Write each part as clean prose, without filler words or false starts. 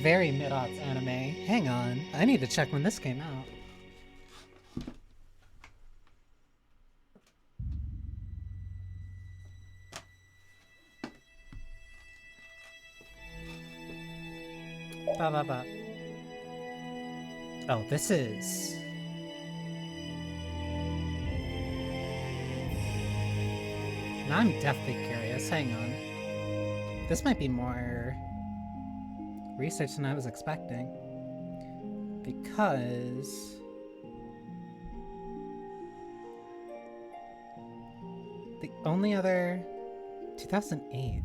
very mid-aughts anime. Hang on, I need to check when this came out. Ba ba ba. Oh, this is... Now I'm definitely curious. Hang on. This might be more research than I was expecting. Because... the only other... 2008.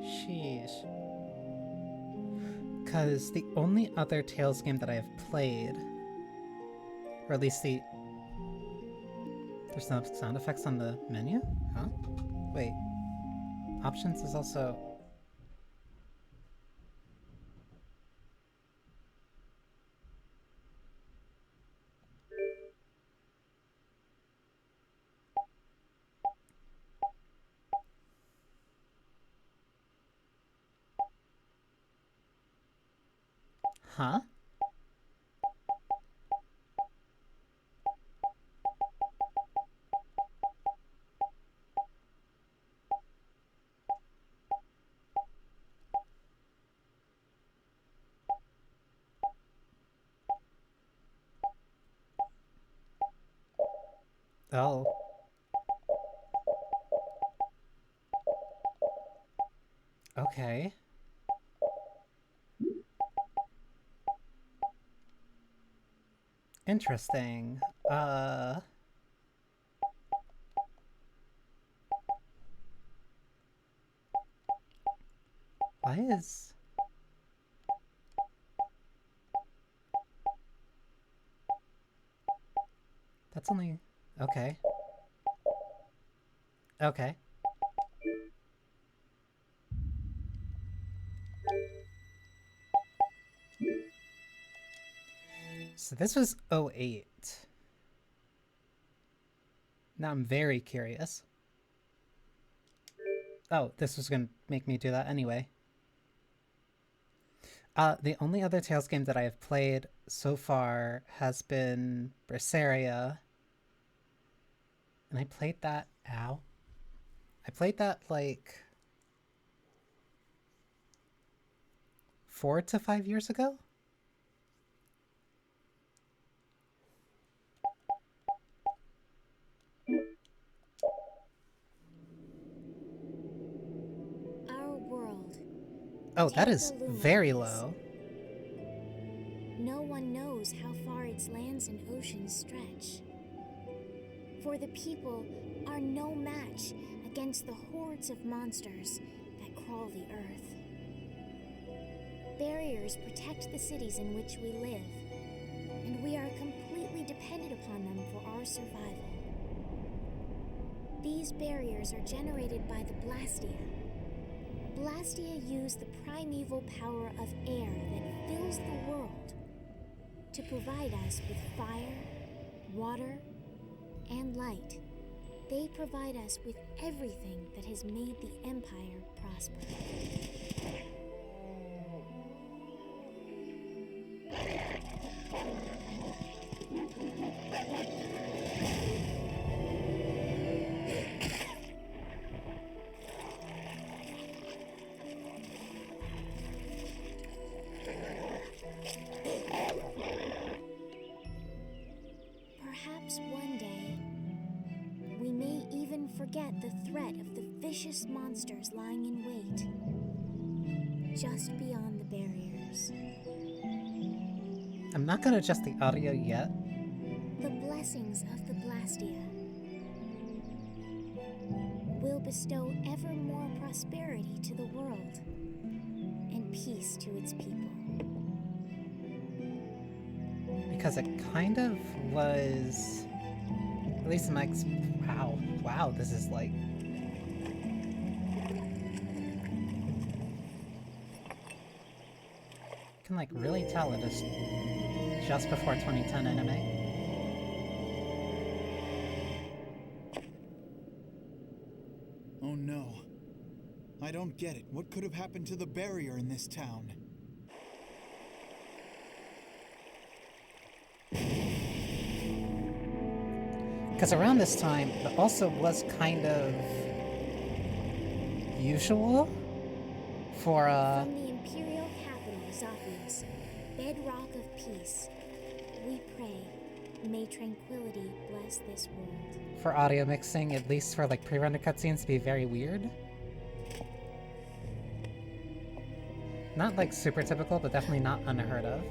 Sheesh. Because the only other Tales game that I have played, or at least the... There's no sound effects on the menu? Huh? Wait. Options is also... Huh? Oh. Okay. Interesting. Why is... That's only... Okay. Okay. So this was 08. Now I'm very curious. Oh, this was gonna make me do that anyway. The only other Tales game that I have played so far has been Vesperia. And I played that... Ow. I played that, like... 4 to 5 years ago? Our world. Oh, that is very low. No one knows how far its lands and oceans stretch. For the people are no match against the hordes of monsters that crawl the earth. Barriers protect the cities in which we live, and we are completely dependent upon them for our survival. These barriers are generated by the Blastia. Blastia use the primeval power of air that fills the world to provide us with fire, water, and light. They provide us with everything that has made the Empire prosper. Perhaps one day, we may even forget the threat of the vicious monsters lying in wait, just beyond the barriers. I'm not gonna adjust the audio yet. The blessings of the Blastia will bestow ever more prosperity to the world and peace to its people. Because it kind of was... At least in my... Wow. Wow, this is like... You can like really tell it is just before 2010 anime. Oh no. I don't get it. What could have happened to the barrier in this town? Because around this time, it also was kind of usual for From the imperial capital, Zophius, bedrock of peace, we pray, may tranquility bless this world. for audio mixing, at least for like pre-rendered cutscenes, to be very weird. Not like super typical, but definitely not unheard of.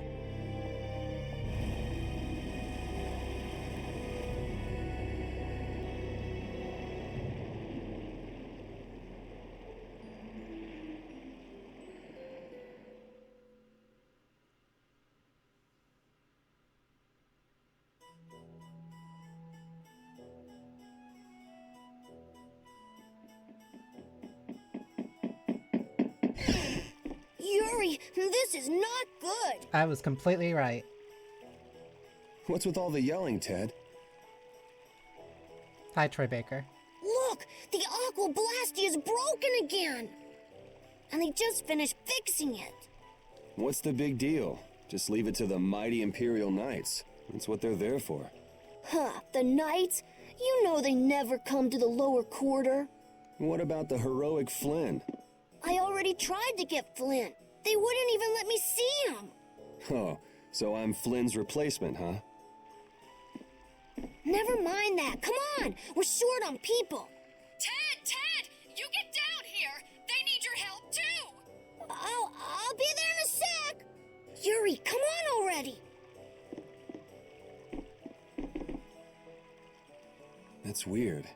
Yuri, this is not good! I was completely right. What's with all the yelling, Ted? Hi, Troy Baker. Look! The Aqua Blasty is broken again! And they just finished fixing it! What's the big deal? Just leave it to the mighty Imperial Knights. That's what they're there for. Huh, the Knights? You know they never come to the lower quarter. What about the heroic Flynn? I already tried to get Flint. They wouldn't even let me see him. Oh, so I'm Flynn's replacement, huh? Never mind that. Come on. We're short on people. Ted! You get down here. They need your help too. I'll be there in a sec. Yuri, come on already. That's weird.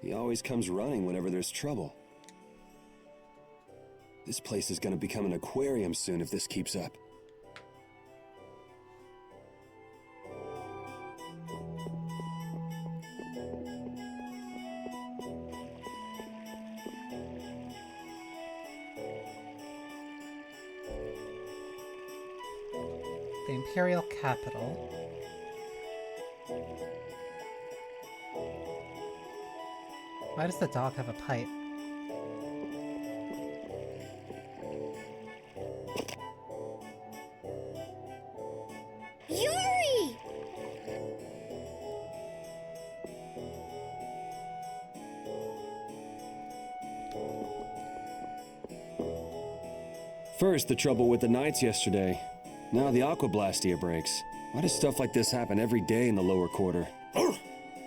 He always comes running whenever there's trouble. This place is gonna become an aquarium soon if this keeps up. The Imperial capital. Why does the dog have a pipe? Yuri! First, the trouble with the Knights yesterday. Now the Aqua Blastia breaks. Why does stuff like this happen every day in the lower quarter? I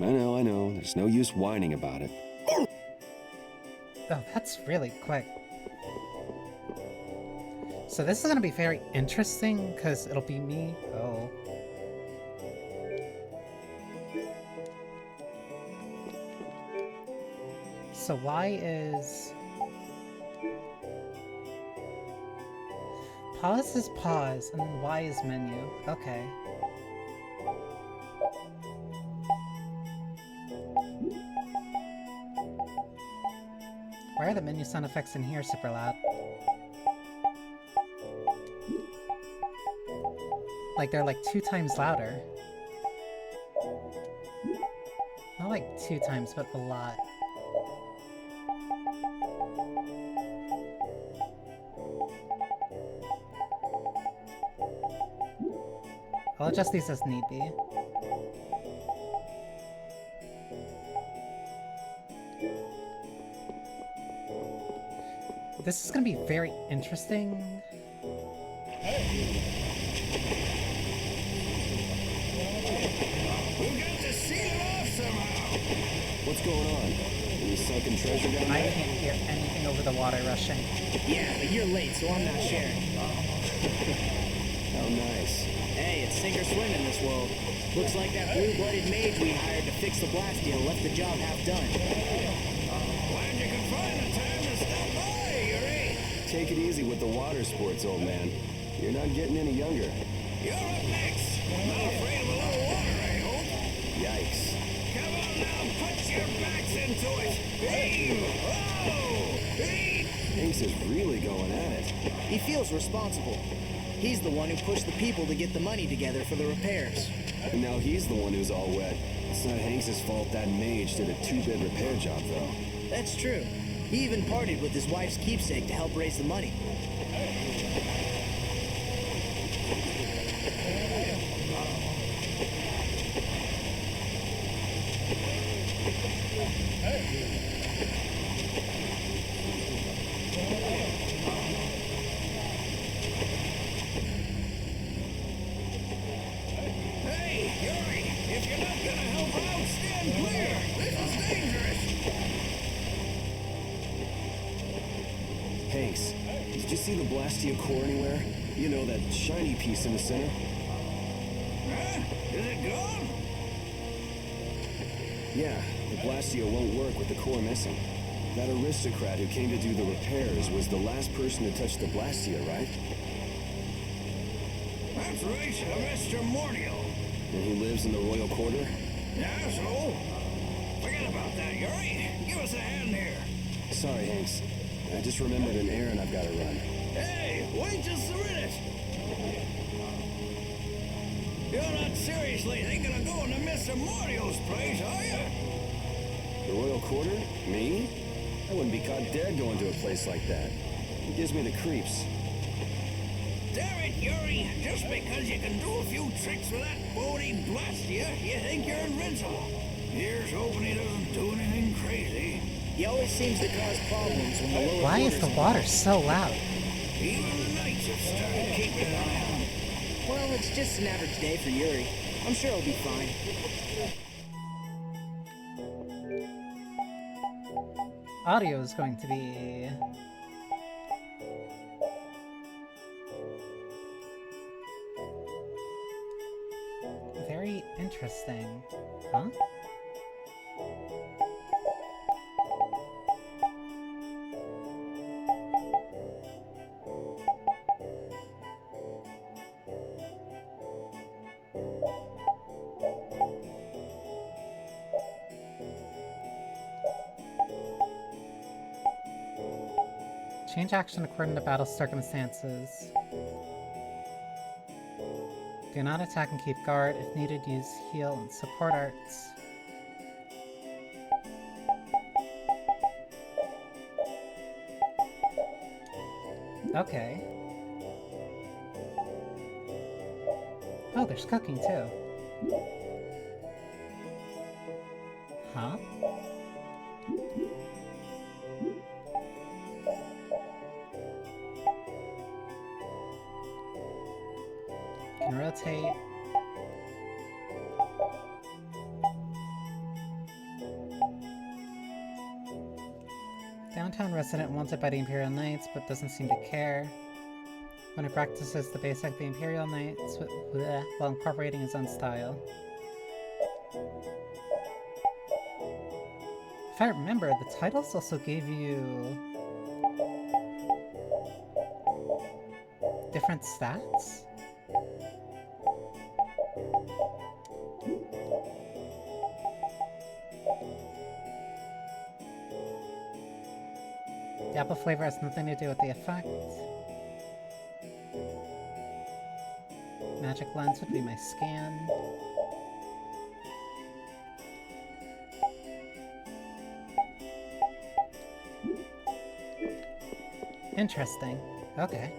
know. There's no use whining about it. Oh, that's really quick. So this is gonna be very interesting, because it'll be me. Oh. So why is... Pause is pause, and then Y is menu. Okay. Why are the menu sound effects in here super loud? Like they're like 2 times louder. Not like 2 times, but a lot. I'll adjust these as need be. This is gonna be very interesting. We've got to seal it off somehow. What's going on? Any sunken treasure down I there? can't hear anything over the water rushing. Yeah, but you're late, so I'm not sharing. How nice. Hey, it's sink or swim in this world. Looks like that blue-blooded mage we hired to fix the Blastia left the job half done. Glad you could find the time to stop by, Yuri. Take it easy with the water sports, old man. You're not getting any younger. You're up next. Not afraid of a little water, I hope. Yikes. Come on now, put your backs into it. Hey, oh, hey. Hanks is really going at it. He feels responsible. He's the one who pushed the people to get the money together for the repairs. And now he's the one who's all wet. It's not Hanks' fault that mage did a 2-bit repair job, though. That's true. He even partied with his wife's keepsake to help raise the money. Hey, Yuri! If you're not gonna help out, stand clear! This is dangerous! Hanks, did you see the Blastia core anywhere? You know, that shiny piece in the center? Huh? Is it gone? Yeah, the Blastia won't work with the core missing. That aristocrat who came to do the repairs was the last person to touch the Blastia, right? That's right, Mr. Mordial. And he lives in the royal quarter? Yeah, so? Forget about that, Yuri. Give us a hand here. Sorry, Hanks. I just remembered an errand I've got to run. Hey, wait just a minute. You're not seriously thinking of going to Mr. Mordial's place, are you? The royal quarter? Me? I wouldn't be caught dead going to a place like that. It gives me the creeps. Damn it, Yuri. Just because you can do a few tricks with that bony Blastia, you think you're invincible. Here's hoping he doesn't do anything crazy. He always seems to cause problems when the lower Why is quarters the are water involved. so loud? Even the knights have started keeping an eye on him. Well, it's just an average day for Yuri. I'm sure he'll be fine. Audio is going to be... very interesting. Huh? Change action according to battle circumstances. Do not attack and keep guard. If needed, use heal and support arts. Okay. Oh, there's cooking too. Huh? Can rotate. Downtown resident wanted by the Imperial Knights, but doesn't seem to care. When he practices the basic the Imperial Knights while incorporating his own style. If I remember, the titles also gave you different stats? The apple flavor has nothing to do with the effect. Magic lens would be my scan. Interesting. Okay.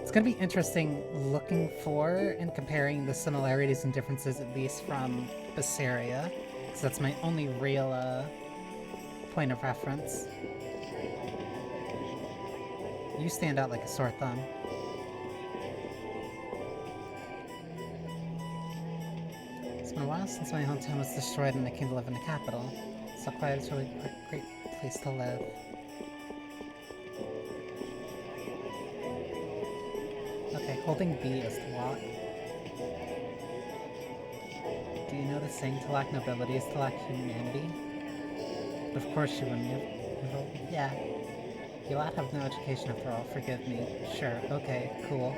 It's gonna be interesting looking for and comparing the similarities and differences, at least from Vesperia, because that's my only real point of reference. You stand out like a sore thumb. It's been a while since my hometown was destroyed and I came to live in the capital. So quiet is really a great place to live. Okay, holding B is to walk. Do you know the saying to lack nobility is to lack humanity? But of course you wouldn't. Yeah. You lad have no education after all, forgive me. Sure, okay, cool.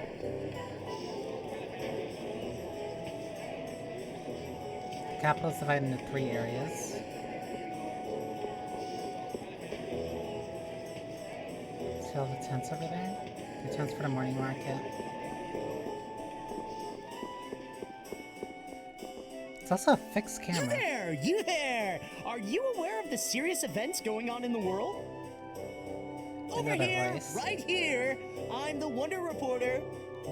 The capital is divided into 3 areas. See all the tents over there? The tents for the morning market. It's also a fixed camera. You there! Are are you aware of the serious events going on in the world? Over know that here, voice. right here, I'm the Wonder Reporter,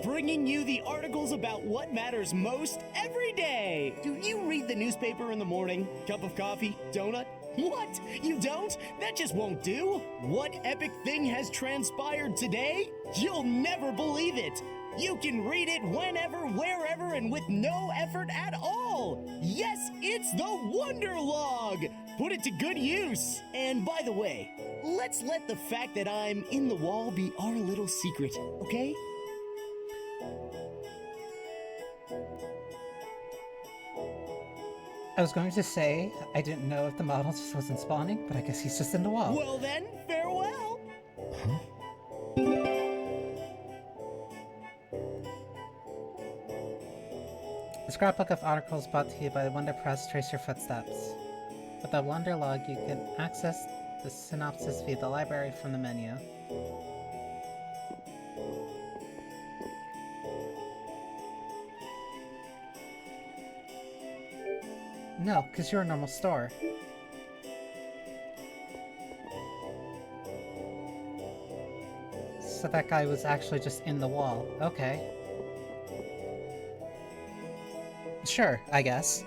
bringing you the articles about what matters most every day. Do you read the newspaper in the morning? Cup of coffee? Donut? What? You don't? That just won't do. What epic thing has transpired today? You'll never believe it. You can read it whenever, wherever, and with no effort at all. Yes, it's the Wonder Log. Put it to good use. And by the way, let's let the fact that I'm in the wall be our little secret, okay? I was going to say I didn't know if the model just wasn't spawning, but I guess he's just in the wall. Well then, farewell. The scrapbook of articles brought to you by the Wonder Press trace your footsteps. With the Wonder Log, you can access the synopsis via the library from the menu. No, because you're a normal store. So that guy was actually just in the wall. Okay. Sure, I guess.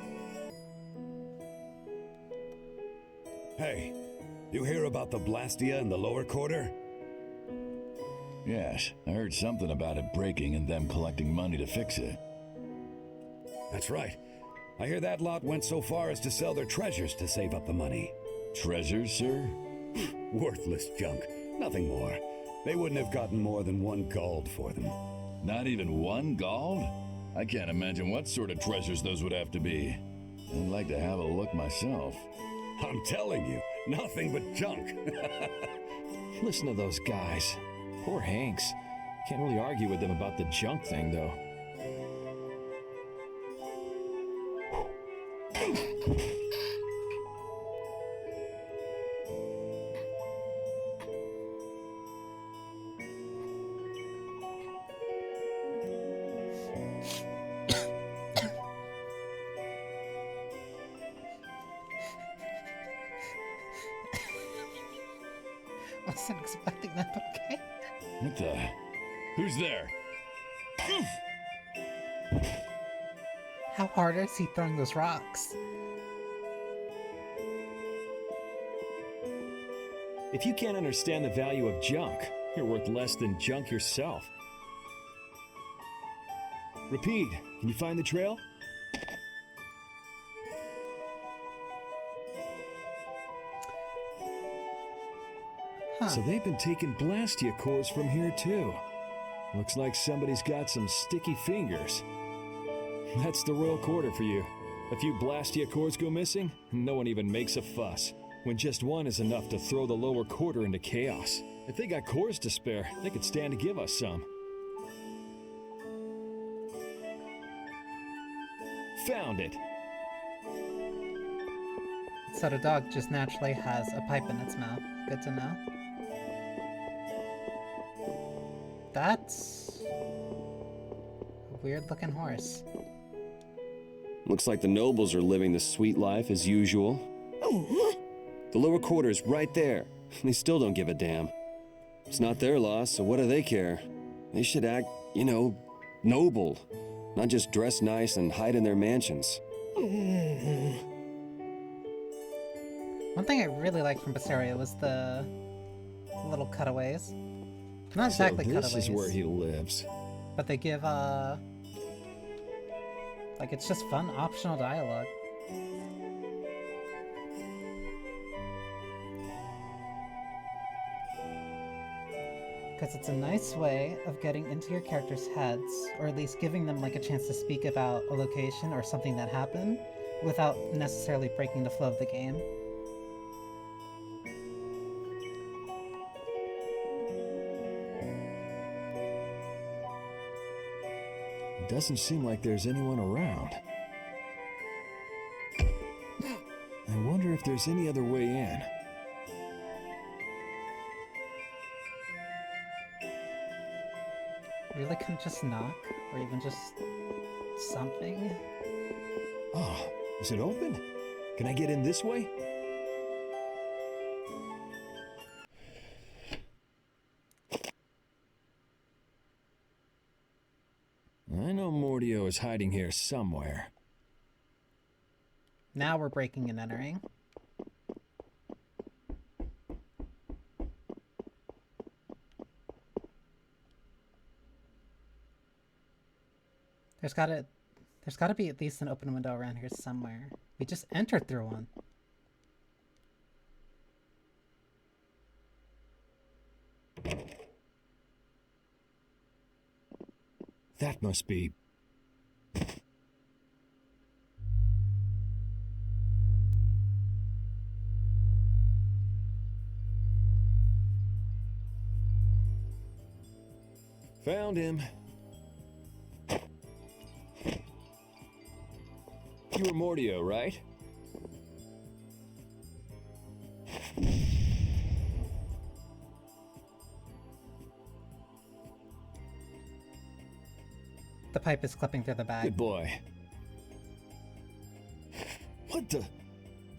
Hey, you hear about the Blastia in the lower quarter? Yes, I heard something about it breaking and them collecting money to fix it. That's right. I hear that lot went so far as to sell their treasures to save up the money. Treasures, sir? Worthless junk. Nothing more. They wouldn't have gotten more than 1 gold for them. Not even 1 gold? I can't imagine what sort of treasures those would have to be. I'd like to have a look myself. I'm telling you, nothing but junk. Listen to those guys. Poor Hanks. Can't really argue with them about the junk thing, though. Wasn't expecting that, but okay. What the? Who's there? How hard is he throwing those rocks? If you can't understand the value of junk, you're worth less than junk yourself. Repeat, can you find the trail? Huh. So they've been taking Blastia cores from here too. Looks like somebody's got some sticky fingers. That's the royal quarter for you. A few Blastia cores go missing, and no one even makes a fuss. When just one is enough to throw the lower quarter into chaos. If they got cores to spare, they could stand to give us some. Found it! So the dog just naturally has a pipe in its mouth. Good to know. That's a weird looking horse. Looks like the nobles are living the sweet life as usual. The lower quarter's right there. They still don't give a damn. It's not their loss, so what do they care? They should act, you know, noble. Not just dress nice and hide in their mansions. One thing I really liked from Vesperia was the little cutaways. Not exactly so this cutaways. is where he lives. But they give, like, it's just fun, optional dialogue. Because it's a nice way of getting into your characters' heads, or at least giving them, like, a chance to speak about a location or something that happened, without necessarily breaking the flow of the game. It doesn't seem like there's anyone around. I wonder if there's any other way in. Really couldn't just knock, or even just something? Oh, is it open? Can I get in this way? is hiding here somewhere. Now we're breaking and entering. There's gotta be at least an open window around here somewhere. We just entered through one. That must be... Found him. You were Mordio, right? The pipe is clipping through the bag. Good boy. What the?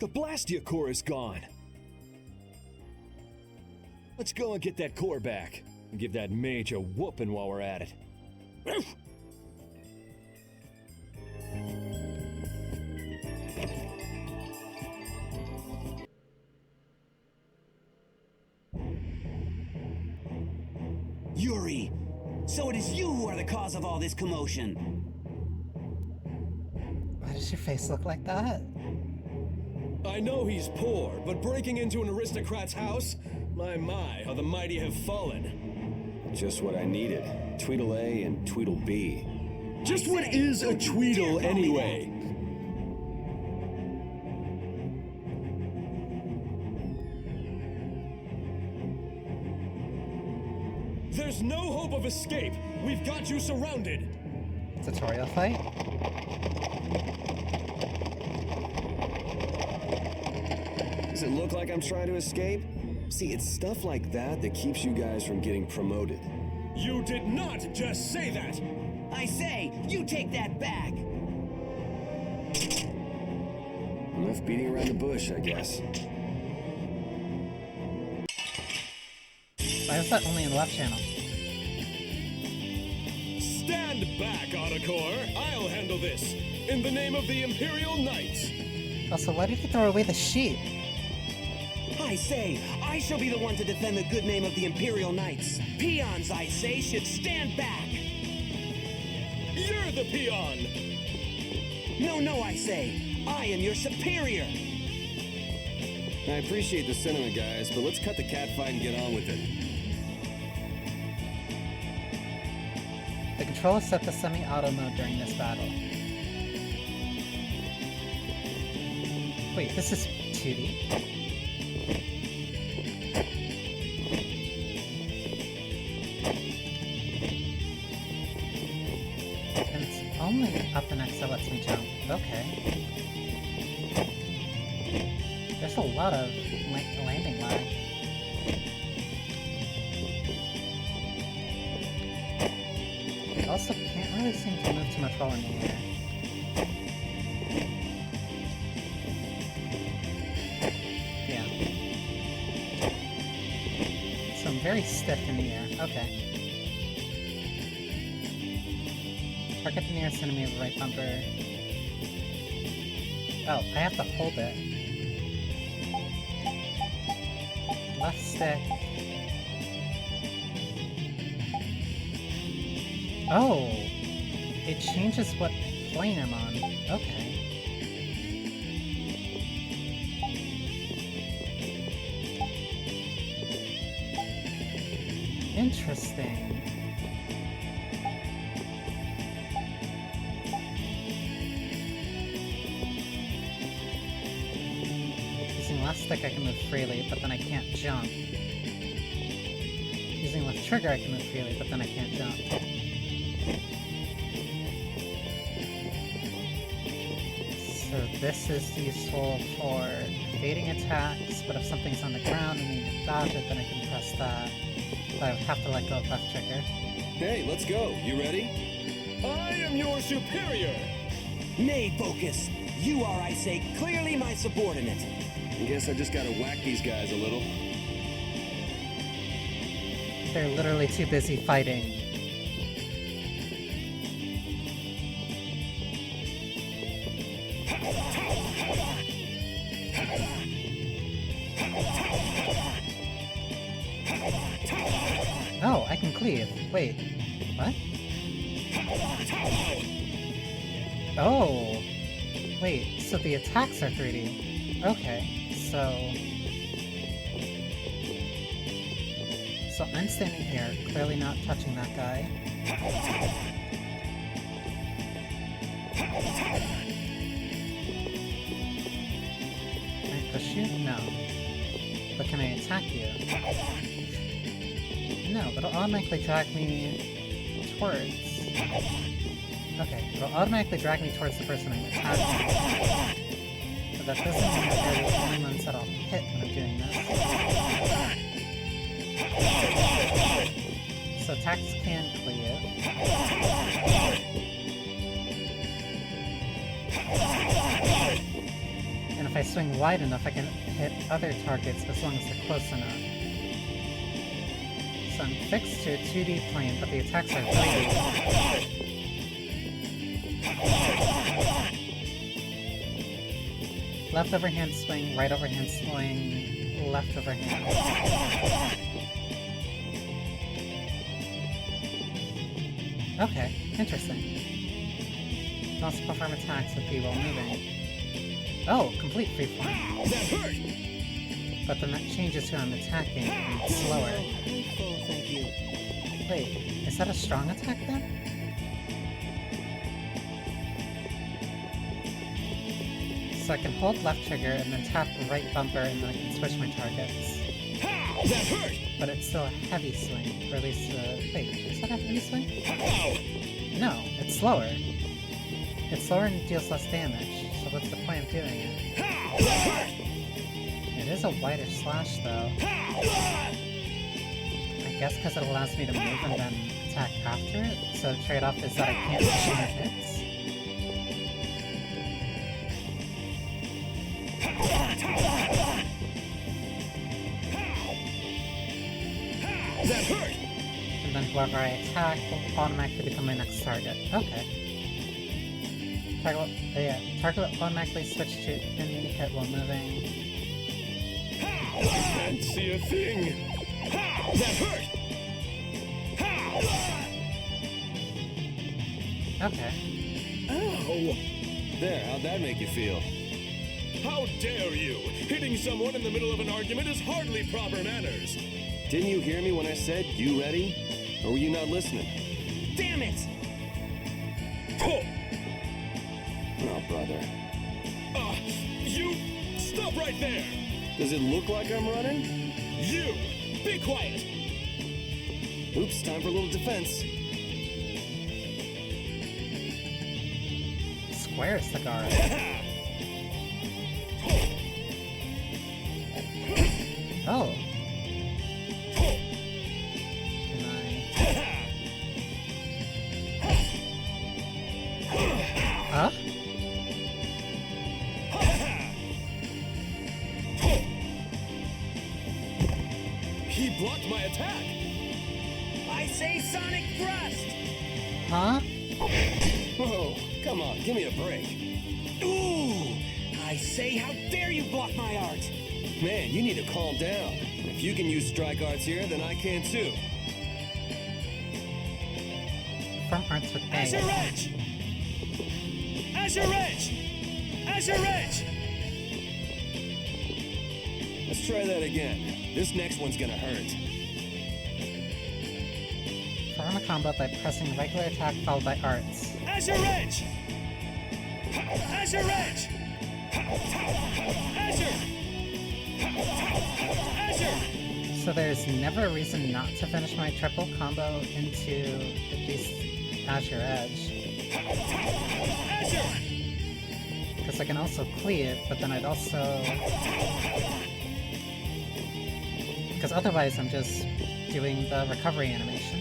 The Blastia core is gone. Let's go and get that core back. And give that mage a whooping while we're at it. Yuri! So it is you who are the cause of all this commotion! Why does your face look like that? I know he's poor, but breaking into an aristocrat's house? My, how the mighty have fallen. Just what I needed. Tweedle A and Tweedle B. Just what is a Tweedle anyway? There's no hope of escape. We've got you surrounded. Tutorial fight? Does it look like I'm trying to escape? See, it's stuff like that that keeps you guys from getting promoted. You did not just say that! I say, you take that back! Enough beating around the bush, I guess. Why was that only in the left channel? Stand back, Autocore! I'll handle this! In the name of the Imperial Knights! Also, why did he throw away the sheep? I say, I shall be the one to defend the good name of the Imperial Knights. Peons, I say, should stand back! You're the peon! No, I say, I am your superior! I appreciate the sentiment, guys, but let's cut the catfight and get on with it. The controller set to semi-auto mode during this battle. Wait, this is 2D? And it's only up and X that lets me jump. Okay. There's a lot of landing lag. I also can't really seem to move too much while in the air. Yeah. So I'm very stiff in the air. Okay. Target the nearest enemy with right bumper. Oh, I have to hold it. Left stick. Oh! It changes what plane I'm on. Okay. Interesting. Using left stick I can move freely, but then I can't jump. Using left trigger I can move freely, but then I can't jump. So this is useful for evading attacks, but if something's on the ground and I need to dodge it, then I can press that. But I would have to let go of left trigger. Hey, let's go. You ready? I am your superior! Nay, Focus. You are, I say, clearly my subordinate. I guess I just gotta whack these guys a little. They're literally too busy fighting. Oh, I can cleave. Wait, what? Oh! Wait, so the attacks are 3D. Okay, so... So I'm standing here, clearly not touching that guy. Can I push you? No. But can I attack you? No, it'll automatically drag me towards... Okay, it'll automatically drag me towards the person I'm attacking. But that doesn't mean that they're the only ones that I'll hit when I'm doing this. So attacks can cleave. And if I swing wide enough, I can hit other targets as long as they're close enough. So I'm fixed to a 2D plane, but the attacks are 3D. Left overhand swing, right overhand swing, left overhand. Okay, interesting. Can also perform attacks with B while moving. Oh, complete freeform. That hurt! But then that changes who I'm attacking, and it's slower. Oh, thank you. Wait, is that a strong attack then? So I can hold left trigger and then tap right bumper and then I can switch my targets. That hurt! But it's still a heavy swing, or at least, wait, is that a heavy swing? No, it's slower. It's slower and deals less damage, so what's the point of doing it? It is a wider slash, though. I guess because it allows me to move and then attack after it, so the trade-off is that I can't machine hits. That hurt! And then whoever I attack will automatically become my next target. Okay. Target will automatically switch to enemy hit while moving. Can't see a thing. That hurt! Okay. Ow! There, how'd that make you feel? How dare you! Hitting someone in the middle of an argument is hardly proper manners. Didn't you hear me when I said, you ready? Or were you not listening? Damn it! Oh, Oh, brother. you! Stop right there! Does it look like I'm running? You! Be quiet! Oops, time for a little defense. Square cigar. Oh. Can I... Huh? He blocked my attack! I say Sonic Thrust! Huh? Whoa, come on, give me a break. Ooh! I say, how dare you block my art! Man, you need to calm down. If you can use strike arts here, then I can too. Front arts with Azure A. Edge! Azure Edge! Azure Edge! Let's try that again. This next one's gonna hurt. Perform a combo by pressing regular attack followed by arts. Azure Edge! Azure Edge! Azure! Azure! So there's never a reason not to finish my triple combo into at least Azure Edge. Azure! Because I can also cleave, but then I'd also... Because otherwise I'm just doing the recovery animation.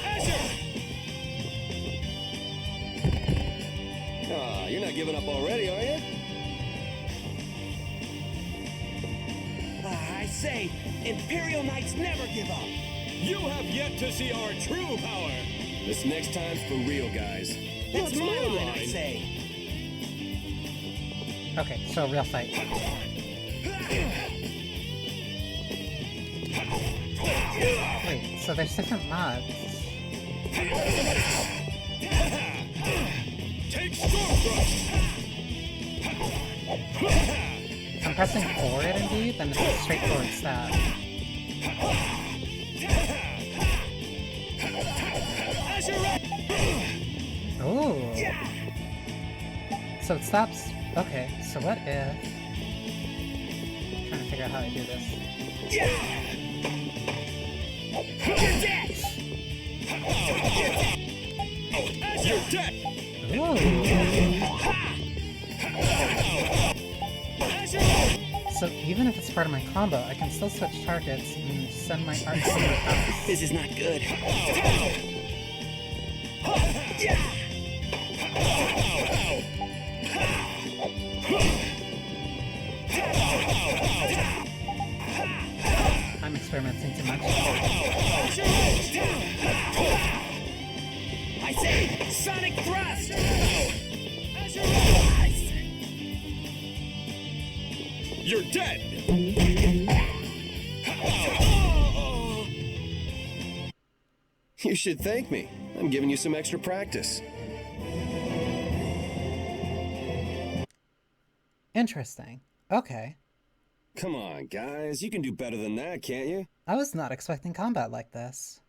Azure! Aw, you're not giving up already, are you? I say, Imperial Knights never give up! You have yet to see our true power! This next time's for real, guys. It's my line, I say! Okay, so a real fight. Wait, so there's different mods. Take storm thrust! If I'm pressing forward indeed, then it's a straightforward stab. Ooh. So it stops. Okay, so what if... I'm trying to figure out how I do this. You're dead! Ooh. So even if it's part of my combo, I can still switch targets and send my art somewhere else. This is not good. I'm experimenting too much. I say, sonic thrust! You're dead! You should thank me. I'm giving you some extra practice. Interesting. Okay. Come on, guys. You can do better than that, can't you? I was not expecting combat like this.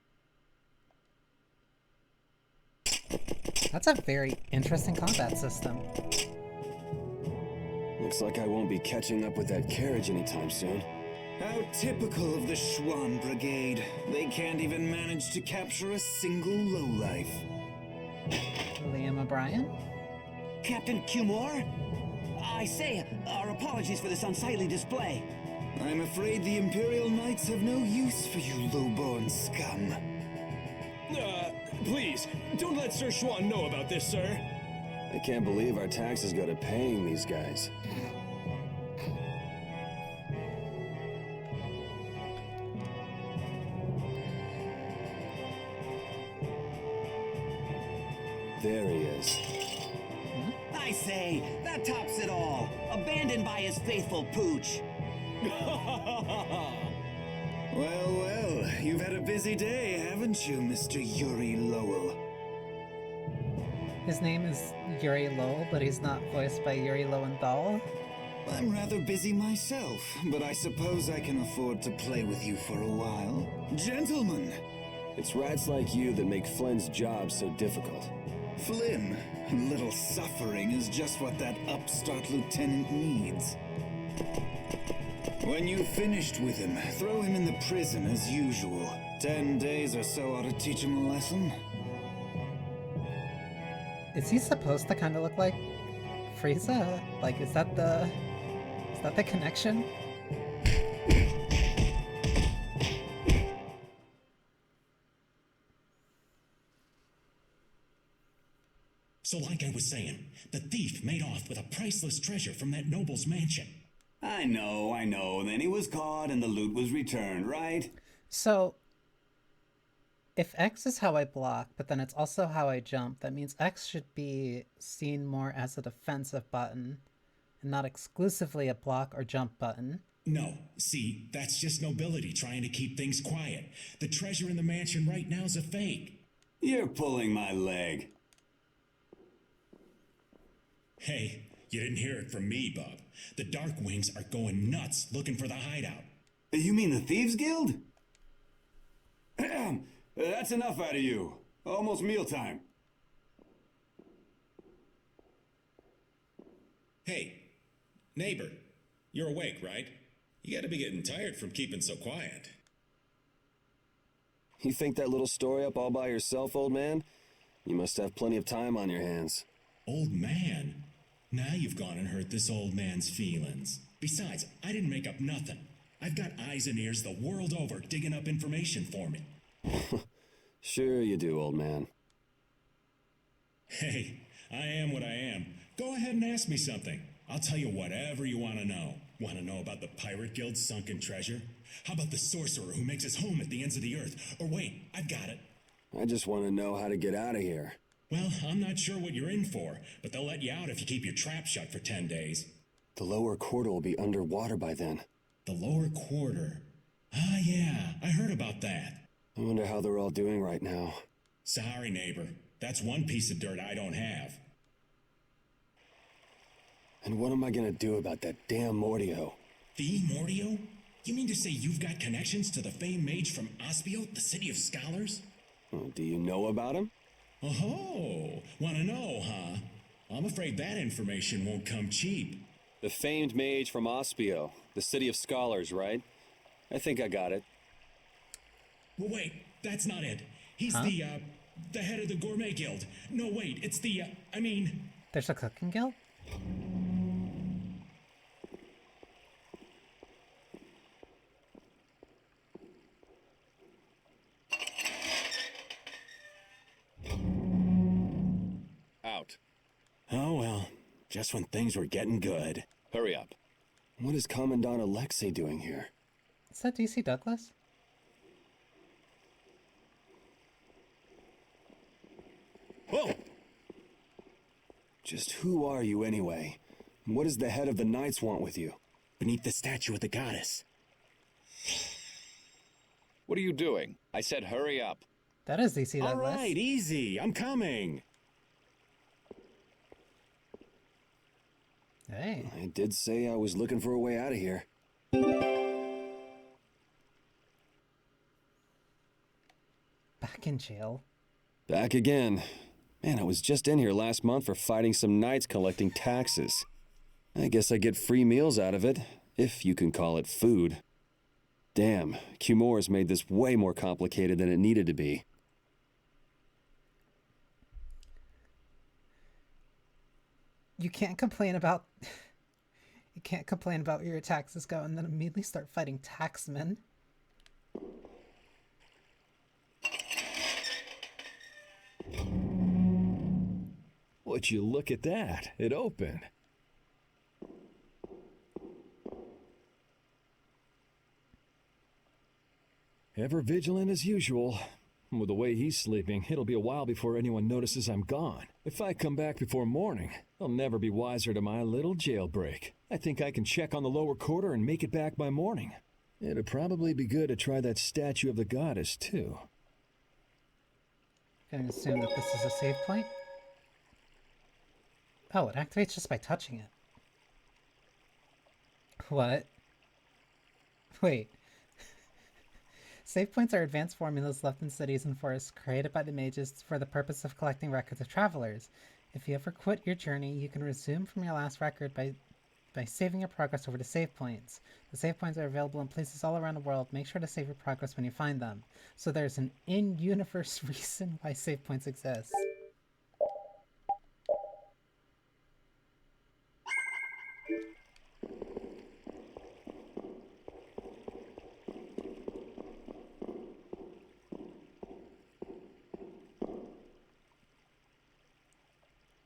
That's a very interesting combat system. Looks like I won't be catching up with that carriage anytime soon. How typical of the Schwann Brigade. They can't even manage to capture a single lowlife. Liam O'Brien? Captain Cumore? I say, our apologies for this unsightly display. I'm afraid the Imperial Knights have no use for you lowborn scum. Please, don't let Sir Schwann know about this, sir. I can't believe our taxes go to paying these guys. There he is. I say, that tops it all. Abandoned by his faithful pooch. Well, well, you've had a busy day, haven't you, Mr. Yuri Lowell? His name is Yuri Lowell, but he's not voiced by Yuri Lowenthal. I'm rather busy myself, but I suppose I can afford to play with you for a while. Gentlemen! It's rats like you that make Flynn's job so difficult. Flynn, little suffering is just what that upstart lieutenant needs. When you've finished with him, throw him in the prison as usual. 10 days or so ought to teach him a lesson. Is he supposed to kind of look like Frieza? Like, is that the connection? So like I was saying, the thief made off with a priceless treasure from that noble's mansion. I know. Then he was caught and the loot was returned, right? So, if X is how I block, but then it's also how I jump, that means X should be seen more as a defensive button, and not exclusively a block or jump button. No, see, that's just nobility trying to keep things quiet. The treasure in the mansion right now is a fake. You're pulling my leg. Hey, you didn't hear it from me, bub. The Dark Wings are going nuts looking for the hideout. You mean the Thieves Guild? That's enough out of you. Almost mealtime. Hey, neighbor, you're awake, right? You gotta be getting tired from keeping so quiet. You think that little story up all by yourself, old man? You must have plenty of time on your hands. Old man? Now you've gone and hurt this old man's feelings. Besides, I didn't make up nothing. I've got eyes and ears the world over digging up information for me. Sure you do, old man. Hey, I am what I am. Go ahead and ask me something. I'll tell you whatever you want to know. Want to know about the Pirate Guild's sunken treasure? How about the sorcerer who makes his home at the ends of the earth? Or wait, I've got it. I just want to know how to get out of here. Well, I'm not sure what you're in for, but they'll let you out if you keep your trap shut for 10 days. The lower quarter will be underwater by then. The lower quarter. Ah, yeah, I heard about that. I wonder how they're all doing right now. Sorry, neighbor. That's one piece of dirt I don't have. And what am I gonna do about that damn Mordio? The Mordio? You mean to say you've got connections to the famed mage from Ospio, the city of scholars? Oh, do you know about him? Oh, wanna know, huh? I'm afraid that information won't come cheap. The famed mage from Ospio, the city of scholars, right? I think I got it. Well, wait, that's not it. He's the head of the Gourmet Guild. No, wait, it's the, There's a cooking guild? Out. Oh well, just when things were getting good. Hurry up. What is Commandant Alexei doing here? Is that DC Douglas? Whoa! Just who are you anyway? And what does the head of the Knights want with you? Beneath the statue of the goddess. What are you doing? I said hurry up. That is DC All Douglas. right, easy. I'm coming. Hey. I did say I was looking for a way out of here. Back in jail. Back again. Man, I was just in here last month for fighting some knights collecting taxes. I guess I get free meals out of it, if you can call it food. Damn, Cumor's made this way more complicated than it needed to be. You can't complain about where your taxes go and then immediately start fighting taxmen. Would you look at that? It opened. Ever vigilant as usual. With the way he's sleeping, it'll be a while before anyone notices I'm gone. If I come back before morning, they'll never be wiser to my little jailbreak. I think I can check on the lower quarter and make it back by morning. It'd probably be good to try that statue of the goddess, too. Gonna assume that this is a save point. Oh, it activates just by touching it. What? Wait. Save points are advanced formulas left in cities and forests created by the mages for the purpose of collecting records of travelers. If you ever quit your journey, you can resume from your last record by saving your progress over to save points. The save points are available in places all around the world. Make sure to save your progress when you find them. So there's an in-universe reason why save points exist.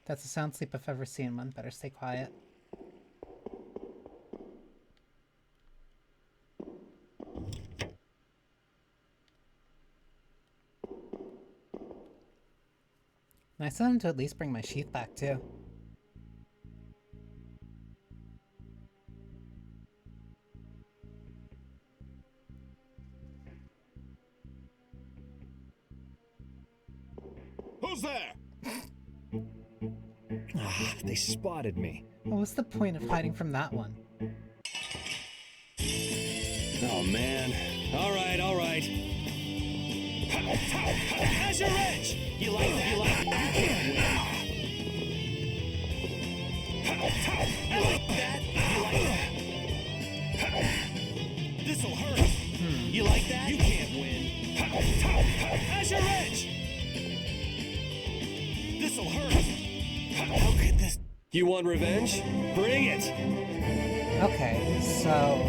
That's a sound sleep if ever seen one. Better stay quiet. Nice of them to at least bring my sheath back, too. Who's there? Ah, they spotted me. What was the point of hiding from that one? Oh, man. All right, all right. How's your edge? You like that? You like that? You like that? This'll hurt. You like that? You can't win. How's your edge? This'll hurt. How could this? You want revenge? Bring it! Okay, so...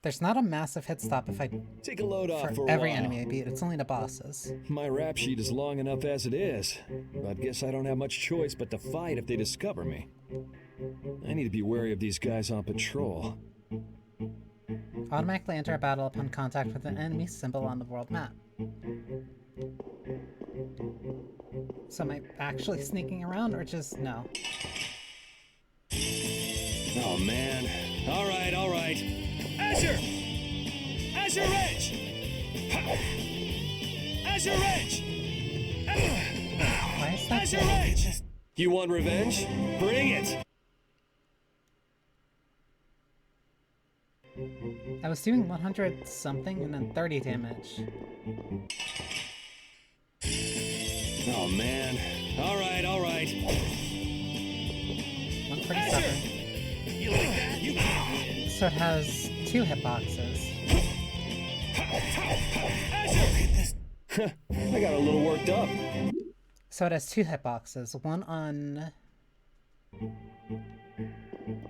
There's not a massive hit stop if I... Take a load off for a every while. enemy I beat. It's only the bosses. My rap sheet is long enough as it is, but guess I don't have much choice but to fight if they discover me. I need to be wary of these guys on patrol. Automatically enter a battle upon contact with an enemy symbol on the world map. So am I actually sneaking around, or just no? Oh, man. All right, all right. Azure! Azure Edge! Azure Edge! Why is that Azure dead? Edge! You want revenge? Bring it! I was doing 100 something and then 30 damage. Oh, man. All right, all right. 147. You like that? You can't win. So it has 2 hitboxes. I got a little worked up. So it has 2 hitboxes. One on...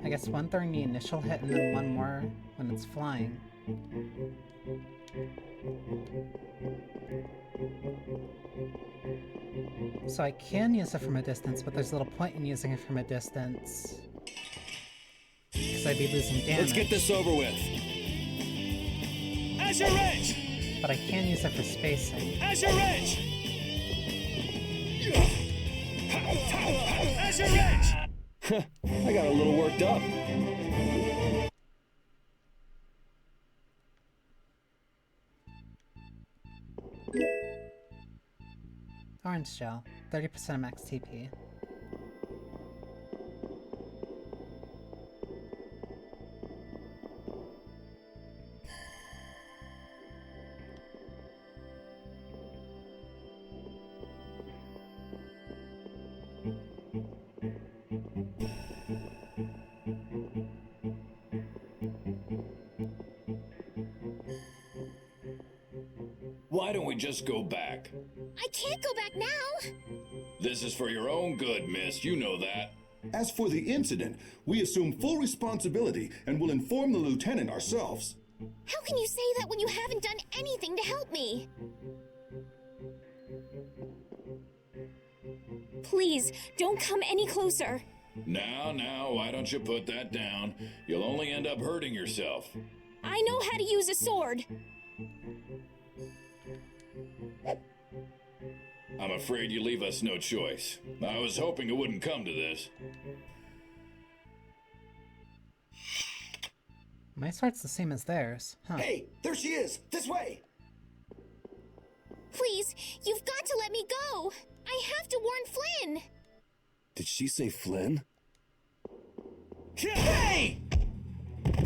I guess one during the initial hit and then one more when it's flying. So I can use it from a distance, but there's little point in using it from a distance. Because I'd be losing damage. Let's get this over with. Azure Edge! But I can use it for spacing. Azure Edge! Azure Edge! I got a little worked up. Orange shell, 30% max TP. Why don't we just go back? I can't go back now! This is for your own good, miss. You know that. As for the incident, we assume full responsibility and will inform the lieutenant ourselves. How can you say that when you haven't done anything to help me? Please, don't come any closer. Now, why don't you put that down? You'll only end up hurting yourself. I know how to use a sword. I'm afraid you leave us no choice. I was hoping it wouldn't come to this. My sword's the same as theirs, huh? Hey, there she is! This way! Please, you've got to let me go. I have to warn Flynn. Did she say Flynn? Hey!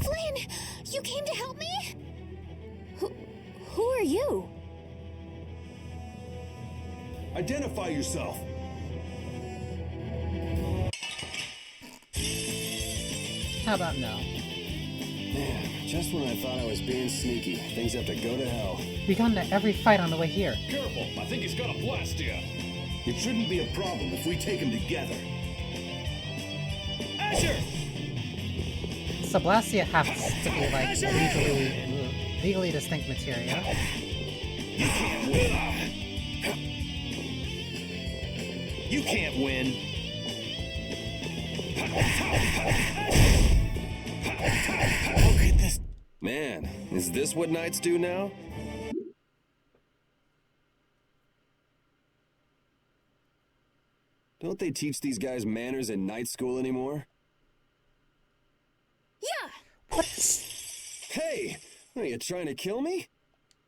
Flynn, you came to help me? Who are you? Identify yourself. How about no? Man, just when I thought I was being sneaky, things have to go to hell. We got into every fight on the way here. Careful, I think he's gonna blast you. It shouldn't be a problem if we take them together. Azure! So Blastia has to be like legally distinct materia. You can't win. You can't win. Look at this. Man, is this what knights do now? Don't they teach these guys manners in night school anymore? Yeah. Hey, are you trying to kill me?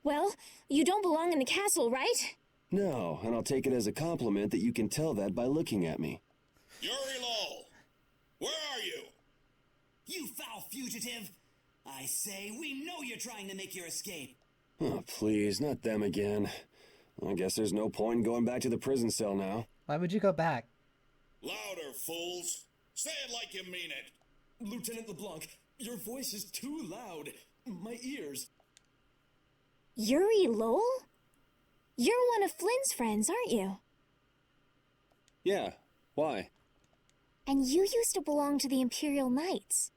Well, you don't belong in the castle, right? No, and I'll take it as a compliment that you can tell that by looking at me. Yuri Lowell, where are you? You foul fugitive! I say, we know you're trying to make your escape. Oh, please, not them again. I guess there's no point in going back to the prison cell now. Why would you go back? Louder, fools. Say it like you mean it. Lieutenant LeBlanc, your voice is too loud. My ears. Yuri Lowell? You're one of Flynn's friends, aren't you? Yeah, why? And you used to belong to the Imperial Knights.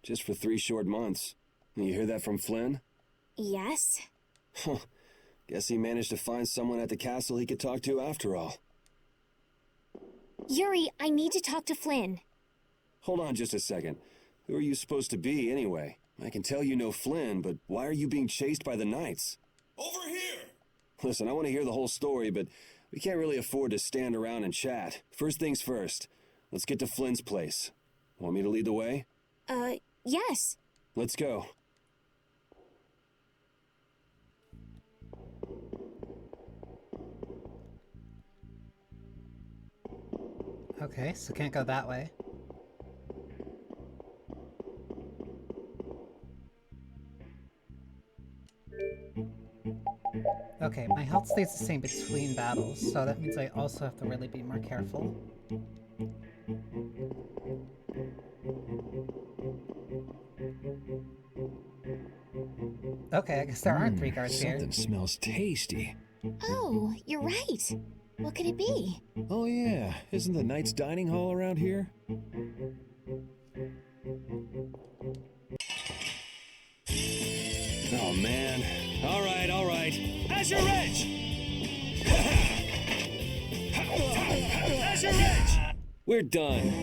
Just for 3 short months. You hear that from Flynn? Yes. Huh. Guess he managed to find someone at the castle he could talk to after all. Yuri, I need to talk to Flynn. Hold on just a second. Who are you supposed to be, anyway? I can tell you know Flynn, but why are you being chased by the Knights? Over here. Listen, I want to hear the whole story, but We can't really afford to stand around and chat. First things first. Let's get to Flynn's place. Want me to lead the way? Yes. Let's go. Okay, so can't go that way. Okay, my health stays the same between battles, so that means I also have to really be more careful. Okay, I guess there aren't 3 guards here. Something smells tasty. Oh, you're right. What could it be? Oh yeah, isn't the Knight's Dining Hall around here? Oh, man. All right, all right. Azure Edge! Azure Edge! We're done.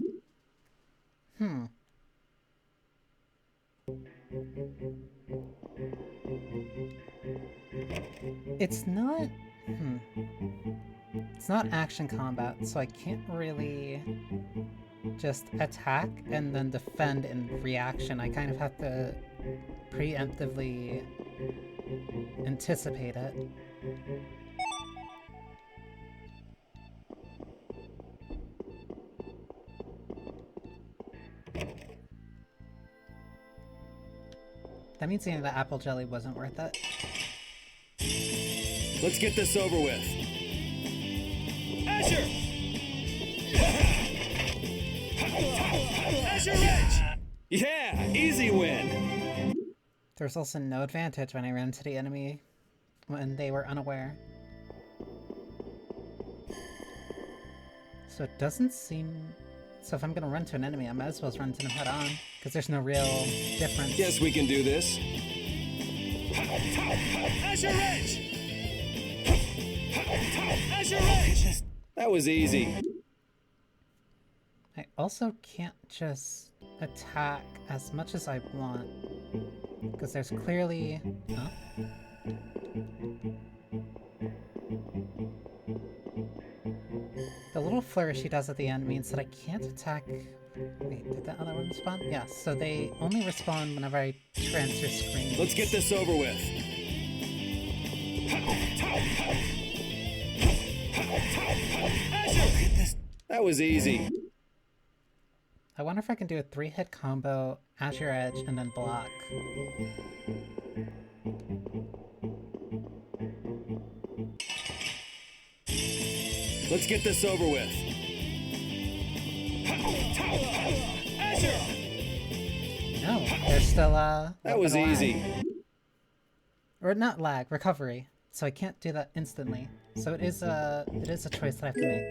It's not... It's not action combat, so I can't really just attack and then defend in reaction. I kind of have to preemptively anticipate it. That means eating the apple jelly wasn't worth it. Let's get this over with. Azure! Azure Edge! Yeah, easy win. There's also no advantage when I ran into the enemy when they were unaware. So it doesn't seem... So if I'm gonna run to an enemy, I might as well run to them head on, because there's no real difference. Guess we can do this. Azure Edge! Azure Edge! That was easy. I also can't just attack as much as I want, because there's clearly... Huh? The little flourish he does at the end means that I can't attack... Wait, did that other one respawn? Yeah, so they only respawn whenever I transfer screen. Let's get this over with. That was easy. I wonder if I can do a 3-hit combo, Azure Edge, and then block. Let's get this over with. No, there's still, That was lag. easy. Or not lag, recovery. So I can't do that instantly. So it is a choice that I have to make.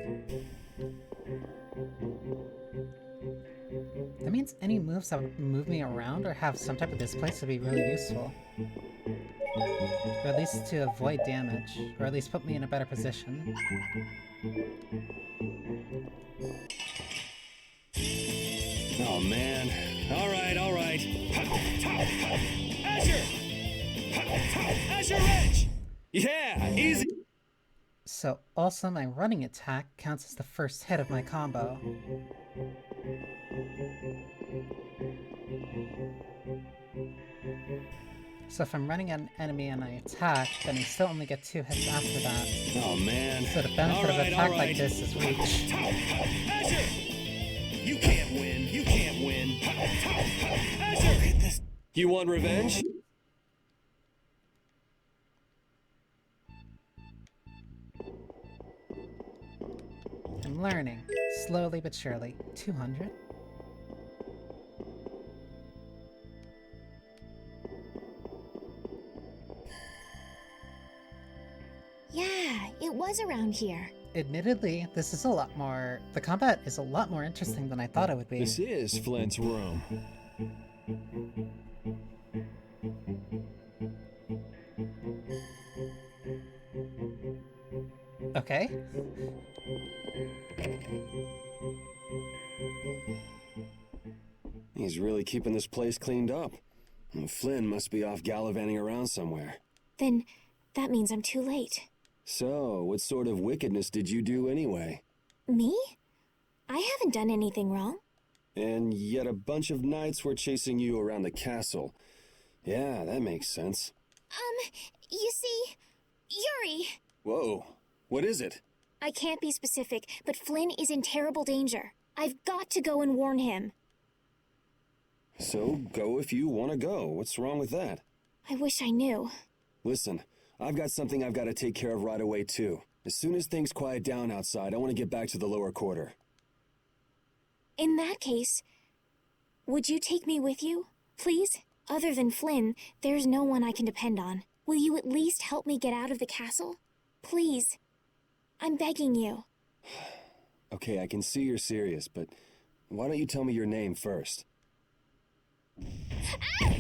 That means any moves that move me around or have some type of displace would be really useful. Or at least to avoid damage, or at least put me in a better position. Oh man. Alright, alright. Azure! Azure Edge! Yeah, easy. So also my running attack counts as the first hit of my combo. So if I'm running at an enemy and I attack, then I still only get 2 hits after that. Oh man. So the benefit of an attack like this is reach. Azure! You can't win. You can't win. Azure! You want revenge? I'm learning, slowly but surely. 200? Yeah, it was around here. Admittedly, this is a lot more... The combat is a lot more interesting than I thought it would be. This is Flynn's room. Okay. He's really keeping this place cleaned up. And Flynn must be off gallivanting around somewhere. Then that means I'm too late. So, what sort of wickedness did you do anyway? Me? I haven't done anything wrong. And yet a bunch of knights were chasing you around the castle. Yeah, that makes sense. You see, Yuri... Whoa, what is it? I can't be specific, but Flynn is in terrible danger. I've got to go and warn him. So, go if you want to go. What's wrong with that? I wish I knew. Listen, I've got something I've got to take care of right away, too. As soon as things quiet down outside, I want to get back to the lower quarter. In that case, would you take me with you, please? Other than Flynn, there's no one I can depend on. Will you at least help me get out of the castle? Please. I'm begging you. Okay, I can see you're serious, but why don't you tell me your name first? Ah!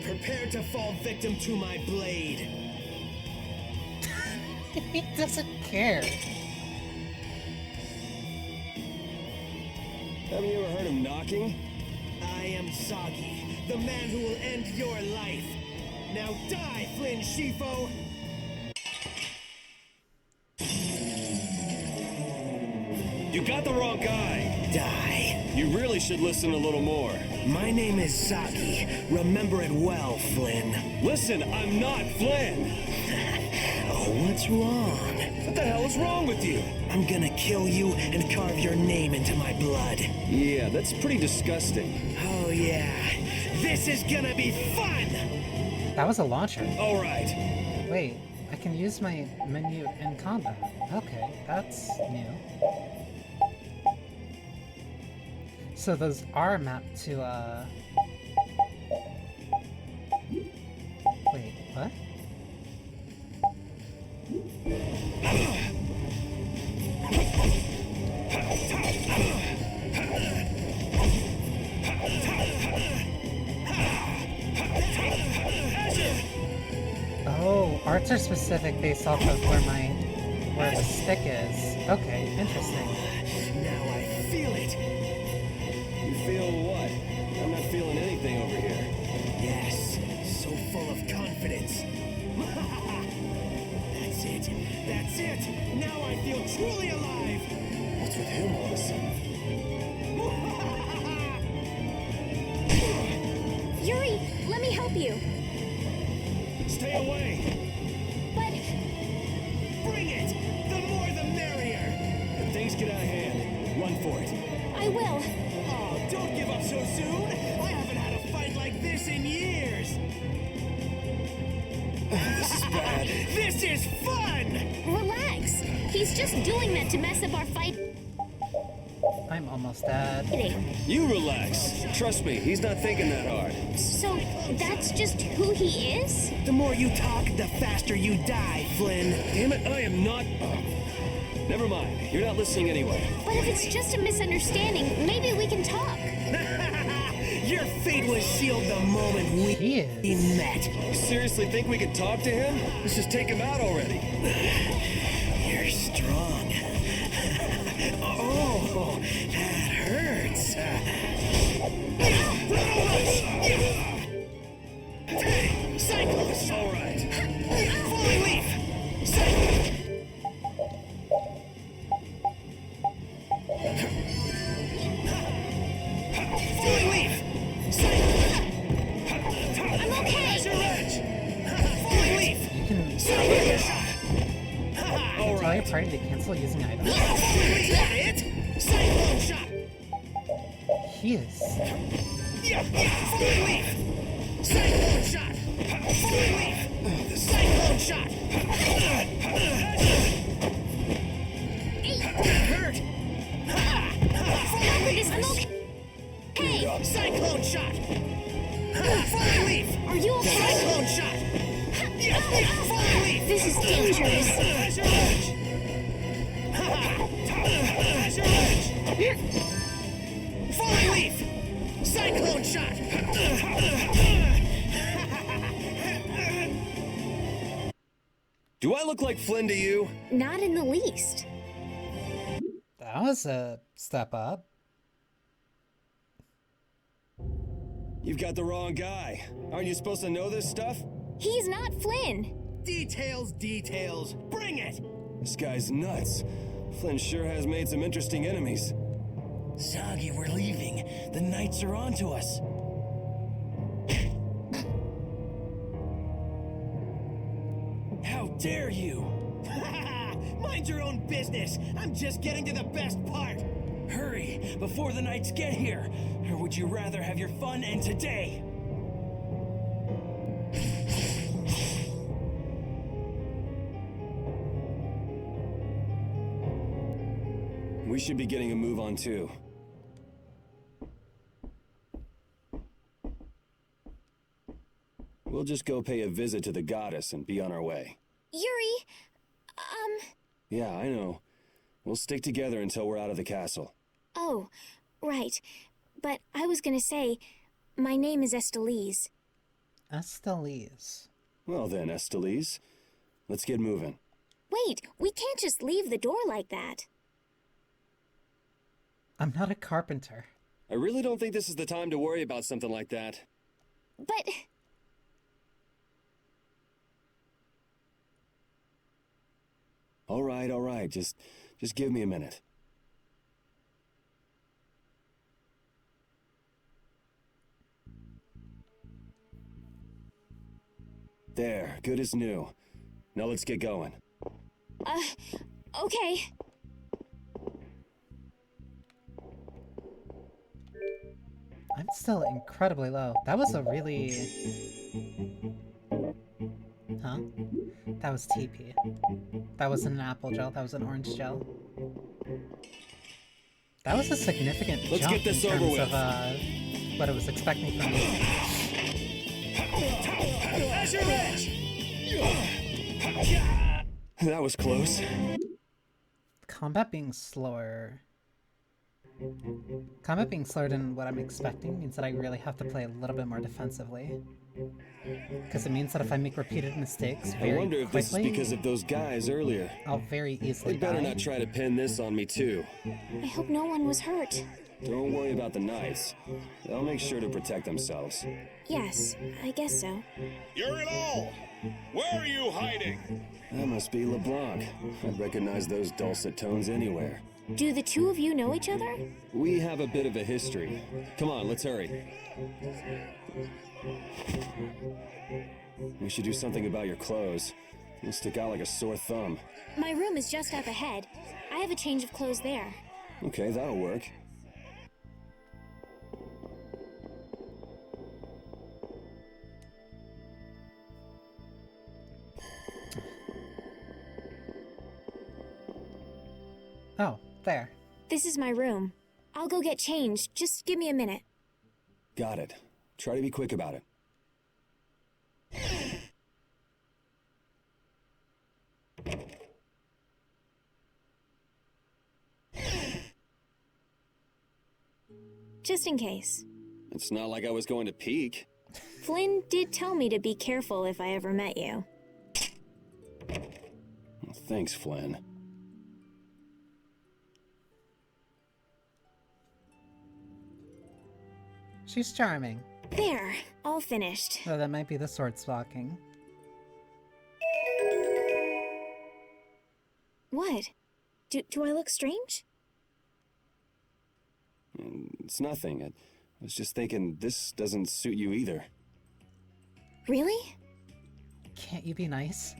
Prepare to fall victim to my blade. He doesn't care. Haven't you ever heard him knocking? I am Soggy, the man who will end your life. Now die, Flynn Shifo! You got the wrong guy. Die. You really should listen a little more. My name is Soggy. Remember it well, Flynn. Listen, I'm not Flynn. Oh, what's wrong? What the hell is wrong with you? I'm gonna kill you and carve your name into my blood. Yeah, that's pretty disgusting. Oh, yeah. This is gonna be fun! That was a launcher. All right. Wait, I can use my menu in combat. Okay, that's new. So those are mapped to, Wait, what? Oh, arts are specific based off of where the stick is. Okay, interesting. Now I feel it. You feel what? I'm not feeling anything over here. Yes, so full of confidence. That's it. That's it. Now I feel truly alive. What's with him all of a sudden? Yuri, let me help you. Stay away. But... Bring it! The more the merrier! If things get out of hand, run for it. I will. Oh, don't give up so soon! I haven't had a fight like this in years! This is bad. This is fun! Relax. He's just doing that to mess up our fight. I'm almost dead. You relax. Trust me, he's not thinking that hard. So, that's just who he is? The more you talk, the faster you die, Flynn. Damn it, I am not... Never mind, you're not listening anyway. But if it's just a misunderstanding, maybe we can talk. Your fate was sealed the moment we met. You seriously think we could talk to him? Let's just take him out already. You're strong. Oh, that hurts. Cyclones! All right. Falling leaf! Falling leaf! I'm okay! Falling leaf! You can tell your party to cancel using items. Is that it? Cyclone shot! He is. Falling leaf! Cyclone shot! Falling leaf! The cyclone shot! That hurt! Falling leaf! I'm okay! Hey! Cyclone shot! Falling leaf! Are you okay? Cyclone shot! Falling leaf! This is dangerous. There's your edge! There's your edge! Falling leaf! Cyclone shot! Do I look like Flynn to you? Not in the least. That was a step up. You've got the wrong guy. Aren't you supposed to know this stuff? He's not Flynn. Details, details. Bring it! This guy's nuts. Flynn sure has made some interesting enemies. Soggy, we're leaving. The Knights are onto us. How dare you! Mind your own business! I'm just getting to the best part! Hurry, before the Knights get here! Or would you rather have your fun end today? We should be getting a move on too. We'll just go pay a visit to the goddess and be on our way. Yuri, Yeah, I know. We'll stick together until we're out of the castle. Oh, right. But I was gonna say, my name is Estelise. Estelise. Well then, Estelise, let's get moving. Wait, we can't just leave the door like that. I'm not a carpenter. I really don't think this is the time to worry about something like that. But... All right. Just give me a minute. There, good as new. Now let's get going. Okay. I'm still incredibly low. That was a really... Huh? That was TP. That wasn't an apple gel, that was an orange gel. That was a significant Let's jump get this in terms over with. of what I was expecting from me. That was close. Combat being slower than what I'm expecting means that I really have to play a little bit more defensively. Because it means that if I make repeated mistakes very I wonder if this is quickly, because of those guys earlier. I'll very easily They better die. not try to pin this on me too. I hope no one was hurt. Don't worry about the Knights. They'll make sure to protect themselves. Yes, I guess so. You're it all! Where are you hiding? That must be LeBlanc. I'd recognize those dulcet tones anywhere. Do the two of you know each other? We have a bit of a history. Come on, let's hurry. We should do something about your clothes. You stick out like a sore thumb. My room is just up ahead. I have a change of clothes there. Okay, that'll work. Oh, there. This is my room. I'll go get changed. Just give me a minute. Got it. Try to be quick about it. Just in case. It's not like I was going to peek. Flynn did tell me to be careful if I ever met you. Thanks, Flynn. She's charming. There, all finished. Though that might be the sword stalking. What? Do I look strange? It's nothing. I was just thinking this doesn't suit you either. Really? Can't you be nice?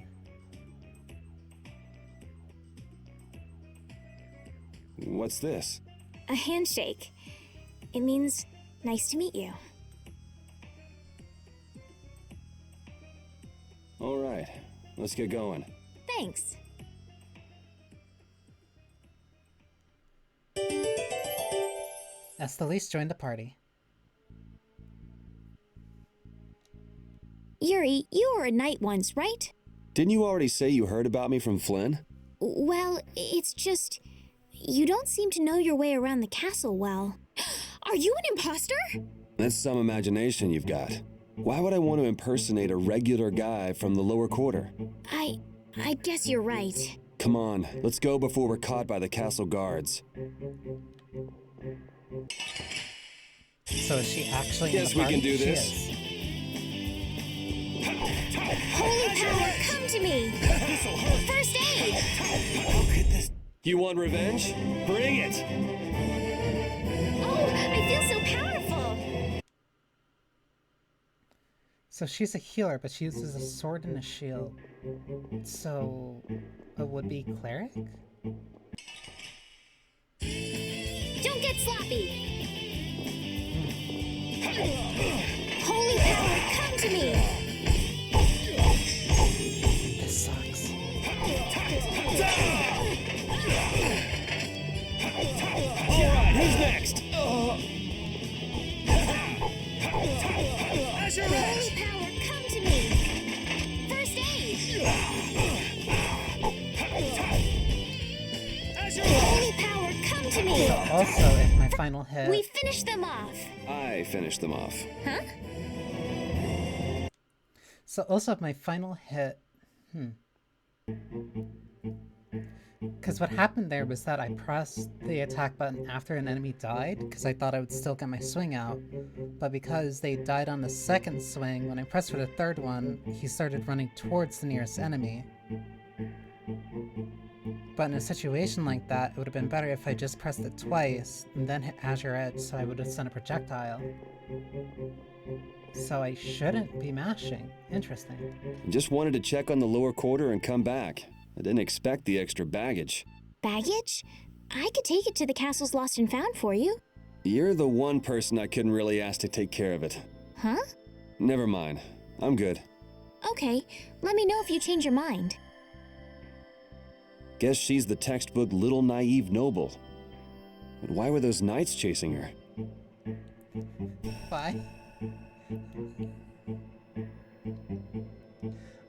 What's this? A handshake. It means nice to meet you. All right, let's get going. Thanks. Estelise joined the party. Yuri, you were a knight once, right? Didn't you already say you heard about me from Flynn? Well, it's just... You don't seem to know your way around the castle well. Are you an imposter? That's some imagination you've got. Why would I want to impersonate a regular guy from the lower quarter? I guess you're right. Come on, let's go before we're caught by the castle guards. So is she actually Guess in the we can party? do this. She is. Holy power, come to me! First aid! You want revenge? Bring it! Oh, I feel so powerful! So she's a healer, but she uses a sword and a shield. So, a would-be cleric? Don't get sloppy! Holy power, come to me! This sucks. Alright, who's next? Holy power, come to me! First aid! Holy power, come to me! So also, if my final hit... We finished them off! I finished them off. Huh? So also, if my final hit... Because what happened there was that I pressed the attack button after an enemy died, because I thought I would still get my swing out. But because they died on the second swing, when I pressed for the third one, he started running towards the nearest enemy. But in a situation like that, it would have been better if I just pressed it twice, and then hit Azure Edge, so I would have sent a projectile. So I shouldn't be mashing. Interesting. I just wanted to check on the lower quarter and come back. I didn't expect the extra baggage. Baggage? I could take it to the castle's lost and found for you. You're the one person I couldn't really ask to take care of it. Huh? Never mind. I'm good. Okay, let me know if you change your mind. Guess she's the textbook little naive noble. But why were those knights chasing her? Why?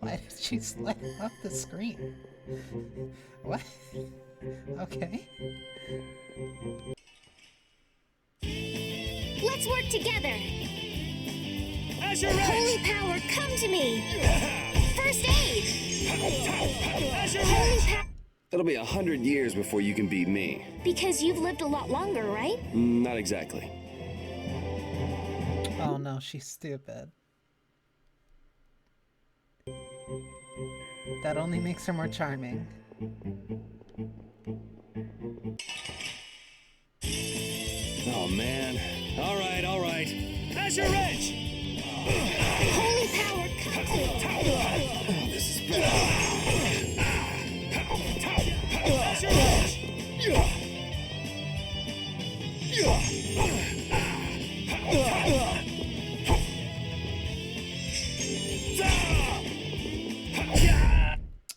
Why did she slide off the screen? What? Okay. Let's work together! Azure Holy Edge! power, come to me! First aid! Azure Holy Edge! power... It'll be 100 years before you can beat me. Because you've lived a lot longer, right? Not exactly. Oh no, she's stupid. That only makes her more charming. Oh man. All right. Azure Edge! Holy power, come to me! This is bad. Azure Edge!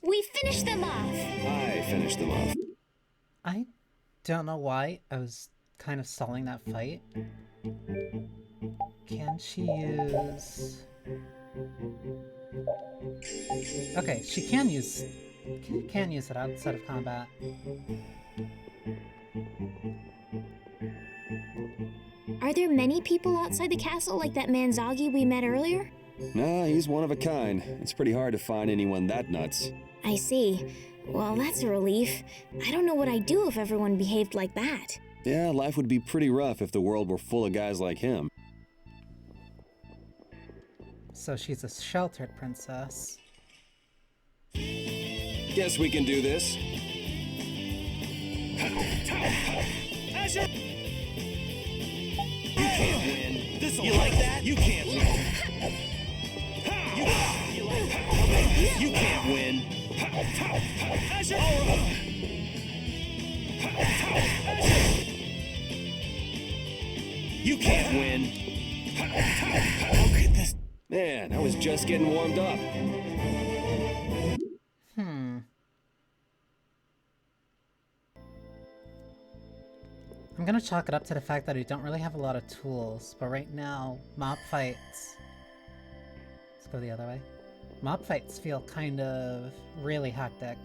We finished them off! I finished them off. I don't know why I was kind of stalling that fight. Can she use... Okay, she can use it outside of combat. Are there many people outside the castle like that man Zoggy we met earlier? Nah, he's one of a kind. It's pretty hard to find anyone that nuts. I see. Well, that's a relief. I don't know what I'd do if everyone behaved like that. Yeah, life would be pretty rough if the world were full of guys like him. So she's a sheltered princess. Guess we can do this. Azure! You can't win. You like that? You can't win. You can't win. Azure! You can't win. Man, I was just getting warmed up. I'm gonna chalk it up to the fact that I don't really have a lot of tools, but right now, mob fights... Let's go the other way. Mob fights feel kind of really hectic.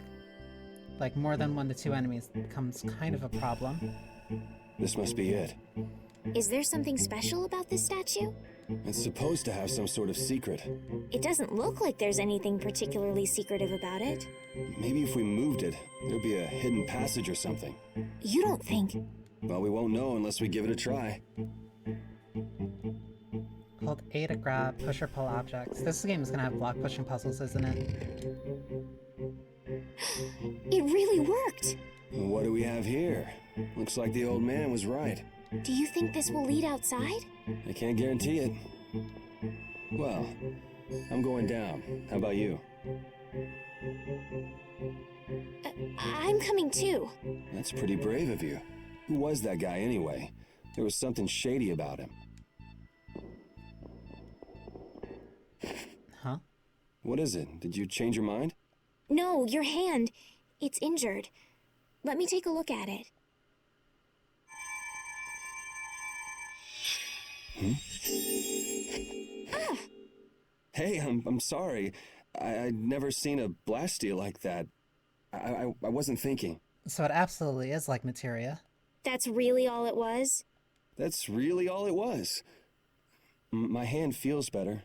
Like more than 1 to 2 enemies becomes kind of a problem. This must be it. Is there something special about this statue? It's supposed to have some sort of secret. It doesn't look like there's anything particularly secretive about it. Maybe if we moved it, there'd be a hidden passage or something. You don't think... Well, we won't know unless we give it a try. Hold A to grab, push or pull objects. This game is gonna have block pushing puzzles, isn't it? It really worked! What do we have here? Looks like the old man was right. Do you think this will lead outside? I can't guarantee it. Well, I'm going down. How about you? I'm coming too. That's pretty brave of you. Who was that guy anyway? There was something shady about him. Huh? What is it? Did you change your mind? No, your hand. It's injured. Let me take a look at it. Ah! Hey, I'm sorry. I'd never seen a Blastia like that. I wasn't thinking. So it absolutely is like materia. That's really all it was? That's really all it was. My hand feels better.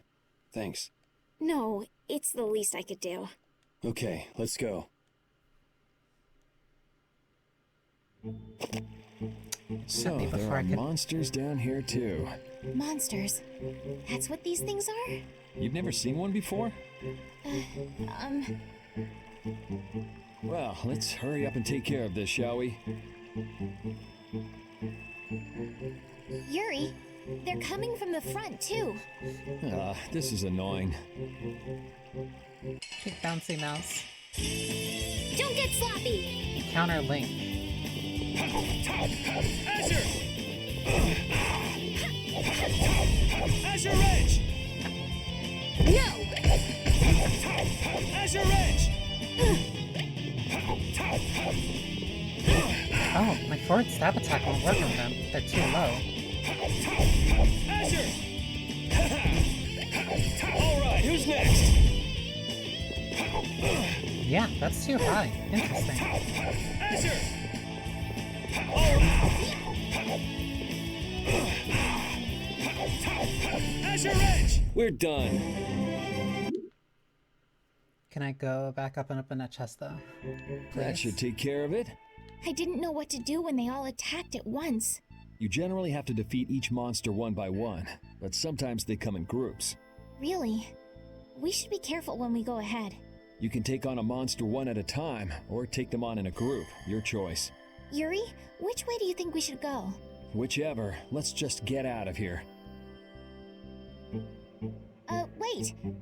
Thanks. No, it's the least I could do. Okay, let's go. So, there are monsters down here too. Monsters? That's what these things are? You've never seen one before? Well, let's hurry up and take care of this, shall we? Yuri, they're coming from the front too. This is annoying. Big bouncy mouse. Don't get sloppy! Counter link. Azure! Azure Edge! No! Azure Edge! Oh, my forward stab attack won't work on them. They're too low. Azure! Alright, who's next? Yeah, that's too high. Interesting. Azure! Azure Edge! We're done. Can I go back up and open that chest though? That Please? should take care of it. I didn't know what to do when they all attacked at once. You generally have to defeat each monster one by one, but sometimes they come in groups. Really? We should be careful when we go ahead. You can take on a monster one at a time, or take them on in a group, your choice. Yuri, which way do you think we should go? Whichever, let's just get out of here.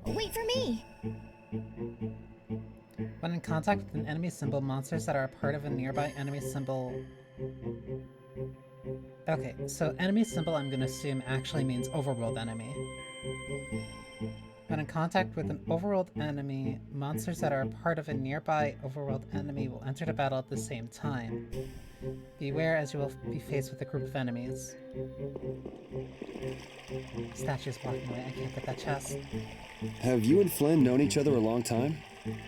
Wait for me! When in contact with an enemy symbol, monsters that are a part of a nearby enemy symbol... Okay, so enemy symbol I'm gonna assume actually means overworld enemy. When in contact with an overworld enemy, monsters that are a part of a nearby overworld enemy will enter the battle at the same time. Beware as you will be faced with a group of enemies. Statue's walking away, I can't get that chest. Have you and Flynn known each other a long time?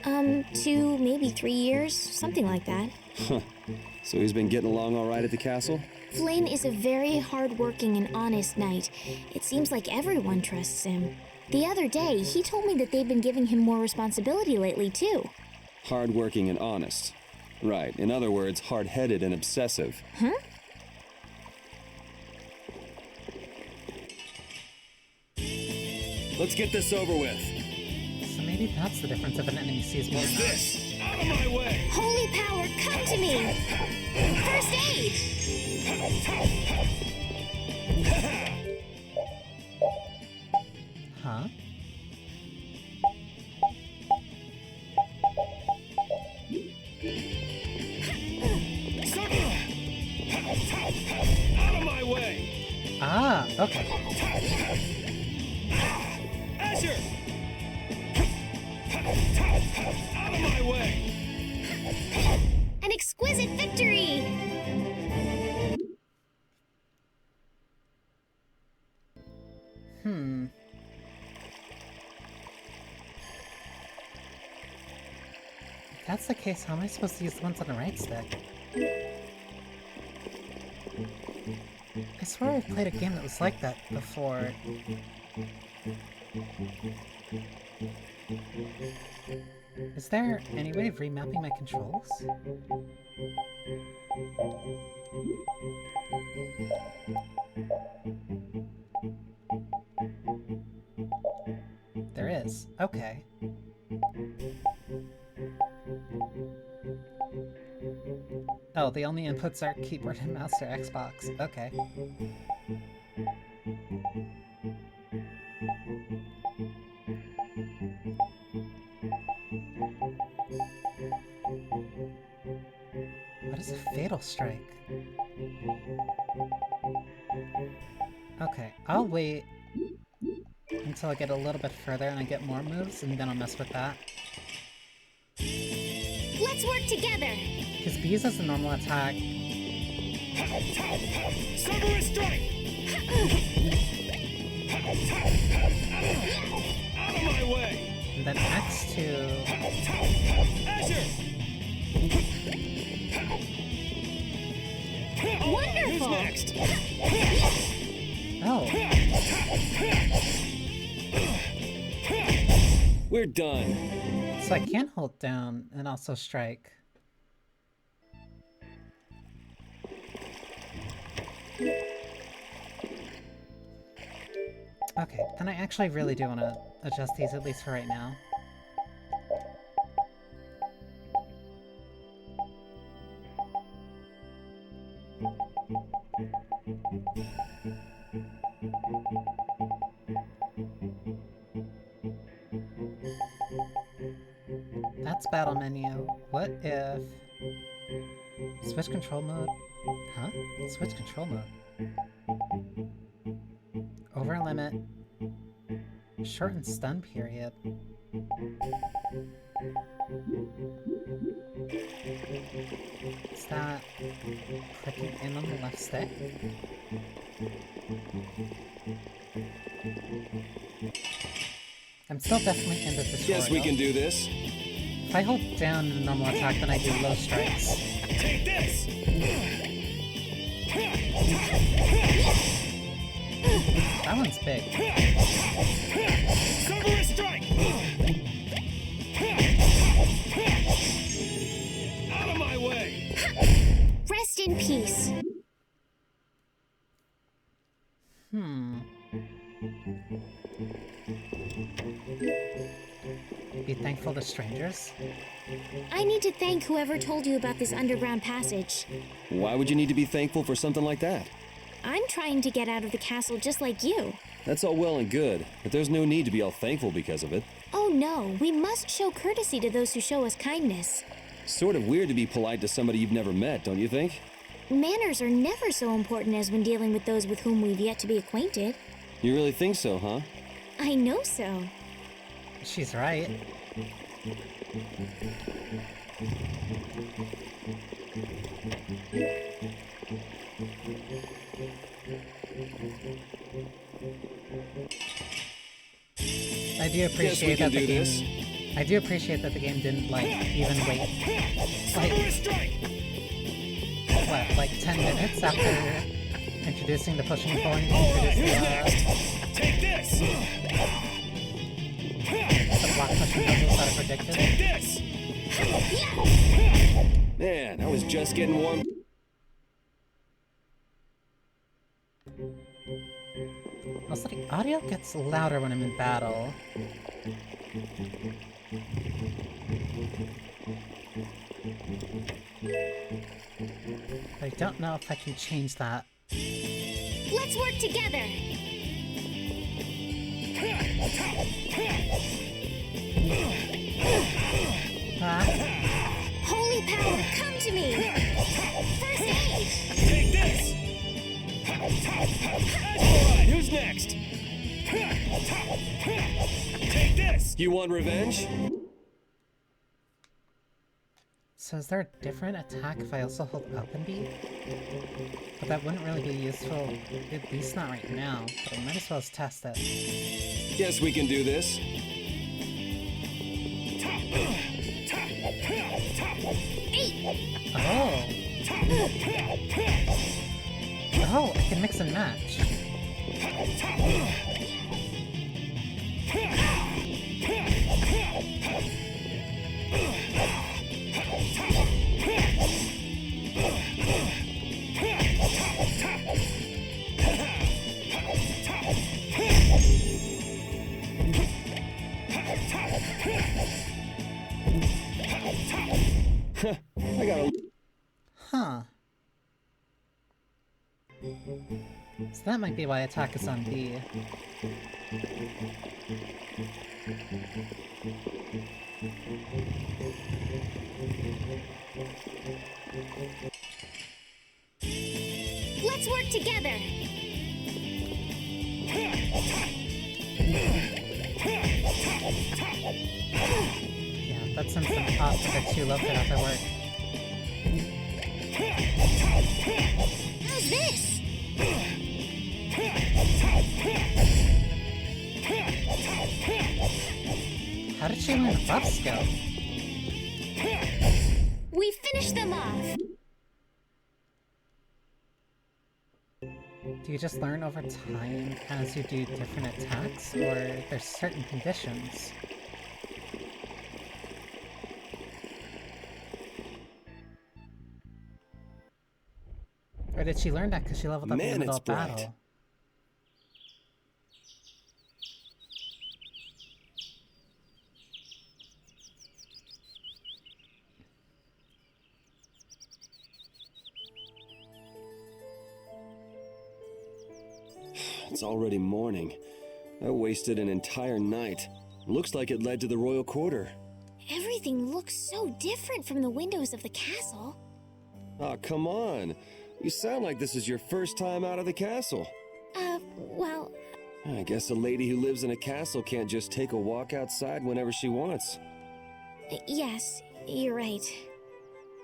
2, maybe 3 years, something like that. Huh. So he's been getting along all right at the castle? Flynn is a very hardworking and honest knight. It seems like everyone trusts him. The other day, he told me that they've been giving him more responsibility lately, too. Hardworking and honest. Right. In other words, hard-headed and obsessive. Huh? Let's get this over with. So maybe that's the difference if an enemy sees more. What's this? Out of my way! Holy power, come to me! First aid! Huh? Out of my way! Ah, okay. Azure! Out of my way! An exquisite victory! If that's the case, how am I supposed to use the ones on the right stick? I swear I've played a game that was like that before. Is there any way of remapping my controls? there is. Okay. Oh, the only inputs are keyboard and mouse or Xbox. Okay. What is a fatal strike? Okay, I'll wait until I get a little bit further and I get more moves, and then I'll mess with that. Let's work together! Because B uses a normal attack. Cerberus strike! Out of my way! And then X2... Azure! Wonderful! Who's next? Oh. We're done. So I can hold down and also strike. Okay, then I actually really do want to adjust these, at least for right now. That's battle menu. What if... Switch control mode? Huh? Switch control mode. Over limit. Shorten stun period. Is that clicking in on the left stick? I'm still definitely in the tutorial. Guess we can do this. If I hold down the normal attack, then I do low strikes. Take this! That one's big. Cerberus strike! Out of my way! Rest in peace. Be thankful to strangers? I need to thank whoever told you about this underground passage. Why would you need to be thankful for something like that? I'm trying to get out of the castle just like you. That's all well and good, but there's no need to be all thankful because of it. Oh no, we must show courtesy to those who show us kindness. Sort of weird to be polite to somebody you've never met, don't you think? Manners are never so important as when dealing with those with whom we've yet to be acquainted. You really think so, huh? I know so. She's right. I do appreciate that the game. I do appreciate that the game didn't like even wait what, like 10 minutes after introducing the pushing and pulling to introduce Take this! the block pushing puzzles that are predicted. Take this! Man, I was just getting warm. Also, the audio gets louder when I'm in battle. I don't know if I can change that. Let's work together! Holy power, come to me! First aid! Take this! Alright, who's next? Take this! You want revenge? So is there a different attack if I also hold up and B? But that wouldn't really be useful, at least not right now, but I might as well just test it. Guess we can do this. Oh! Oh, I can mix and match. I gotta... Huh. So that might be why attack is on B. Let's work together. Yeah, that sends them off to the 2 low pit after work. How's this? How did she learn a buff skill? We finished them off. Do you just learn over time as you do different attacks, or there's certain conditions? Or did she learn that because she leveled up in the middle it's of bright. battle? It's already morning. I wasted an entire night. Looks like it led to the royal quarter. Everything looks so different from the windows of the castle. Oh, come on. You sound like this is your first time out of the castle. Well, I guess a lady who lives in a castle can't just take a walk outside whenever she wants. yes, you're right.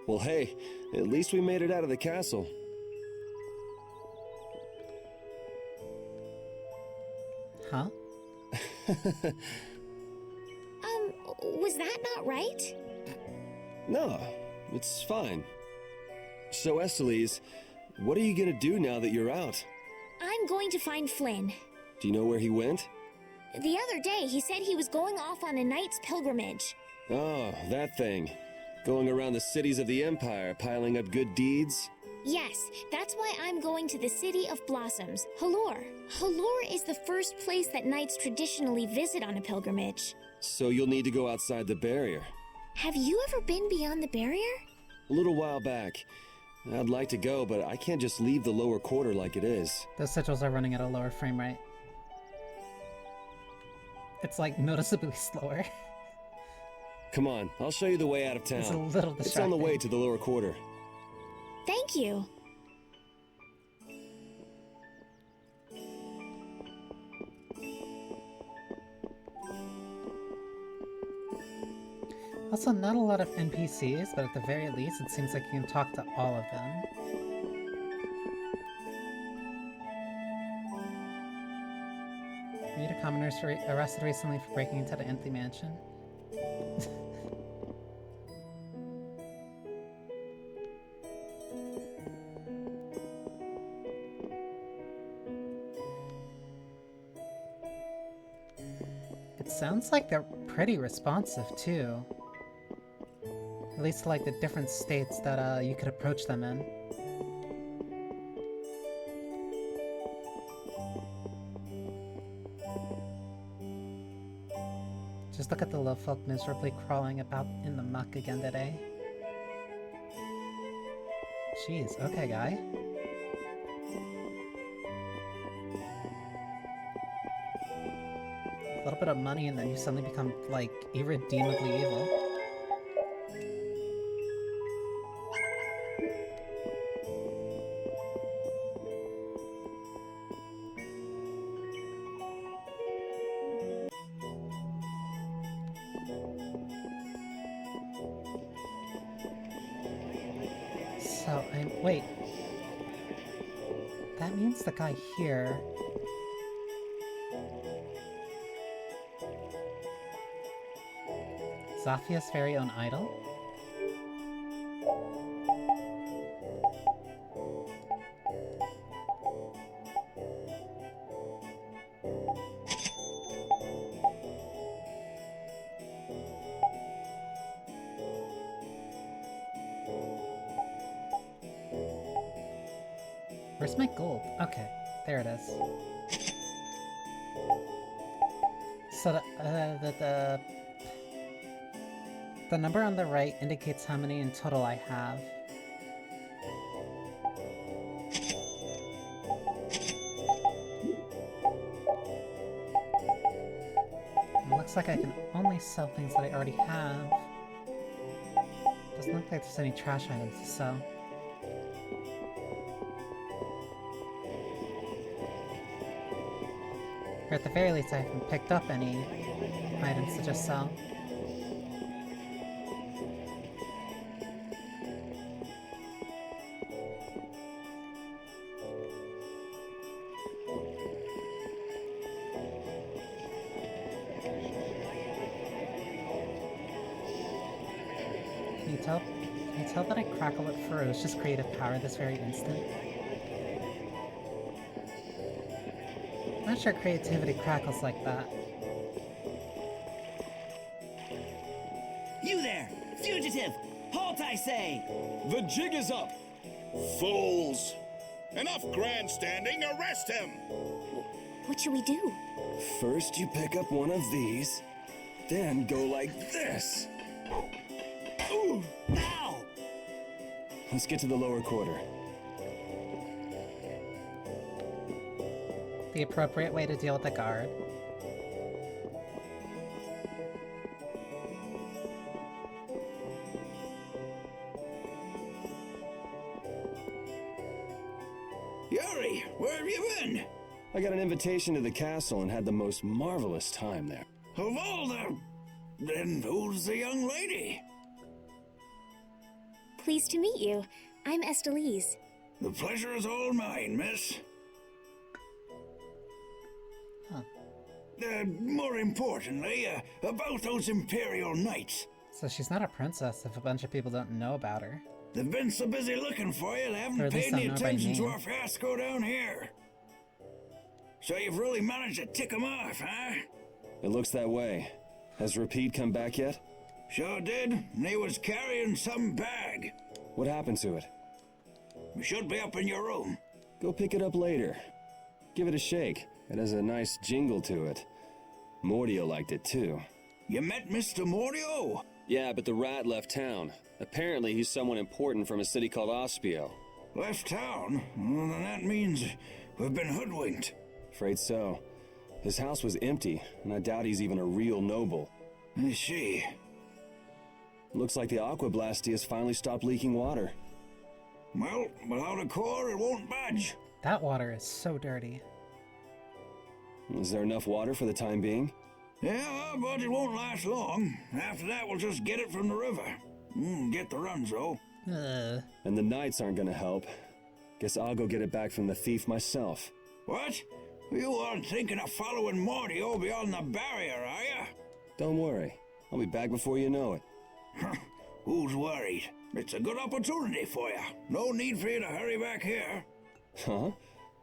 Well, hey, at least we made it out of the castle. Huh? Was that not right? No, it's fine. So, Estelies, what are you gonna do now that you're out? I'm going to find Flynn. Do you know where he went? The other day, he said he was going off on a knight's pilgrimage. Oh, that thing. Going around the cities of the Empire, piling up good deeds? Yes, that's why I'm going to the City of Blossoms, Halor. Halor is the first place that knights traditionally visit on a pilgrimage. So you'll need to go outside the barrier. Have you ever been beyond the barrier? A little while back. I'd like to go, but I can't just leave the lower quarter like it is. Those sigils are running at a lower frame rate. It's like noticeably slower. Come on, I'll show you the way out of town. It's a little It's on the way distracting. to the lower quarter. Thank you. Also, not a lot of NPCs, but at the very least, it seems like you can talk to all of them. Meet a commoner arrested recently for breaking into the empty mansion. It sounds like they're pretty responsive, too. At least to, like, the different states that you could approach them in. Just look at the little folk miserably crawling about in the muck again today. Jeez, okay, guy. A little bit of money and then you suddenly become, like, irredeemably evil. So, wait. That means the guy here... Zafia's very own idol? Where's my gold? Okay, there it is. So The number on the right indicates how many in total I have. It looks like I can only sell things that I already have. Doesn't look like there's any trash items to sell. Or at the very least I haven't picked up any items to just sell. Can you tell that I crackle at ferocious creative power this very instant? I'm not sure creativity crackles like that. You there! Fugitive! Halt, I say! The jig is up! Fools! Enough grandstanding, arrest him! What should we do? First you pick up one of these, then go like this. Ooh! Ow! Let's get to the lower quarter. The appropriate way to deal with the guard. Yuri, where have you been? I got an invitation to the castle and had the most marvelous time there. Of all the... Then who's the young lady? Pleased to meet you. I'm Estelise. The pleasure is all mine, miss. Huh. More importantly, about those Imperial Knights. So she's not a princess if a bunch of people don't know about her. They've been so busy looking for you, they Or haven't at least paid any don't know by attention to name. our fiasco down here. So you've really managed to tick 'em off, huh? It looks that way. Has Rapide come back yet? Sure did, and he was carrying some bag. What happened to it? It should be up in your room. Go pick it up later. Give it a shake. It has a nice jingle to it. Mordio liked it too. You met Mr. Mordio? Yeah, but the rat left town. Apparently he's someone important from a city called Ospio. Left town? Well, then that means we've been hoodwinked. Afraid so. His house was empty, and I doubt he's even a real noble. I see. Looks like the Aqua Blasty has finally stopped leaking water. Well, without a core, it won't budge. That water is so dirty. Is there enough water for the time being? Yeah, but it won't last long. After that, we'll just get it from the river. Get the runs, though. And the knights aren't gonna help. Guess I'll go get it back from the thief myself. What? You aren't thinking of following Mordio beyond the barrier, are you? Don't worry. I'll be back before you know it. Who's worried? It's a good opportunity for you. No need for you to hurry back here. Huh?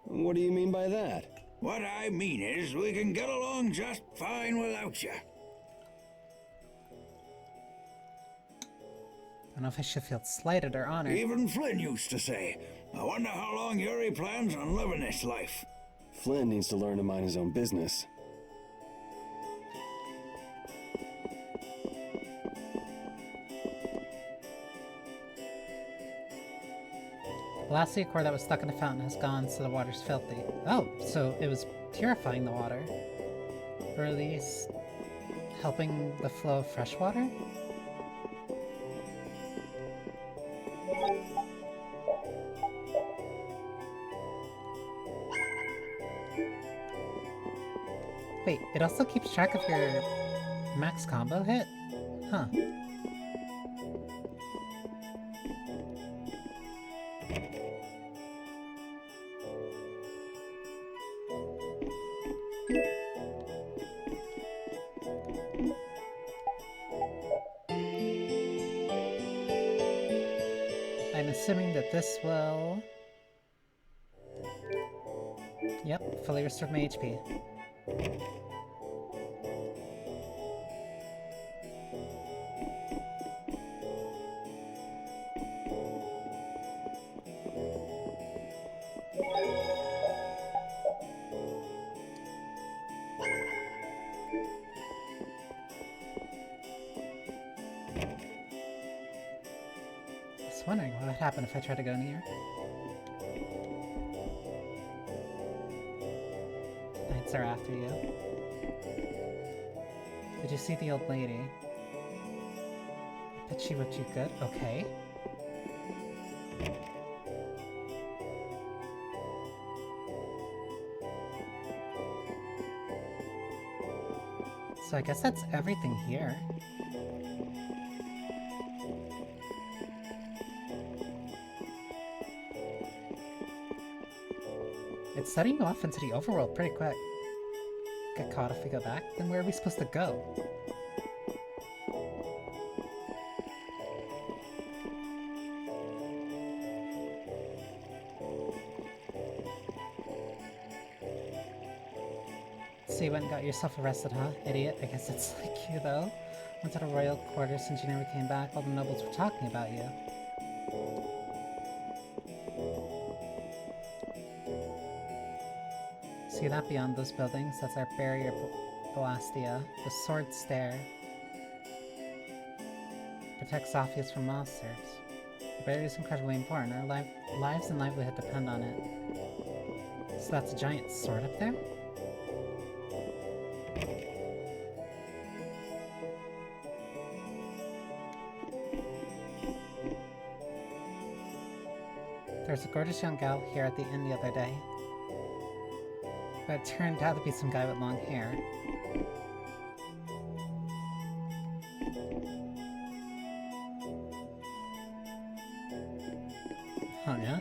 What do you mean by that? What I mean is, we can get along just fine without you. I don't know if I should feel slighted or honored. Even Flynn used to say, I wonder how long Yuri plans on living this life. Flynn needs to learn to mind his own business. The Blastia core that was stuck in the fountain has gone, so the water's filthy. Oh, so it was purifying the water. Or at least helping the flow of fresh water? Wait, it also keeps track of your max combo hit? Huh. I'm assuming that this will... Yep, fully restored my HP. was wondering what would happen if I tried to go near. Knights are after you. Did you see the old lady? Bet she whipped you good? Okay. So I guess that's everything here. It's setting you off into the overworld pretty quick. Get caught if we go back? Then where are we supposed to go? So you went and got yourself arrested, huh? Idiot. I guess it's like you, though. Went to the royal quarters since you never came back. All the nobles were talking about you. See that beyond those buildings? That's our barrier Blastia. The sword stair protects Sophia's from monsters. The barrier is incredibly important. Our lives and livelihood depend on it. So that's a giant sword up there? There's a gorgeous young gal here at the inn the other day. But it turned out to be some guy with long hair. Oh, yeah?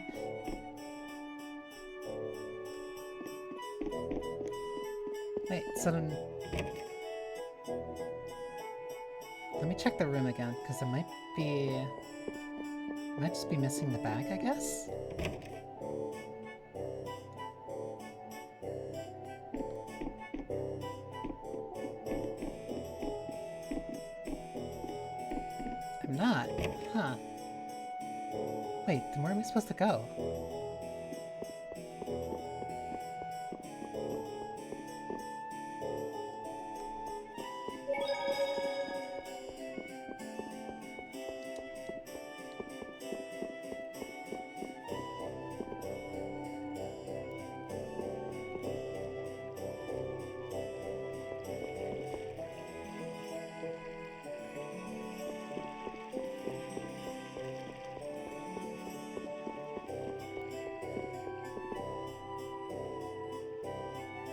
Wait, so then... Let me check the room again, because it might be... Might just be missing the bag, I guess? I'm not. Huh. Wait, then where are we supposed to go?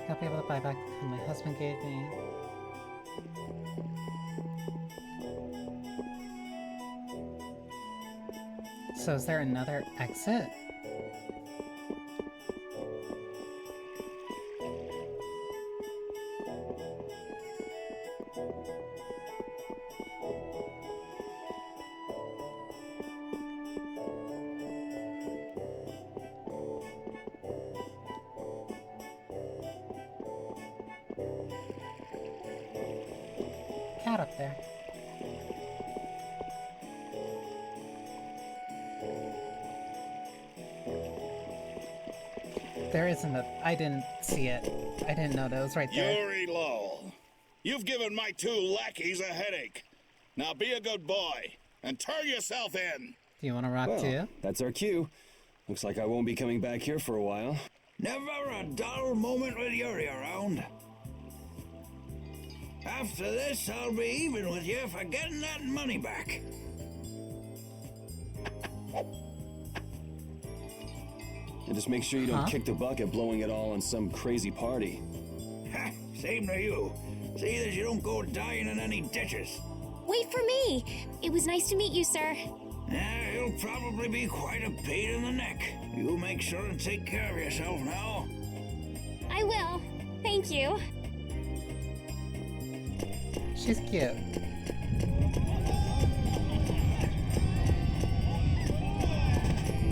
I'll be able to buy back the gun my husband gave me. So is there another exit? Cat up there. There isn't a... I didn't see it. I didn't know that it was right there. Yuri Lowell, you've given my two lackeys a headache. Now be a good boy and turn yourself in. Do you want to rock too? That's our cue. Looks like I won't be coming back here for a while. Never a dull moment with Yuri around. After this, I'll be even with you for getting that money back. And just make sure you don't kick the bucket blowing it all on some crazy party. Ha! Same to you. See that you don't go dying in any ditches. Wait for me! It was nice to meet you, sir. Yeah, you'll probably be quite a pain in the neck. You make sure and take care of yourself now. I will. Thank you. She's cute.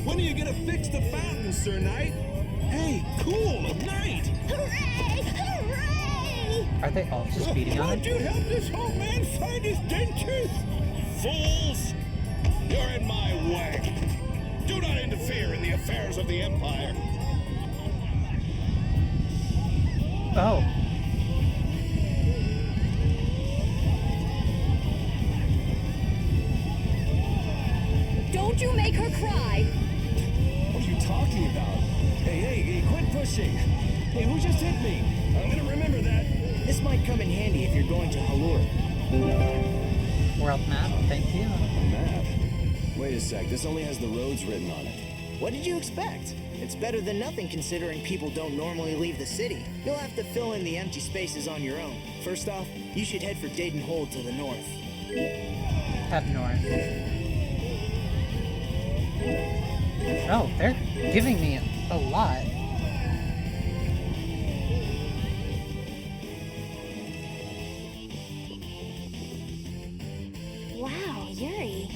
When are you gonna fix the fountain, Sir Knight? Hey, cool, a knight! Hooray! Hooray! Are they all just beating on Won't him? you help this old man find his dentures? Fools! You're in my way. Do not interfere in the affairs of the Empire. Oh. Don't Don't you make her cry! What are you talking about? Hey, quit pushing! Hey, who just hit me? I'm gonna remember that. This might come in handy if you're going to Halur. World map, thank you. A map? Wait a sec, this only has the roads written on it. What did you expect? It's better than nothing considering people don't normally leave the city. You'll have to fill in the empty spaces on your own. First off, you should head for Dayton Hold to the north. Head north. Oh, they're giving me a lot. Wow, Yuri.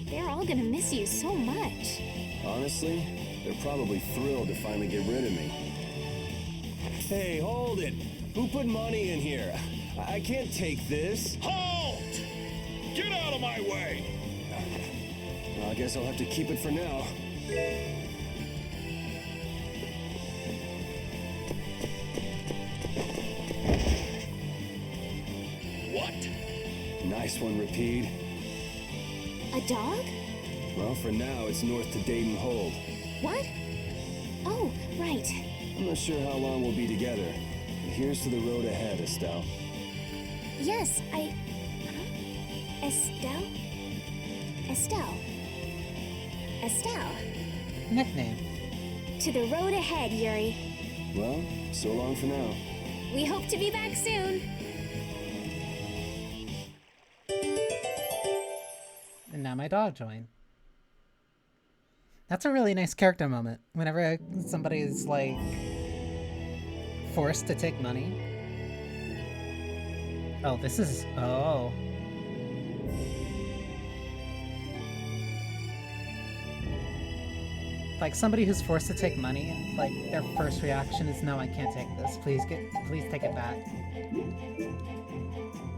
They're all gonna miss you so much. Honestly, they're probably thrilled to finally get rid of me. Hey, hold it! Who put money in here? I can't take this. Halt! Get out of my way! Well, I guess I'll have to keep it for now. What? Nice one, Rapide. A dog? Well, for now, it's north to Dayton Hold. What? Oh, right. I'm not sure how long we'll be together. But here's to the road ahead, Estelle. Yes, Estelle? Estelle. Estelle. Nickname. To the road ahead, Yuri. Well, so long for now. We hope to be back soon. And now my dog joined. That's a really nice character moment. Whenever somebody is, like, forced to take money. Oh, this is... Oh. Like, somebody who's forced to take money, like, their first reaction is, no, I can't take this. Please take it back.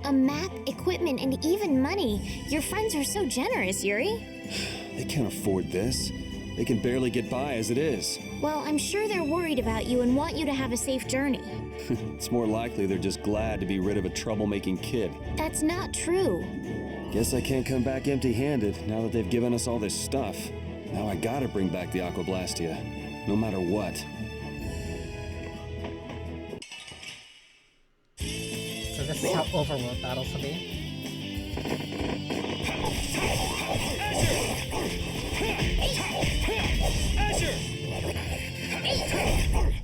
A map, equipment, and even money. Your friends are so generous, Yuri. They can't afford this. They can barely get by as it is. Well, I'm sure they're worried about you and want you to have a safe journey. It's more likely they're just glad to be rid of a troublemaking kid. That's not true. Guess I can't come back empty-handed now that they've given us all this stuff. Now I gotta bring back the Aquablastia, no matter what. So this is how overworld battles will be.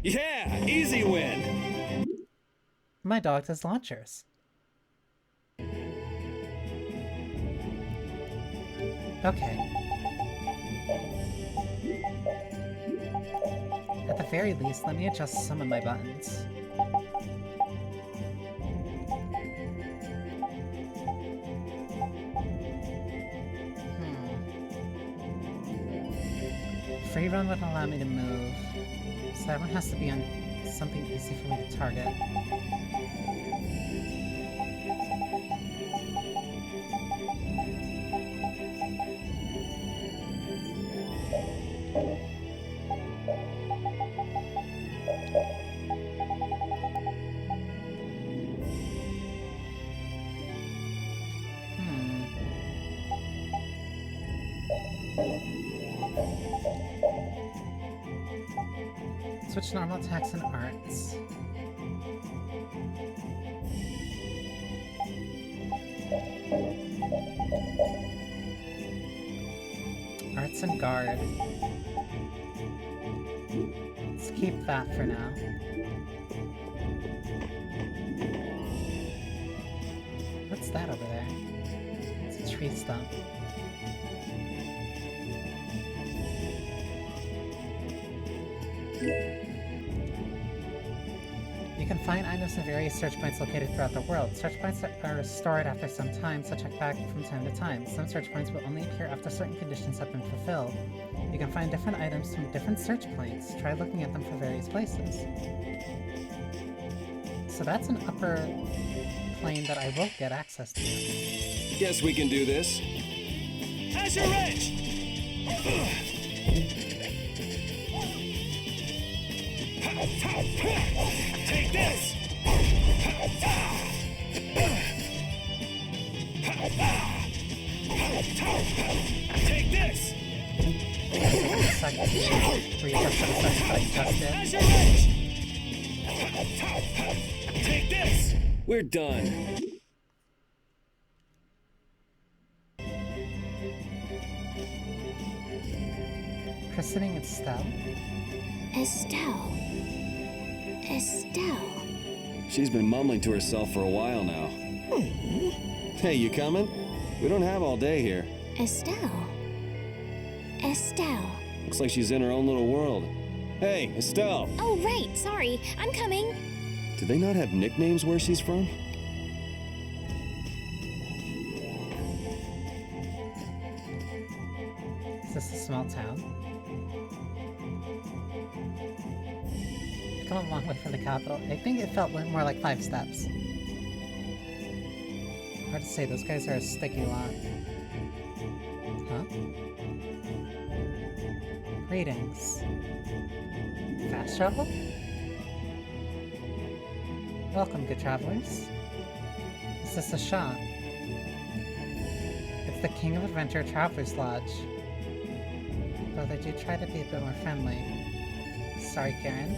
Yeah, easy win. My dog has launchers. Okay. At the very least, let me adjust some of my buttons. Free run would allow me to move, so that one has to be on something easy for me to target. Switch normal attacks and arts. Arts and guard. Let's keep that for now. What's that over there? It's a tree stump. You can find items in various search points located throughout the world. Search points are restored after some time, so check back from time to time. Some search points will only appear after certain conditions have been fulfilled. You can find different items from different search points. Try looking at them for various places. So that's an upper plane that I will get access to. Guess we can do this. Azure Edge! Take this! Take this! second where you just sort of such what I just did. As you're rich! Take this! We're done. Christening Estelle? Estelle. Estelle. She's been mumbling to herself for a while now. Hey, you coming? We don't have all day here. Estelle. Estelle. Looks like she's in her own little world. Hey, Estelle! Oh, right. Sorry. I'm coming. Do they not have nicknames where she's from? Is this a small town? I've come a long way from the capital. I think it felt more like 5 steps. Hard to say, those guys are a sticky lot. Huh? Greetings. Fast travel? Welcome, good travelers. Is this a shop? It's the King of Adventure Traveler's Lodge. Though they do try to be a bit more friendly. Sorry, Karen.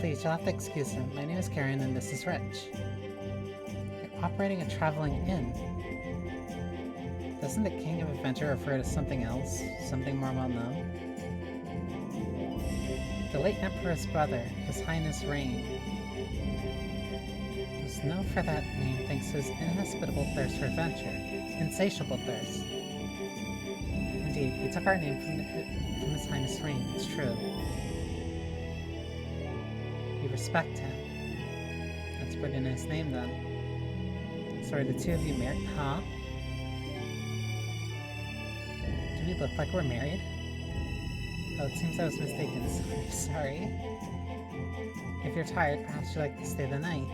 Please, you'll have to excuse him. My name is Karen and this is Rich. You're operating a traveling inn. Doesn't the King of Adventure refer to something else? Something more well known? The late Emperor's brother, His Highness Rain, was known for that name thanks to his inhospitable thirst for adventure. Insatiable thirst. Indeed, we took our name from His Highness Rain, it's true. We respect him. That's a pretty nice name, then. So are the two of you married? Huh? Do we look like we're married? Oh, it seems I was mistaken. Sorry. If you're tired, perhaps you'd like to stay the night.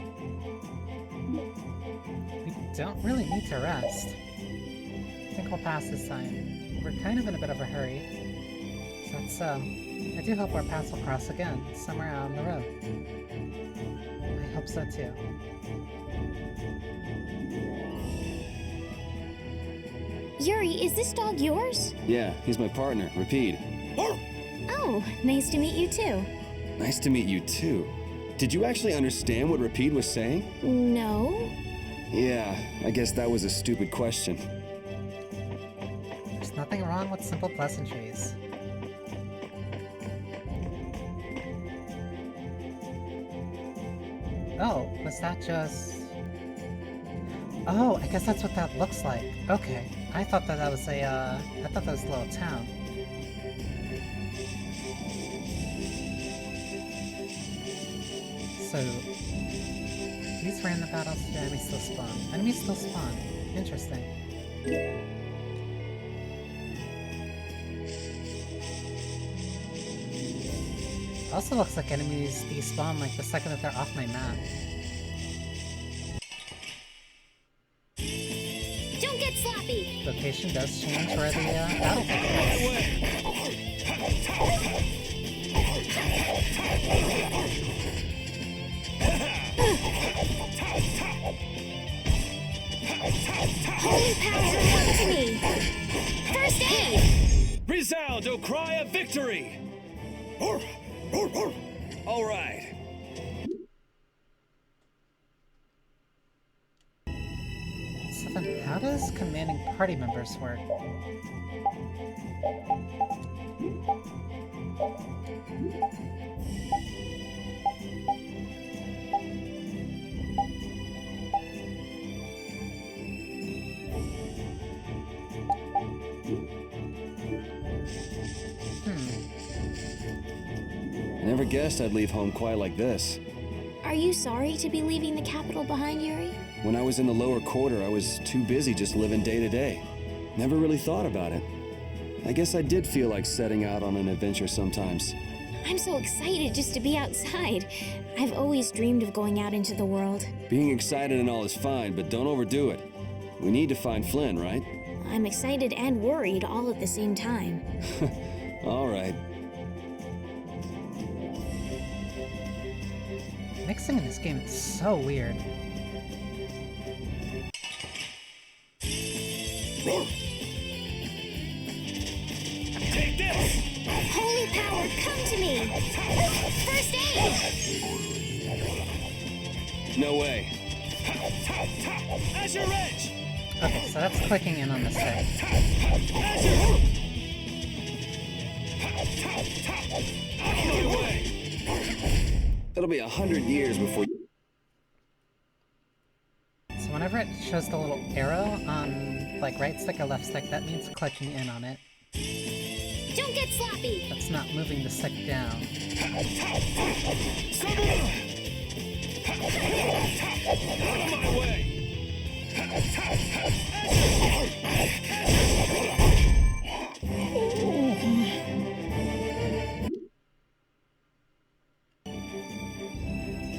We don't really need to rest. I think we'll pass this time. We're kind of in a bit of a hurry. So that's so. I do hope our paths will cross again, somewhere out on the road. I hope so too. Yuri, is this dog yours? Yeah, he's my partner, Rapide. Oh, nice to meet you too. Nice to meet you too. Did you actually understand what Rapide was saying? No. Yeah, I guess that was a stupid question. There's nothing wrong with simple pleasantries. Oh, was that just... Oh, I guess that's what that looks like. Okay, I thought that was a, I thought that was a little town. So, these random battles, do enemies still spawn? Enemies still spawn. Interesting. Also looks like enemies despawn like the second that they're off my map. Don't get sloppy! Location does change where the battle takes place. Holy power, come to me! First aid! Resound, O cry of victory! All right. So then, how does commanding party members work? I never guessed I'd leave home quite like this. Are you sorry to be leaving the capital behind, Yuri? When I was in the lower quarter, I was too busy just living day to day. Never really thought about it. I guess I did feel like setting out on an adventure sometimes. I'm so excited just to be outside. I've always dreamed of going out into the world. Being excited and all is fine, but don't overdo it. We need to find Flynn, right? I'm excited and worried all at the same time. All right. Mixing in this game is so weird. No way. Azure Edge! Okay, so that's clicking in on the stick. Azure! Out of my way! That'll be 100 years before you... So whenever it shows the little arrow on, like, right stick or left stick, that means clicking in on it. Don't get sloppy! That's not moving the stick down. Out of my way!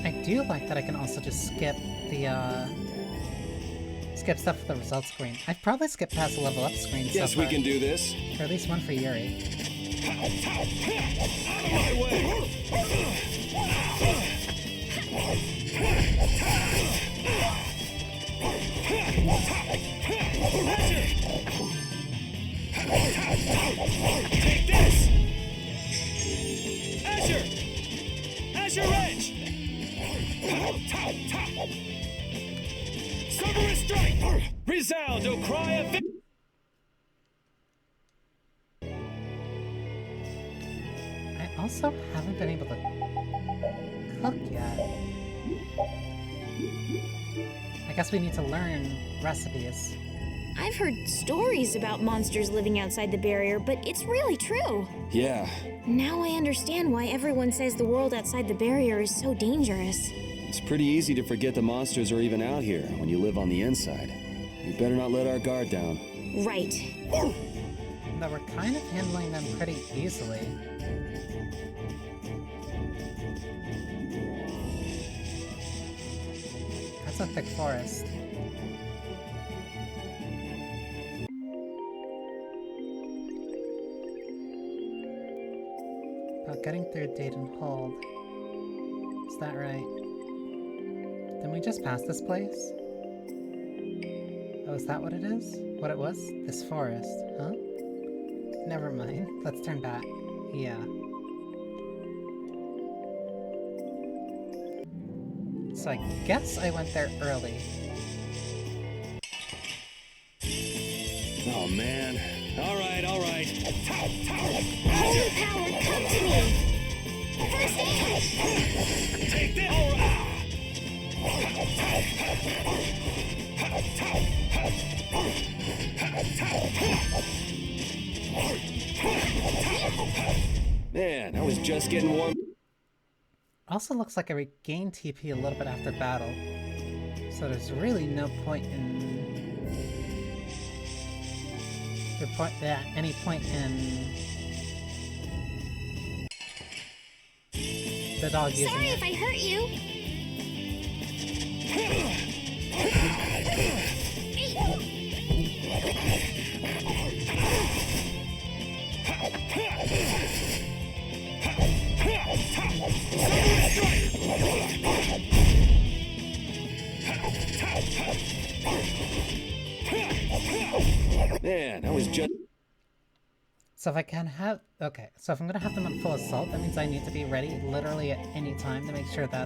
I do like that I can also just skip the, skip stuff with the results screen. I've probably skipped past the level up screen so Yes, we far. can do this. Or at least one for Yuri. Out of my way! Take this! Azure! Azure Edge! Cerberus Strike! Resound, O cry of victory! I also haven't been able to cook yet. I guess we need to learn recipes. I've heard stories about monsters living outside the barrier, but it's really true. Yeah, Now I understand why everyone says the world outside the barrier is so dangerous. it's pretty easy to forget the monsters are even out here when you live on the inside. We better not let our guard down. Right. Though we're kind of handling them pretty easily. That's a thick forest. About getting through date and hold. Is that right? Didn't we just pass this place? Oh, is that what it is? What it was? This forest, huh? Never mind. Let's turn back. Yeah. So I guess I went there early. Oh, man. All right, all right. Holy power, come to me! First aid! Take this! All right. Man, I was just getting warm. Also looks like I regained TP a little bit after battle. So there's really no point in... any point in... the dog using Sorry it. if I hurt you. Man, I was just... So if I can have... Okay, so if I'm gonna have them on full assault, that means I need to be ready literally at any time to make sure that,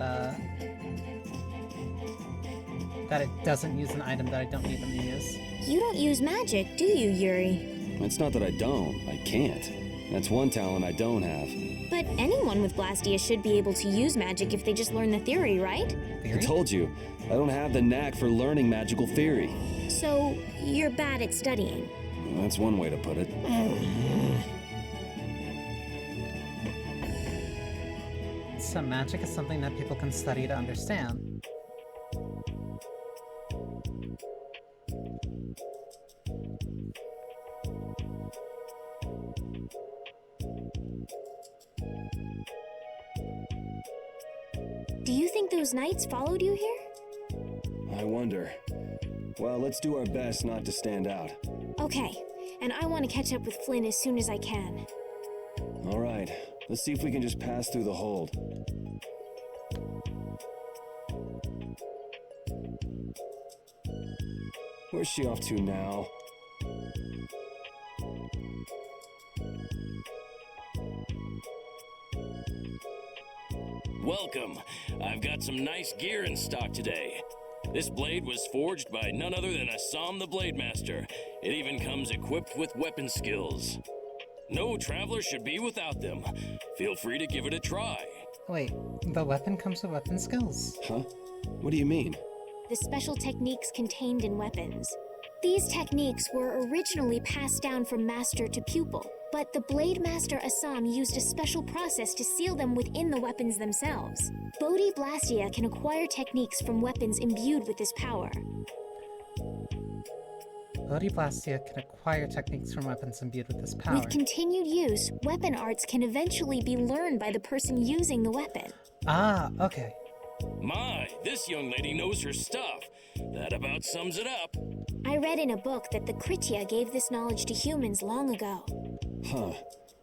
that it doesn't use an item that I don't need them to use. You don't use magic, do you, Yuri? It's not that I don't. I can't. That's one talent I don't have. But anyone with Blastia should be able to use magic if they just learn the theory, right? I told you, I don't have the knack for learning magical theory. So, you're bad at studying. Well, that's one way to put it. So magic is something that people can study to understand. Do you think those knights followed you here? I wonder. Well, let's do our best not to stand out. Okay, and I want to catch up with Flynn as soon as I can. All right, let's see if we can just pass through the hold. Where's she off to now? Welcome welcome. I've got some nice gear in stock today. This blade was forged by none other than Assam the Blade Master. It even comes equipped with weapon skills. No traveler should be without them. Feel free to give it a try. Wait, the weapon comes with weapon skills? Huh? What do you mean? The special techniques contained in weapons. These techniques were originally passed down from master to pupil, but the Blade Master Assam used a special process to seal them within the weapons themselves. Bodhi Blastia can acquire techniques from weapons imbued with this power. Bodhi Blastia can acquire techniques from weapons imbued with this power. With continued use, weapon arts can eventually be learned by the person using the weapon. Ah, okay. My, this young lady knows her stuff. That about sums it up. I read in a book that the Kritya gave this knowledge to humans long ago. Huh.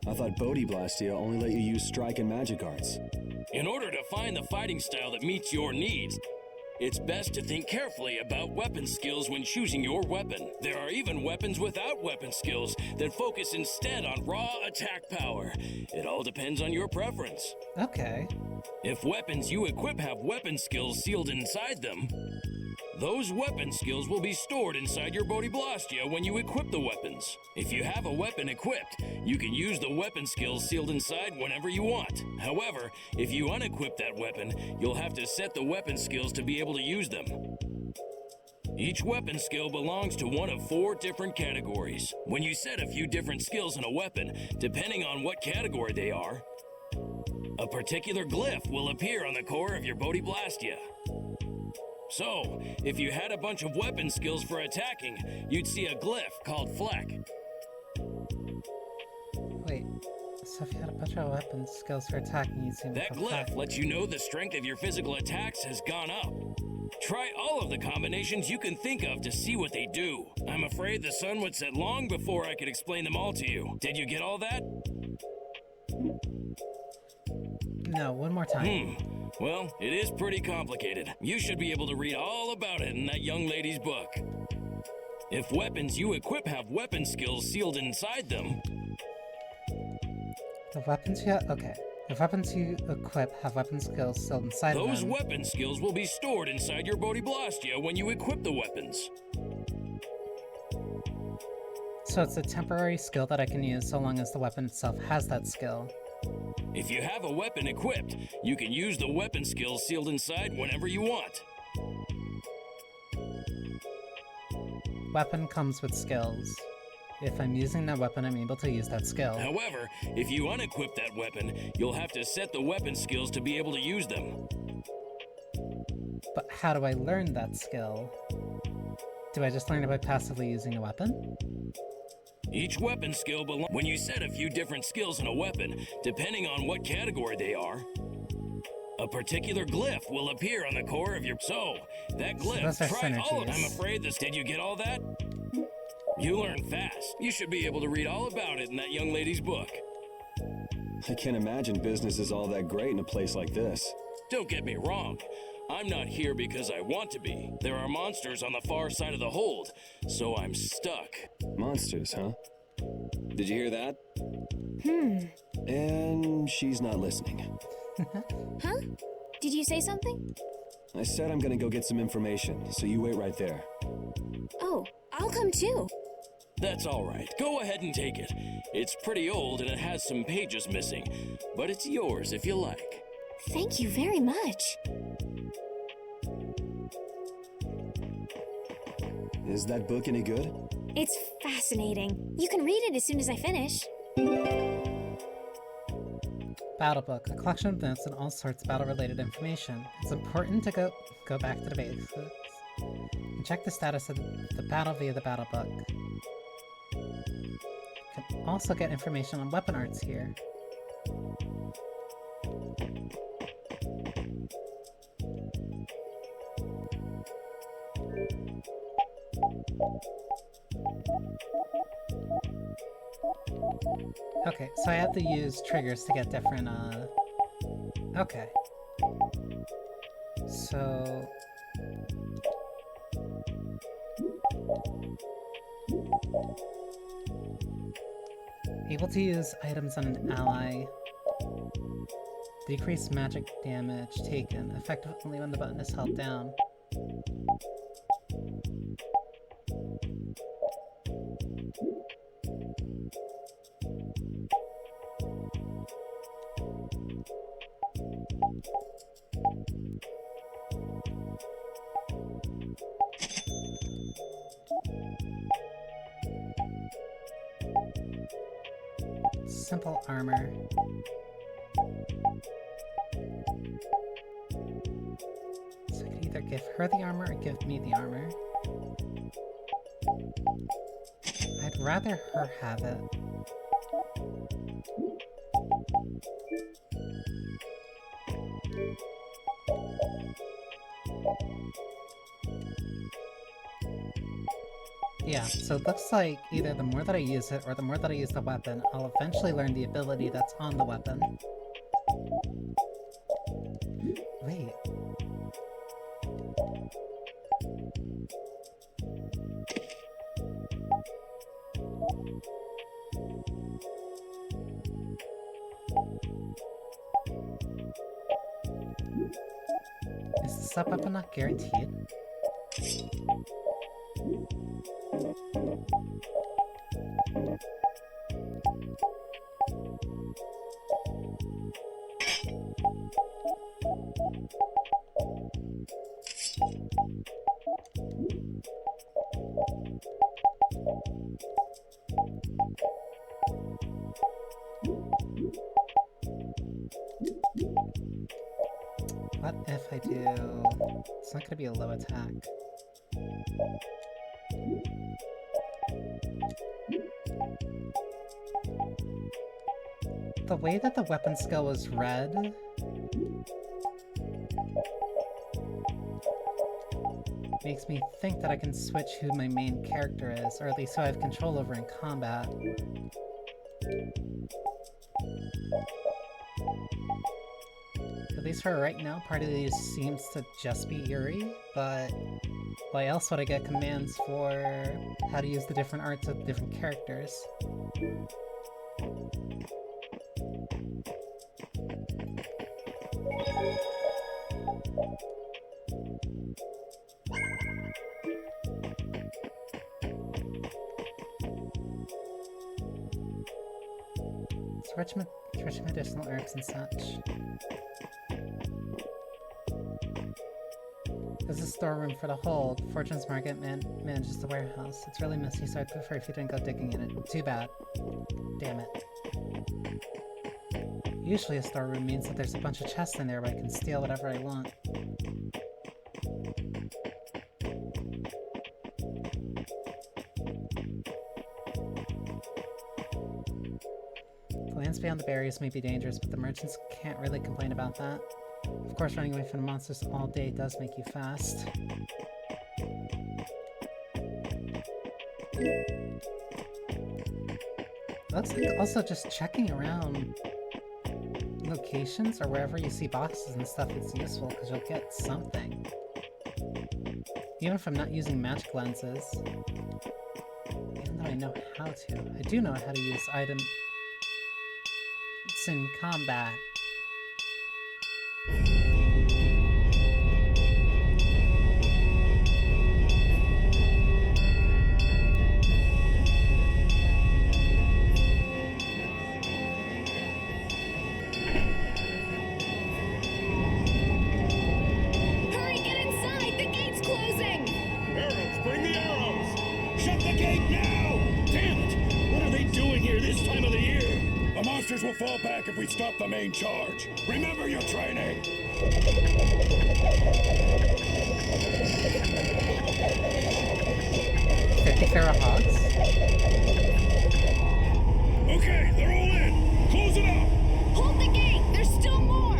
I thought Bodhi Blastia only let you use strike and magic arts. In order to find the fighting style that meets your needs, it's best to think carefully about weapon skills when choosing your weapon. There are even weapons without weapon skills that focus instead on raw attack power. It all depends on your preference. Okay. If weapons you equip have weapon skills sealed inside them, those weapon skills will be stored inside your Bodhi Blastia when you equip the weapons. If you have a weapon equipped, you can use the weapon skills sealed inside whenever you want. However, if you unequip that weapon, you'll have to set the weapon skills to be able to use them. Each weapon skill belongs to one of 4 different categories. When you set a few different skills in a weapon, depending on what category they are, a particular glyph will appear on the core of your Bodhi Blastia. So, if you had a bunch of weapon skills for attacking, you'd see a glyph called Fleck. Wait, so if you had a bunch of weapon skills for attacking, you'd see That glyph lets you know the strength of your physical attacks has gone up. Try all of the combinations you can think of to see what they do. I'm afraid the sun would set long before I could explain them all to you. Did you get all that? No, one more time. Well, it is pretty complicated. You should be able to read all about it in that young lady's book. If weapons you equip have weapon skills sealed inside them... The weapons you okay. If weapons you equip have weapon skills sealed inside them... Those weapon skills will be stored inside your Bodhi Blastia when you equip the weapons. So it's a temporary skill that I can use so long as the weapon itself has that skill. If you have a weapon equipped, you can use the weapon skills sealed inside whenever you want. Weapon comes with skills. If I'm using that weapon, I'm able to use that skill. However, if you unequip that weapon, you'll have to set the weapon skills to be able to use them. But how do I learn that skill? Do I just learn it by passively using a weapon? Each weapon skill belongs... When you set a few different skills in a weapon, depending on what category they are, a particular glyph will appear on the core of your... So, that glyph, so try all of... I'm afraid this... Did you get all that? You learn fast. You should be able to read all about it in that young lady's book. I can't imagine business is all that great in a place like this. Don't get me wrong. I'm not here because I want to be. There are monsters on the far side of the hold, so I'm stuck. Monsters, huh? Did you hear that? And she's not listening. Huh? Did you say something? I said I'm gonna go get some information, so you wait right there. Oh, I'll come too. That's all right. Go ahead and take it. It's pretty old and it has some pages missing, but it's yours if you like. Thank you very much. Is that book any good? It's fascinating. You can read it as soon as I finish. Battle book, a collection of notes and all sorts of battle-related information. It's important to go back to the basics and check the status of the battle via the battle book. You can also get information on weapon arts here. Okay, so I have to use triggers to get different, okay. So... able to use items on an ally Decrease magic damage taken, effective only when the button is held down. Simple armor. So I could either give her the armor or give me the armor. I'd rather her have it. Yeah, so it looks like either the more that I use it or the more that I use the weapon, I'll eventually learn the ability that's on the weapon. Wait. Is the sub weapon not guaranteed? What if I do... It's not gonna be a low attack. The way that the weapon skill was read... makes me think that I can switch who my main character is, or at least who I have control over in combat. At least for right now, part of these seems to just be Yuri, but why else would I get commands for how to use the different arts of different characters? Switch medicinal herbs and such. This is a storeroom for the hold. Fortune's Market manages the warehouse. It's really messy, so I'd prefer if you didn't go digging in it. Too bad. Damn it. Usually a storeroom means that there's a bunch of chests in there where I can steal whatever I want. The lands beyond the barriers may be dangerous, but the merchants can't really complain about that. Of course, running away from the monsters all day does make you fast. Looks like also just checking around locations or wherever you see boxes and stuff is useful, because you'll get something. Even if I'm not using magic lenses. Even though I know how to. I do know how to use items in combat. Hurry, get inside! The gate's closing! Arrows, bring the arrows! Shut the gate now! Damn it! What are they doing here this time of the year? The monsters will fall back if we stop the main charge. Remember your training! 50 feral hogs? Okay, they're all in! Close it up! Hold the gate! There's still more!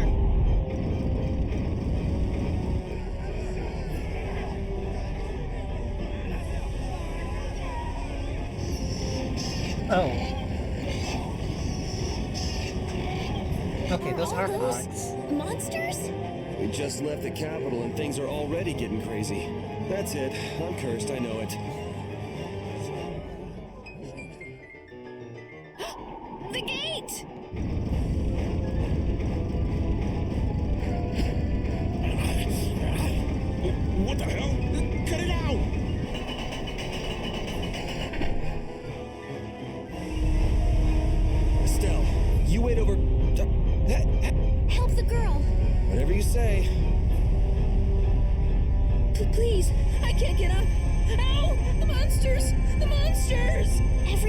Oh. Okay, those are hogs. Monsters? We just left the capital and things are already getting crazy. That's it. I'm cursed, I know it. The gate!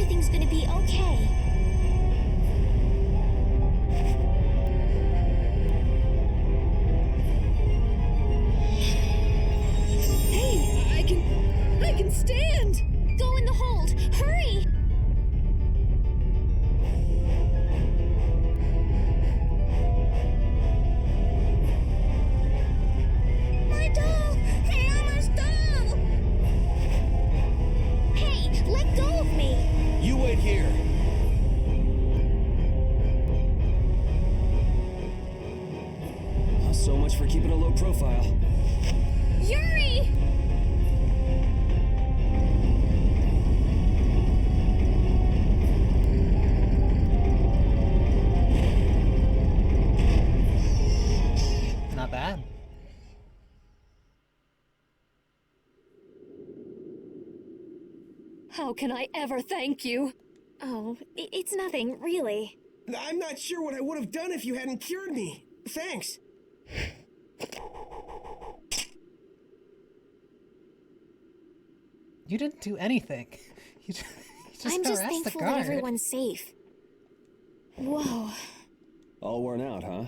everything's gonna be okay. Hey, I can stand! Go in the hold! Hurry! My doll! Mama's doll! Hey, let go of me! You wait here. So much for keeping a low profile. Yuri! Not bad. How can I ever thank you? Oh, it's nothing, really. I'm not sure what I would have done if you hadn't cured me. Thanks. You didn't do anything. You just I'm just harassed the thankful that guard. everyone's safe. Whoa. All worn out, huh?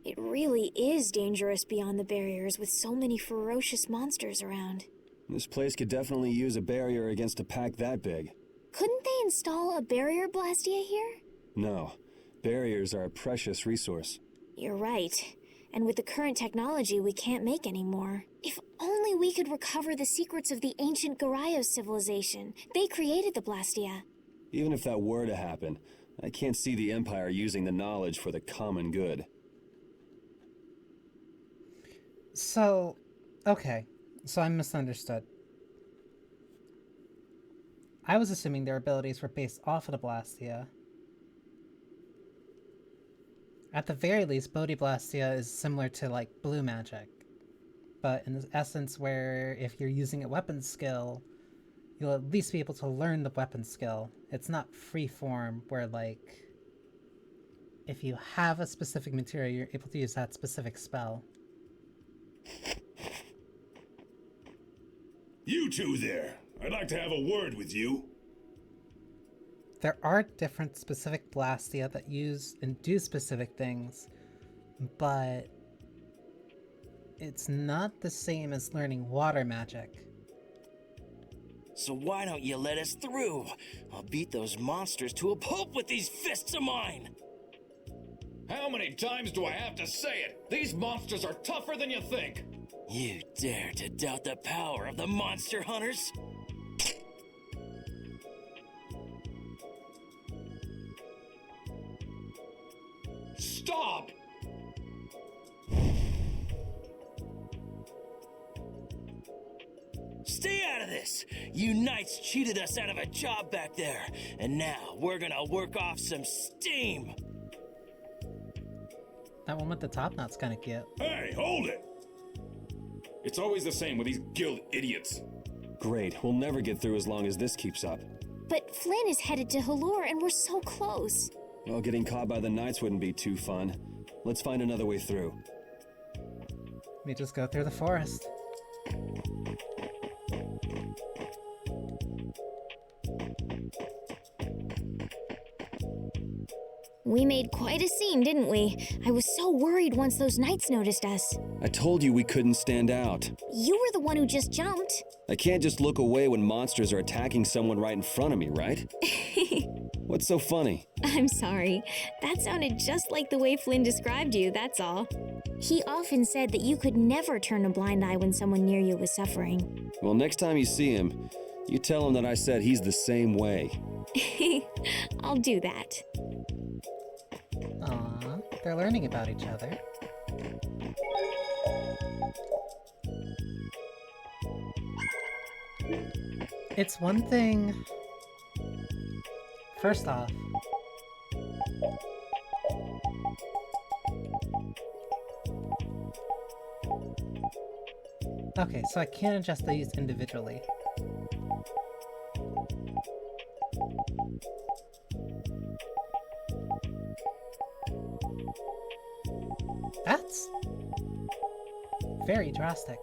It really is dangerous beyond the barriers with so many ferocious monsters around. This place could definitely use a barrier against a pack that big. Couldn't they install a barrier blastia here? No. Barriers are a precious resource. You're right. And with the current technology, we can't make any more. If only we could recover the secrets of the ancient Garayos civilization. They created the blastia. Even if that were to happen, I can't see the Empire using the knowledge for the common good. So, okay. So I misunderstood. I was assuming their abilities were based off of the Blastia. At the very least, Bodhi Blastia is similar to, like, blue magic. But in the essence where if you're using a weapon skill, you'll at least be able to learn the weapon skill. It's not freeform where, like, if you have a specific material, you're able to use that specific spell. You two there. I'd like to have a word with you. There are different specific Blastia that use and do specific things, but it's not the same as learning water magic. So why don't you let us through? I'll beat those monsters to a pulp with these fists of mine! How many times do I have to say it? These monsters are tougher than you think. You dare to doubt the power of the monster hunters? Stop! Stay out of this! You knights cheated us out of a job back there, and now we're gonna work off some steam! That one with the top knot's kinda cute. Hey, hold it! It's always the same with these guild idiots. Great, we'll never get through as long as this keeps up. But Flynn is headed to Halor and we're so close. Well, getting caught by the knights wouldn't be too fun. Let's find another way through. We just go through the forest. We made quite a scene, didn't we? I was so worried once those knights noticed us. I told you we couldn't stand out. You were the one who just jumped. I can't just look away when monsters are attacking someone right in front of me, right? What's so funny? I'm sorry. That sounded just like the way Flynn described you, that's all. He often said that you could never turn a blind eye when someone near you was suffering. Well, next time you see him, you tell him that I said he's the same way. I'll do that. Aww, they're learning about each other. It's one thing... First off... Okay, so I can't adjust these individually. That's very drastic.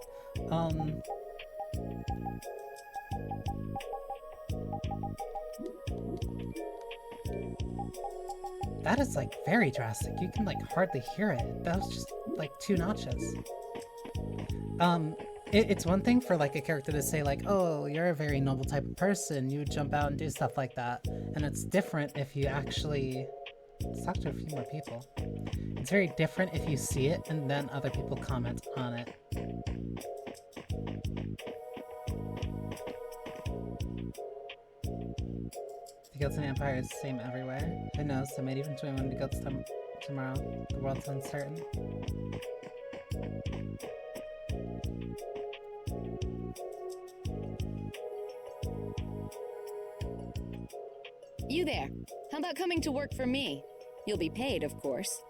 That is like very drastic. You can like hardly hear it. That was just like 2 notches. It's one thing for like a character to say like, oh, you're a very noble type of person, you would jump out and do stuff like that. And it's different if you actually... Let's talk to a few more people. It's very different if you see it and then other people comment on it. The guilds in the Empire is the same everywhere. Who knows, I might even join one of the guilds tomorrow. The world's uncertain. You there. How about coming to work for me? You'll be paid, of course.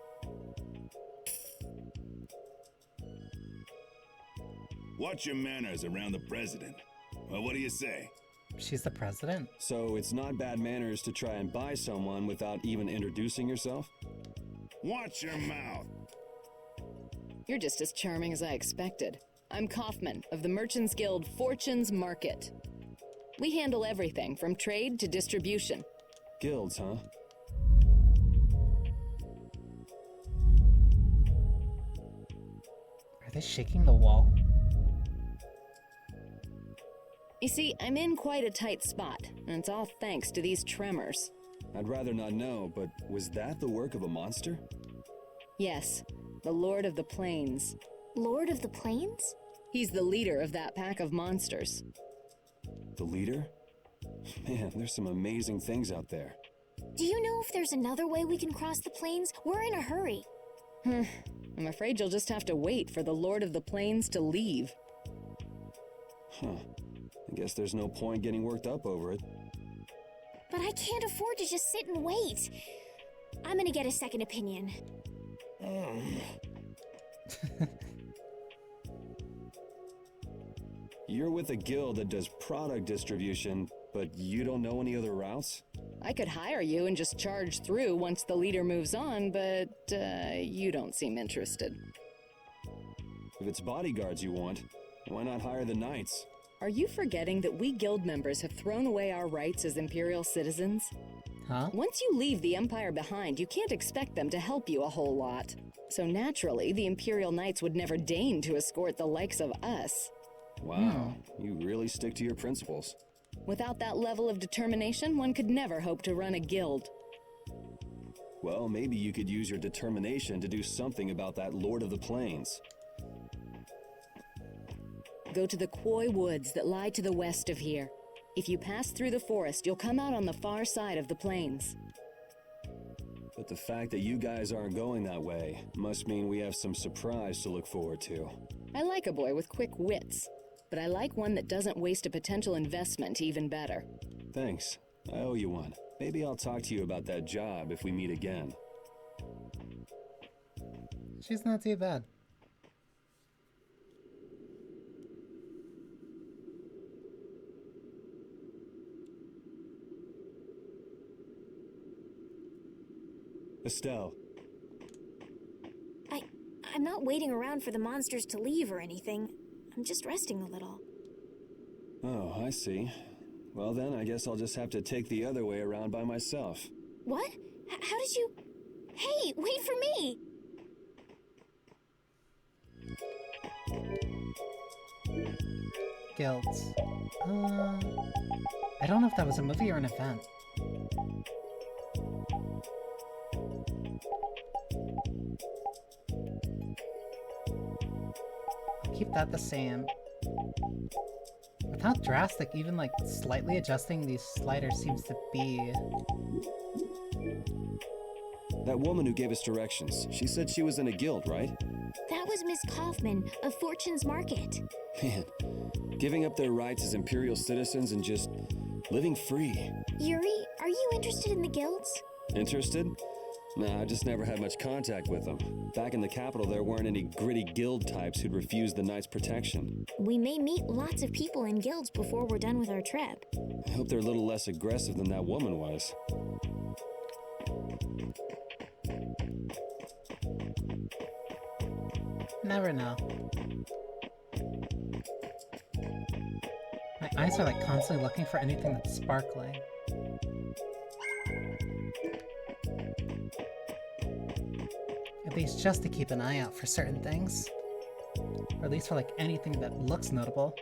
Watch your manners around the president. Well, what do you say? She's the president. So it's not bad manners to try and buy someone without even introducing yourself? Watch your mouth. You're just as charming as I expected. I'm Kaufman of the Merchants Guild Fortune's Market. We handle everything from trade to distribution. Guilds, huh? Are they shaking the wall? You see, I'm in quite a tight spot, and it's all thanks to these tremors. I'd rather not know, but was that the work of a monster? Yes, the Lord of the Plains. Lord of the Plains? He's the leader of that pack of monsters. The leader? Man, there's some amazing things out there. Do you know if there's another way we can cross the plains? We're in a hurry. I'm afraid you'll just have to wait for the Lord of the Plains to leave. Huh. I guess there's no point getting worked up over it. But I can't afford to just sit and wait. I'm gonna get a second opinion. You're with a guild that does product distribution, but you don't know any other routes? I could hire you and just charge through once the leader moves on, but you don't seem interested. If it's bodyguards you want, why not hire the knights? Are you forgetting that we guild members have thrown away our rights as Imperial citizens? Huh? Once you leave the Empire behind, you can't expect them to help you a whole lot. So naturally, the Imperial Knights would never deign to escort the likes of us. Wow, you really stick to your principles. Without that level of determination, one could never hope to run a guild. Well, maybe you could use your determination to do something about that Lord of the Plains. Go to the Koi Woods that lie to the west of here. If you pass through the forest, you'll come out on the far side of the plains. But the fact that you guys aren't going that way must mean we have some surprise to look forward to. I like a boy with quick wits, but I like one that doesn't waste a potential investment even better. Thanks. I owe you one. Maybe I'll talk to you about that job if we meet again. She's not too bad. Estelle. I'm not waiting around for the monsters to leave or anything. I'm just resting a little. Oh, I see. Well then, I guess I'll just have to take the other way around by myself. What? How did you... Hey, wait for me! Guilds. I don't know if that was a movie or an event. I'll keep that the same. With how drastic even like slightly adjusting these sliders seems to be. That woman who gave us directions, she said she was in a guild, right? That was Miss Kaufman of Fortune's Market. Man, giving up their rights as Imperial citizens and just living free. Yuri, are you interested in the guilds? Interested? Nah, I just never had much contact with them. Back in the capital, there weren't any gritty guild types who'd refuse the Knights' protection. We may meet lots of people in guilds before we're done with our trip. I hope they're a little less aggressive than that woman was. Never know. My eyes are like constantly looking for anything that's sparkling. At least just to keep an eye out for certain things. Or at least for like anything that looks notable.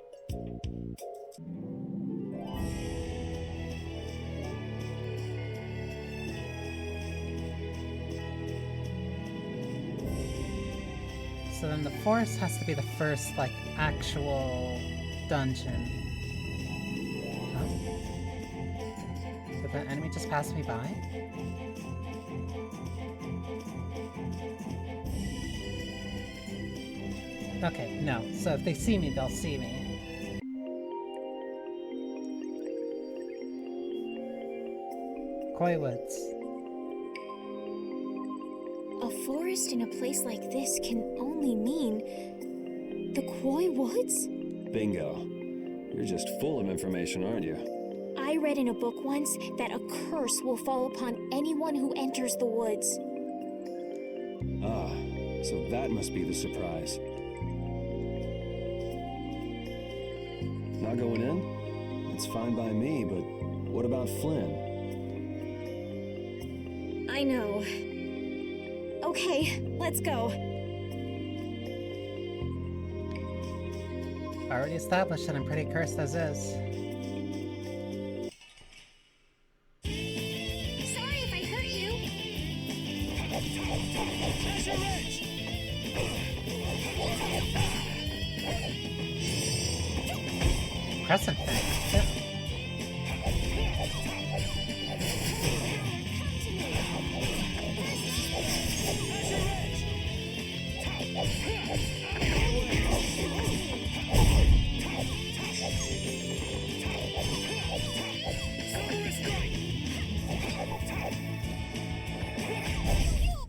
So then the forest has to be the first, like, actual dungeon. Huh? Did that enemy just pass me by? Okay, no. So if they see me, they'll see me. Koi Woods. A forest in a place like this can only mean the Koi Woods? Bingo. You're just full of information, aren't you? I read in a book once that a curse will fall upon anyone who enters the woods. Ah, so that must be the surprise. Not going in? It's fine by me, but what about Flynn? I know. Okay, let's go. Already established that I'm pretty cursed as is. Sorry if I hurt you. Crescent thing. Yeah.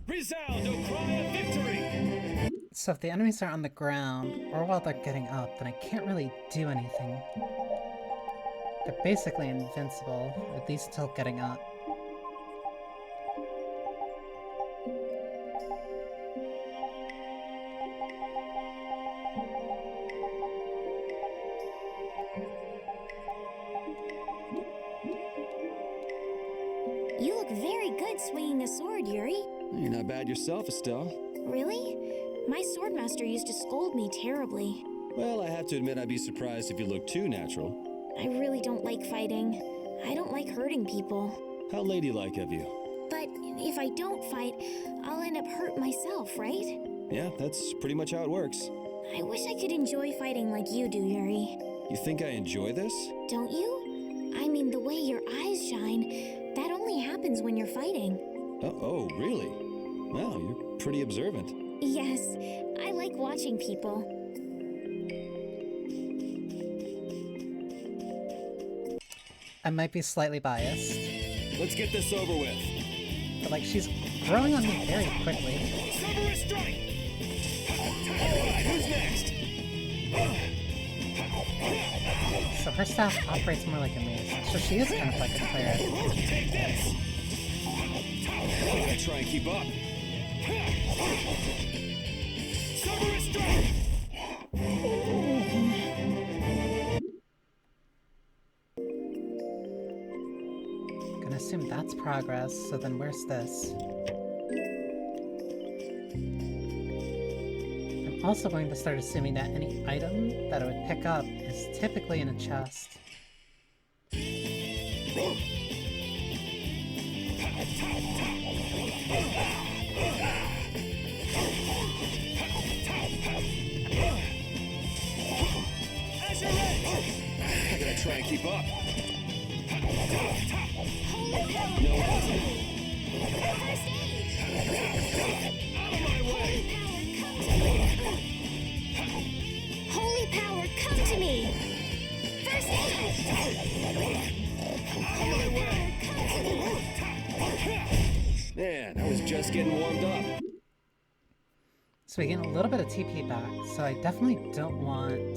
Resound, O cry of victory! So if the enemies are on the ground, or while they're getting up, then I can't really do anything. They're basically invincible, at least until getting up. You look very good swinging a sword, Yuri. You're not bad yourself, Estelle. Really? My swordmaster used to scold me terribly. Well, I have to admit I'd be surprised if you looked too natural. I really don't like fighting. I don't like hurting people. How ladylike of you. But if I don't fight, I'll end up hurt myself, right? Yeah, that's pretty much how it works. I wish I could enjoy fighting like you do, Yuri. You think I enjoy this? Don't you? I mean, the way your eyes shine, that only happens when you're fighting. Oh, really? Wow, you're pretty observant. Yes, I like watching people. I might be slightly biased. Let's get this over with. But like, she's growing on me very quickly. Cerberus strike! Alright, who's next? So her staff operates more like a mace, so she is kind of like a cleric. Take this! I'm gonna try and keep up. Cerberus strike! Gonna assume that's progress, so then where's this? I'm also going to start assuming that any item that I would pick up is typically in a chest. I gotta try and keep up. No, Holy power, come to me! First aid! Man, I was just getting warmed up. So we get a little bit of TP back, so I definitely don't want...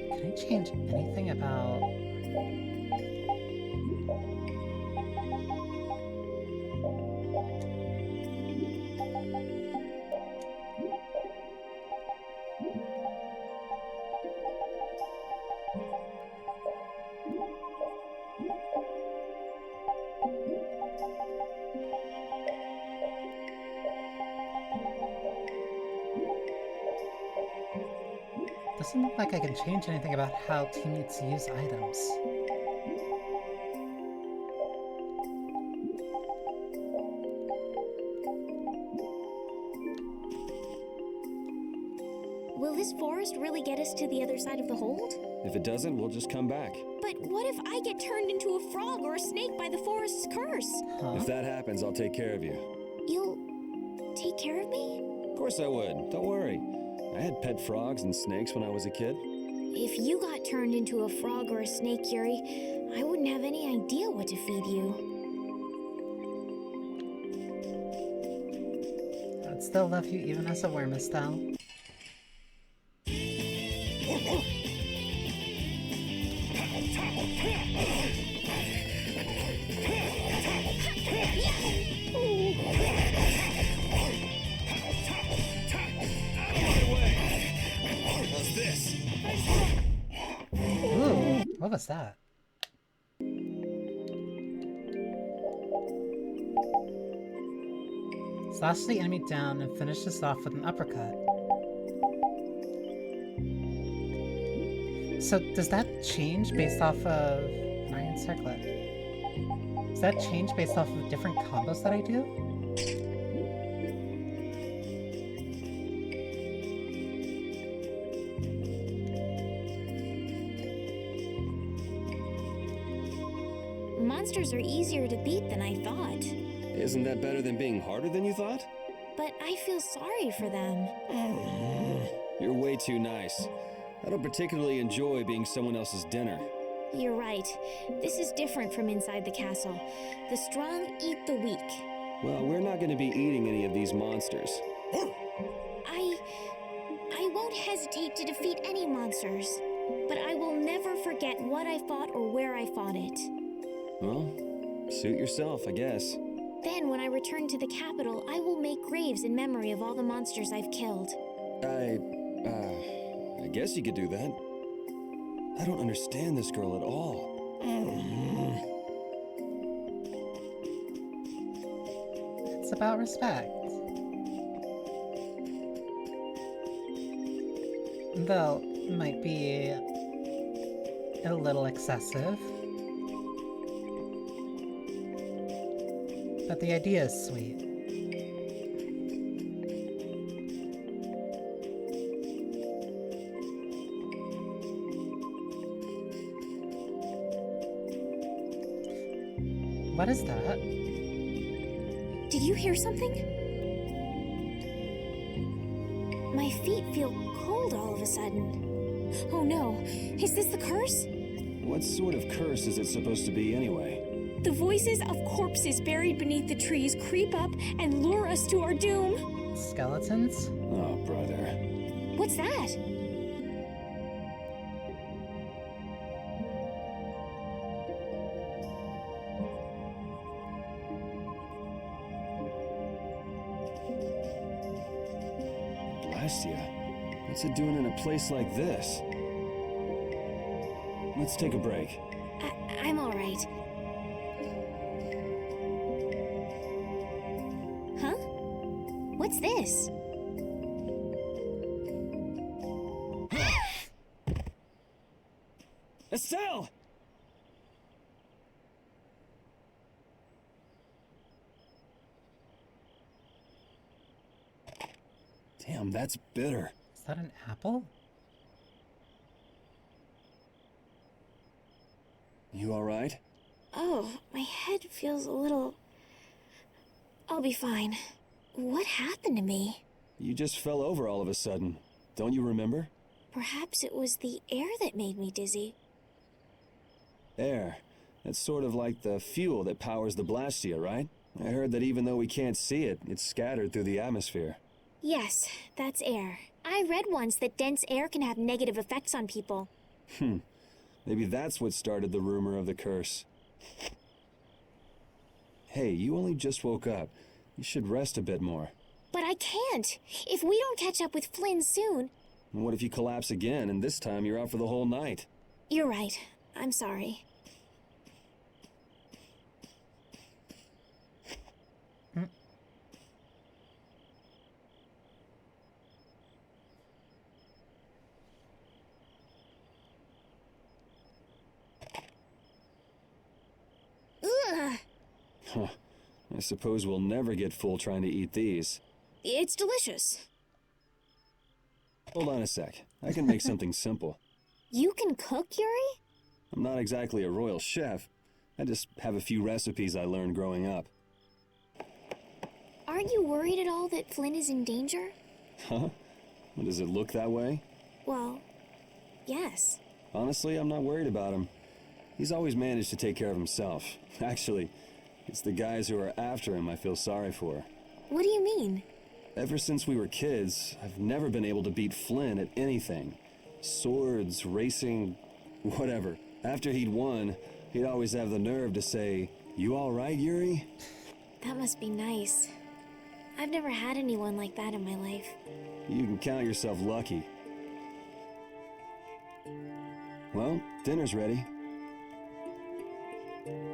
Can I change anything about... Doesn't look like I can change anything about how teammates use items. Will this forest really get us to the other side of the hold? If it doesn't, we'll just come back. But what if I get turned into a frog or a snake by the forest's curse? Huh? If that happens, I'll take care of you. You'll take care of me? Of course I would. Don't worry. I had pet frogs and snakes when I was a kid. If you got turned into a frog or a snake, Yuri, I wouldn't have any idea what to feed you. I'd still love you even as a worm, Estelle. Ooh, what was that? Slash the enemy down and finish this off with an uppercut. So does that change based off of an iron circlet? Does that change based off of different combos that I do? Monsters are easier to beat than I thought. Isn't that better than being harder than you thought? But I feel sorry for them. You're way too nice. I don't particularly enjoy being someone else's dinner. You're right. This is different from inside the castle. The strong eat the weak. Well, we're not going to be eating any of these monsters. I won't hesitate to defeat any monsters, but I will never forget what I fought or where I fought it. Well, suit yourself, I guess. Then, when I return to the capital, I will make graves in memory of all the monsters I've killed. I guess you could do that. I don't understand this girl at all. It's about respect. Though, it might be a little excessive. But the idea is sweet. What is that? Did you hear something? My feet feel cold all of a sudden. Oh no, is this the curse? What sort of curse is it supposed to be anyway? The voices of corpses buried beneath the trees creep up and lure us to our doom. Skeletons? Oh, brother. What's that? What's it doing in a place like this? Let's take a break. I'm all right. Huh? What's this? Estelle! Damn, that's bitter. Is that an apple? You alright? Oh, my head feels a little... I'll be fine. What happened to me? You just fell over all of a sudden. Don't you remember? Perhaps it was the air that made me dizzy. Air. That's sort of like the fuel that powers the Blastia, right? I heard that even though we can't see it, it's scattered through the atmosphere. Yes, that's air. I read once that dense air can have negative effects on people. Maybe that's what started the rumor of the curse. Hey, you only just woke up. You should rest a bit more. But I can't. If we don't catch up with Flynn soon... And what if you collapse again, and this time you're out for the whole night? You're right. I'm sorry. Huh. I suppose we'll never get full trying to eat these. It's delicious. Hold on a sec. I can make something simple. You can cook, Yuri? I'm not exactly a royal chef. I just have a few recipes I learned growing up. Aren't you worried at all that Flynn is in danger? Huh? Does it look that way? Well, yes. Honestly, I'm not worried about him. He's always managed to take care of himself. Actually, it's the guys who are after him I feel sorry for. What do you mean? Ever since we were kids, I've never been able to beat Flynn at anything. Swords, racing, whatever. After he'd won, he'd always have the nerve to say, "You all right, Yuri?" That must be nice. I've never had anyone like that in my life. You can count yourself lucky. Well, dinner's ready.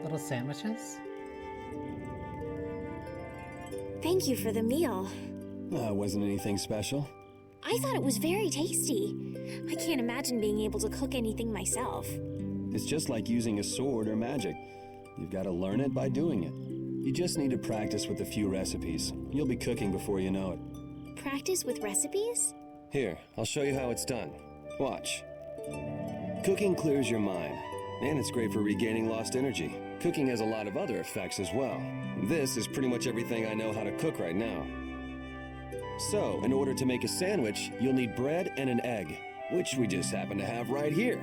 Little sandwiches? Thank you for the meal. Wasn't anything special. I thought it was very tasty. I can't imagine being able to cook anything myself. It's just like using a sword or magic. You've got to learn it by doing it. You just need to practice with a few recipes. You'll be cooking before you know it. Practice with recipes? Here, I'll show you how it's done. Watch. Cooking clears your mind, and it's great for regaining lost energy. Cooking has a lot of other effects as well. This is pretty much everything I know how to cook right now. So, in order to make a sandwich, you'll need bread and an egg, which we just happen to have right here.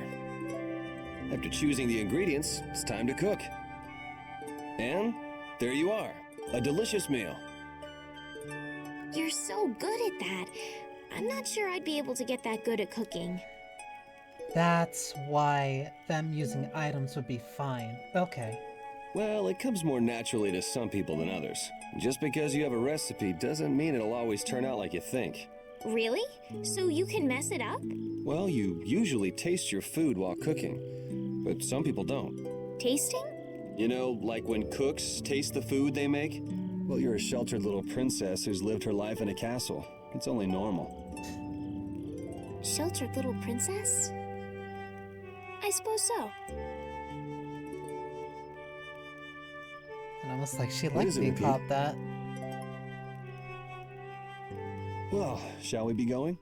After choosing the ingredients, it's time to cook. And there you are, a delicious meal. You're so good at that. I'm not sure I'd be able to get that good at cooking. That's why them using items would be fine. Okay. Well, it comes more naturally to some people than others. Just because you have a recipe doesn't mean it'll always turn out like you think. Really? So you can mess it up? Well, you usually taste your food while cooking, but some people don't. Tasting? You know, like when cooks taste the food they make? Well, you're a sheltered little princess who's lived her life in a castle. It's only normal. Sheltered little princess? I suppose so. And almost like she likes being called that. Well, shall we be going?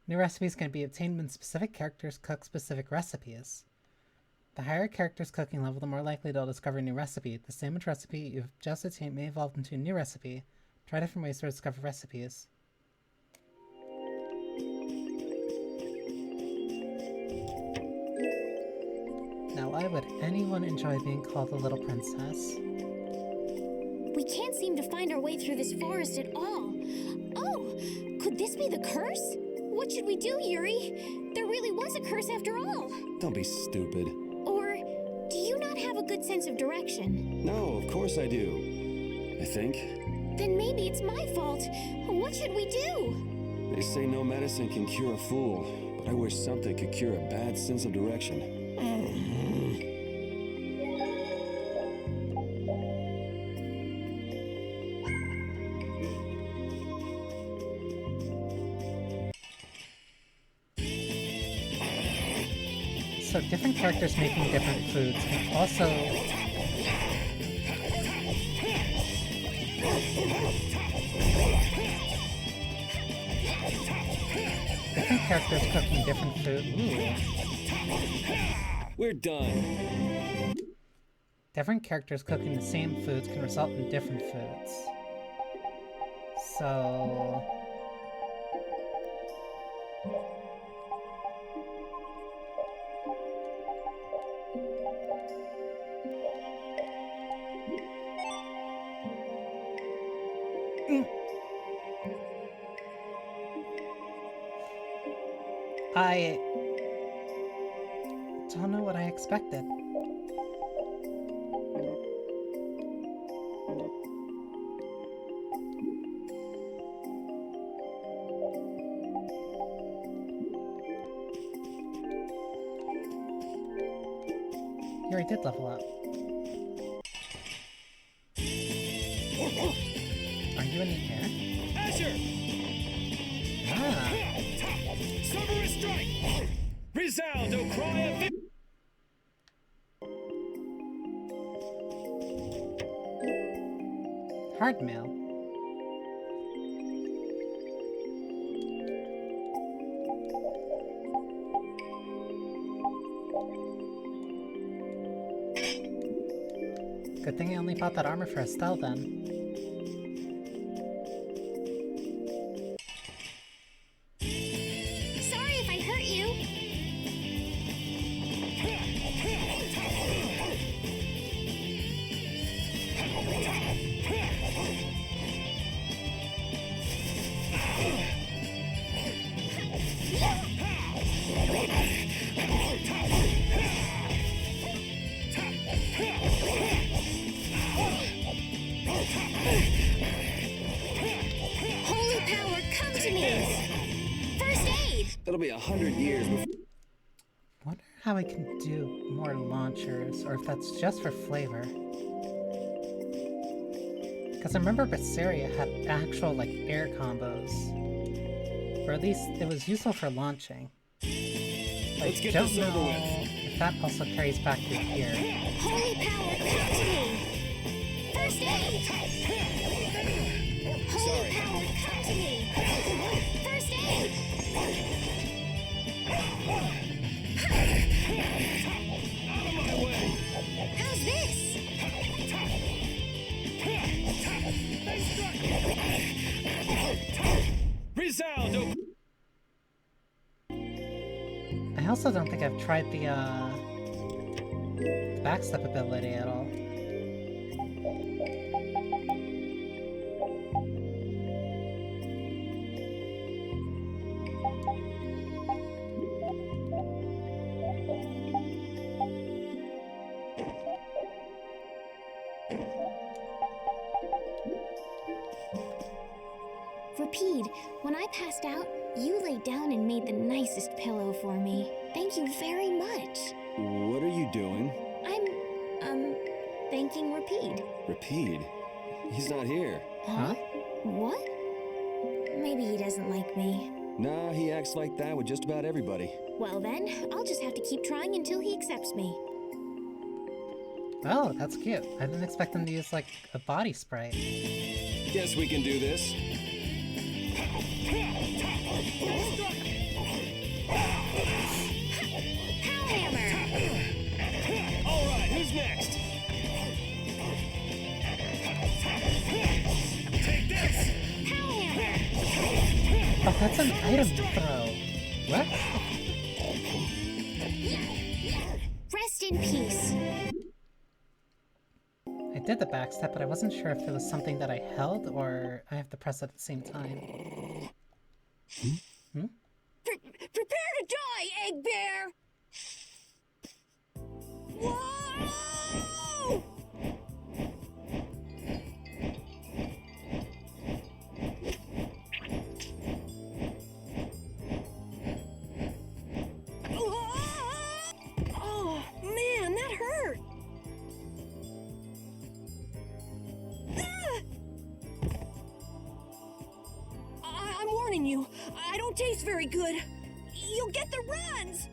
New recipes can be obtained when specific characters cook specific recipes. The higher a character's cooking level, the more likely they'll discover a new recipe. The sandwich recipe you've just obtained may evolve into a new recipe. Try different ways to discover recipes. Now, why would anyone enjoy being called a little princess? We can't seem to find our way through this forest at all. Oh, could this be the curse? What should we do, Yuri? There really was a curse after all. Don't be stupid. Or do you not have a good sense of direction? No, of course I do. I think. Then maybe it's my fault. What should we do? They say no medicine can cure a fool, but I wish something could cure a bad sense of direction. So different characters making different foods can also... Different characters cooking different food. Ooh. We're done. Different characters cooking the same foods can result in different foods. So... I don't know what I expected. Yuri did level up. Are you in the air? Asher! Cerberus strike! Resound, O cry of victory! Hard mail. Good thing I only bought that armor for Estelle then. Sorry if I hurt you. Holy power, come to me! First aid! That'll be 100 years before. Wonder how I can do more launchers, or if that's just for flavor. Because I remember Vesperia had actual, like, air combos. Or at least it was useful for launching. Let's get don't this over know with. if that also carries back to here. Holy power, come to me! First aid! Holy power, come to me! First aid! Out of my way! How's this? Resound, O... I also don't think I've tried the backstep ability at all. Rapide, when I passed out, you laid down and made the nicest pillow for me. Thank you very much. What are you doing? I'm, thanking Rapide. Rapide? He's not here. Huh? What? Maybe he doesn't like me. Nah, he acts like that with just about everybody. Well then, I'll just have to keep trying until he accepts me. Oh, that's cute. I didn't expect him to use, like, a body spray. Guess we can do this. Alright, who's next? Take this! Oh, that's an item throw. What? Rest in peace. I did the backstep, but I wasn't sure if it was something that I held or I have to press it at the same time. Hmm? Prepare to die, Egg Bear! Whoa! Oh, man, that hurt! I'm warning you, I don't taste very good. You'll get the runs!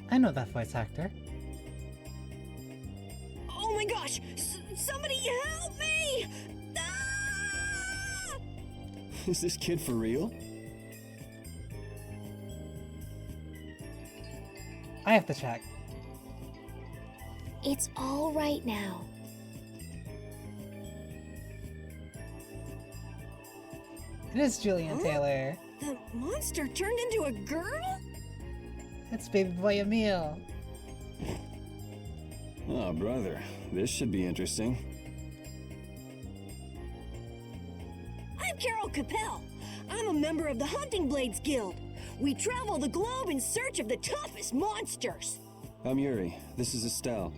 I know that voice actor. Oh my gosh! Somebody help me! Ah! Is this kid for real? I have to check. It's all right now. It is Julian Taylor. The monster turned into a girl? It's baby boy Emil. Oh, brother. This should be interesting. I'm Carol Capel. I'm a member of the Hunting Blades Guild. We travel the globe in search of the toughest monsters. I'm Yuri. This is Estelle.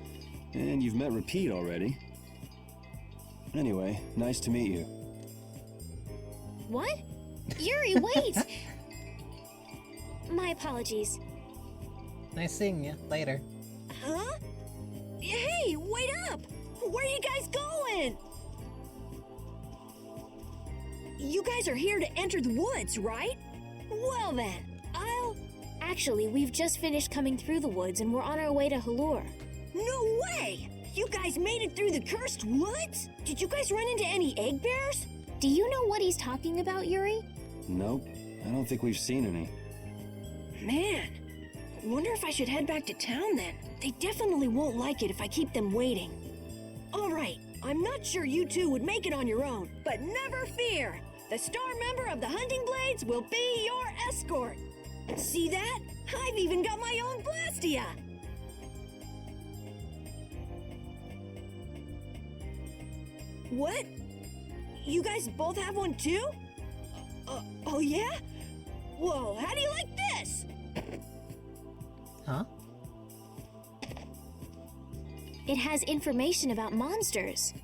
And you've met Rapide already. Anyway, nice to meet you. What? Yuri, wait! My apologies. Nice seeing you. Later. Huh? Hey, wait up! Where are you guys going? You guys are here to enter the woods, right? Well then, Actually, we've just finished coming through the woods and we're on our way to Halur. No way! You guys made it through the cursed woods? Did you guys run into any egg bears? Do you know what he's talking about, Yuri? Nope, I don't think we've seen any. Man, wonder if I should head back to town then. They definitely won't like it if I keep them waiting. All right, I'm not sure you two would make it on your own, but never fear. The star member of the Hunting Blades will be your escort. See that? I've even got my own Blastia! What? You guys both have one too? Oh yeah? Whoa, how do you like this? Huh? It has information about monsters.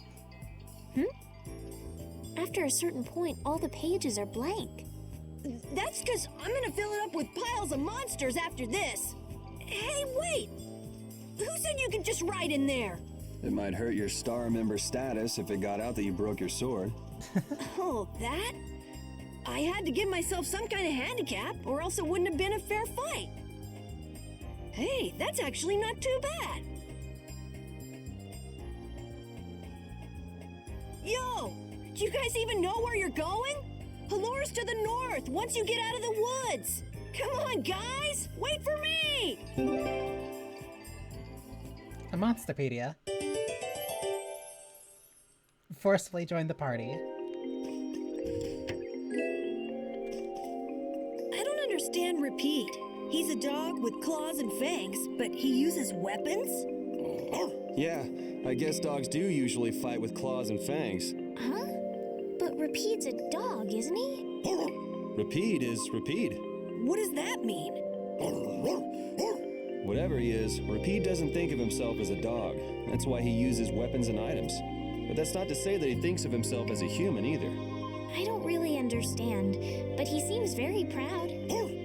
After a certain point, all the pages are blank. That's because I'm gonna fill it up with piles of monsters after this. Hey, wait! Who said you could just write in there? It might hurt your star member status if it got out that you broke your sword. Oh, that? I had to give myself some kind of handicap, or else it wouldn't have been a fair fight. Hey, that's actually not too bad. Yo! Do you guys even know where you're going? Halur's to the north, once you get out of the woods! Come on, guys! Wait for me! A Monsterpedia. Forcefully join the party. I don't understand Repeat. He's a dog with claws and fangs, but he uses weapons? Yeah, I guess dogs do usually fight with claws and fangs. Huh? But Repeat's a dog, isn't he? Repeat is Repeat. What does that mean? Whatever he is, Repeat doesn't think of himself as a dog. That's why he uses weapons and items. But that's not to say that he thinks of himself as a human either. I don't really understand, but he seems very proud.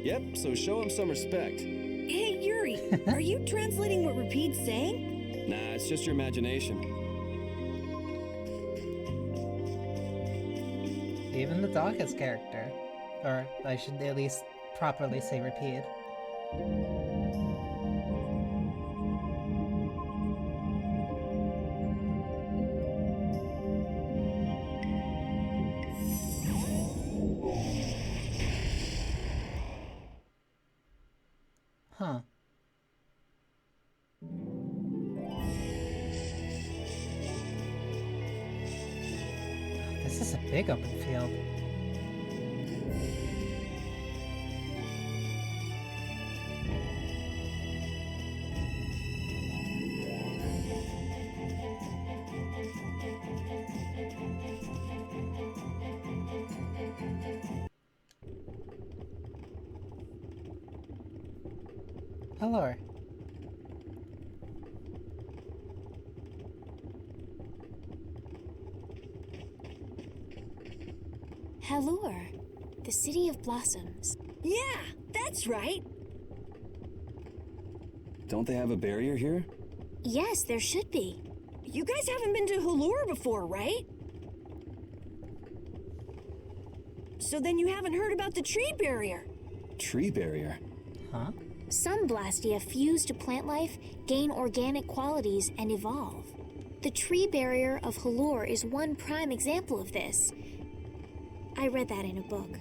Yep, so show him some respect. Hey, Yuri, are you translating what Repeat's saying? Nah, it's just your imagination. Even the dog has character. Or I should at least properly say Repeat. Huh. This is a big open field. Hello. Halur, the City of Blossoms. Yeah, that's right. Don't they have a barrier here? Yes, there should be. You guys haven't been to Halur before, right? So then you haven't heard about the tree barrier. Tree barrier? Huh? Some Blastia fuse to plant life, gain organic qualities, and evolve. The tree barrier of Halur is one prime example of this. I read that in a book.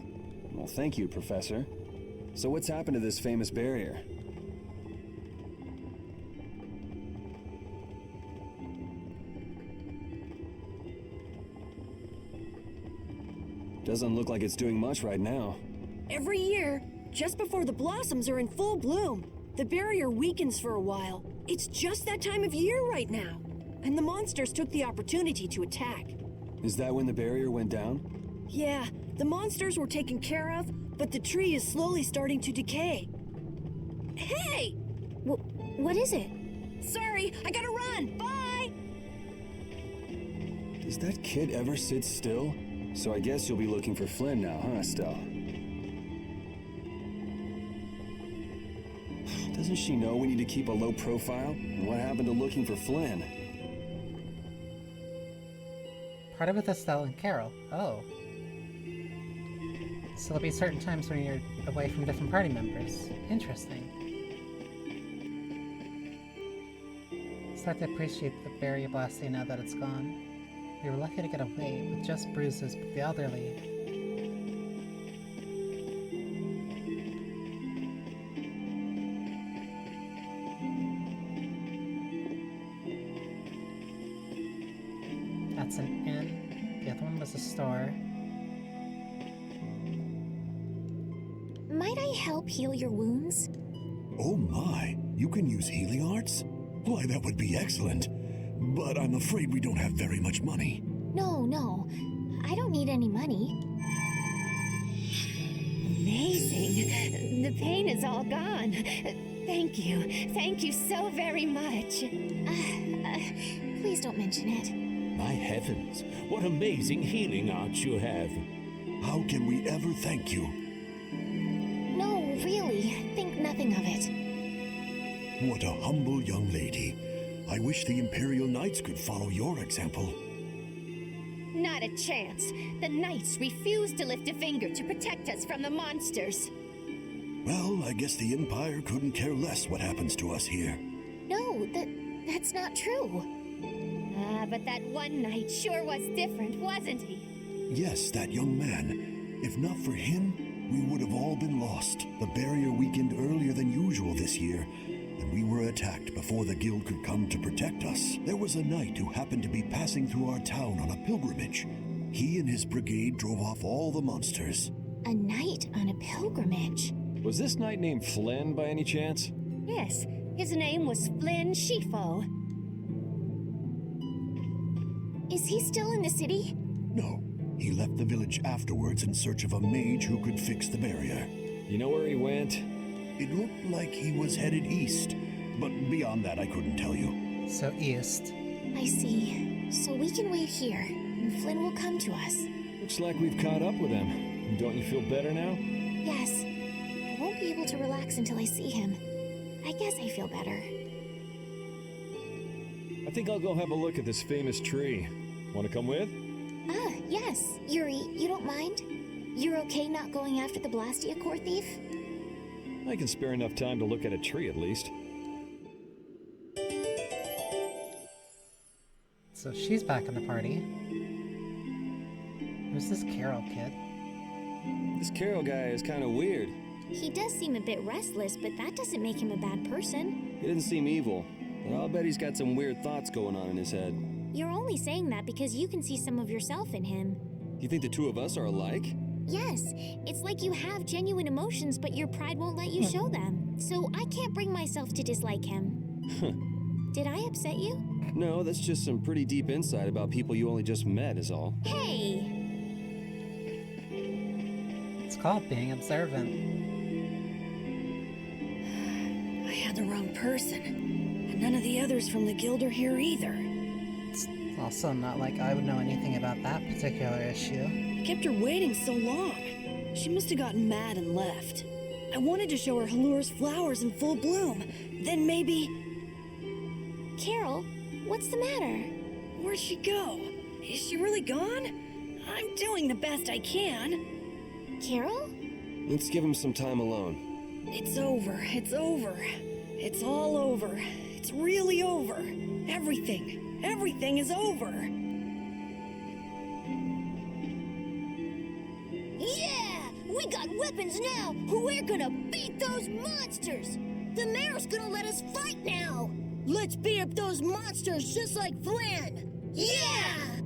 Well, thank you, Professor. So what's happened to this famous barrier? Doesn't look like it's doing much right now. Every year, just before the blossoms are in full bloom, the barrier weakens for a while. It's just that time of year right now. And the monsters took the opportunity to attack. Is that when the barrier went down? Yeah, the monsters were taken care of, but the tree is slowly starting to decay. Hey! What is it? Sorry, I gotta run! Bye! Does that kid ever sit still? So I guess you'll be looking for Flynn now, huh, Estelle? Doesn't she know we need to keep a low profile? And what happened to looking for Flynn? Part of it with Estelle and Carol. Oh. So there'll be certain times when you're away from different party members. Interesting. Start to appreciate the Vesperia Blastia now that it's gone. We were lucky to get away with just bruises, but the elderly... That's an inn. The other one was a store. Might I help heal your wounds? Oh my, you can use healing arts? Why, that would be excellent. But I'm afraid we don't have very much money. No. I don't need any money. Amazing. The pain is all gone. Thank you. Thank you so very much. Please don't mention it. My heavens, what amazing healing arts you have. How can we ever thank you? No, really. Think nothing of it. What a humble young lady. I wish the Imperial Knights could follow your example. Not a chance. The Knights refuse to lift a finger to protect us from the monsters. Well, I guess the Empire couldn't care less what happens to us here. No, that's not true. But that one knight sure was different, wasn't he? Yes, that young man. If not for him, we would have all been lost. The barrier weakened earlier than usual this year, and we were attacked before the guild could come to protect us. There was a knight who happened to be passing through our town on a pilgrimage. He and his brigade drove off all the monsters. A knight on a pilgrimage? Was this knight named Flynn by any chance? Yes, his name was Flynn Shifo. Is he still in the city? No. He left the village afterwards in search of a mage who could fix the barrier. You know where he went? It looked like he was headed east, but beyond that I couldn't tell you. So east. I see. So we can wait here, and Flynn will come to us. Looks like we've caught up with him. Don't you feel better now? Yes. I won't be able to relax until I see him. I guess I feel better. I think I'll go have a look at this famous tree. Want to come with? Yes. Yuri, you don't mind? You're okay not going after the Blastia core thief? I can spare enough time to look at a tree at least. So she's back in the party. Who's this Carol kid? This Carol guy is kind of weird. He does seem a bit restless, but that doesn't make him a bad person. He doesn't seem evil, but I'll bet he's got some weird thoughts going on in his head. You're only saying that because you can see some of yourself in him. You think the two of us are alike? Yes, it's like you have genuine emotions, but your pride won't let you show them. So I can't bring myself to dislike him. Did I upset you? No, that's just some pretty deep insight about people you only just met is all. Hey! It's called being observant. I had the wrong person. And none of the others from the guild are here either. It's also not like I would know anything about that particular issue. I kept her waiting so long. She must have gotten mad and left. I wanted to show her Halur's flowers in full bloom. Then maybe... Carol, what's the matter? Where'd she go? Is she really gone? I'm doing the best I can. Carol? Let's give him some time alone. It's over. It's over. It's all over. It's really over. Everything is over. Yeah! We got weapons now! We're gonna beat those monsters! The mayor's gonna let us fight now! Let's beat up those monsters just like Flynn! Yeah!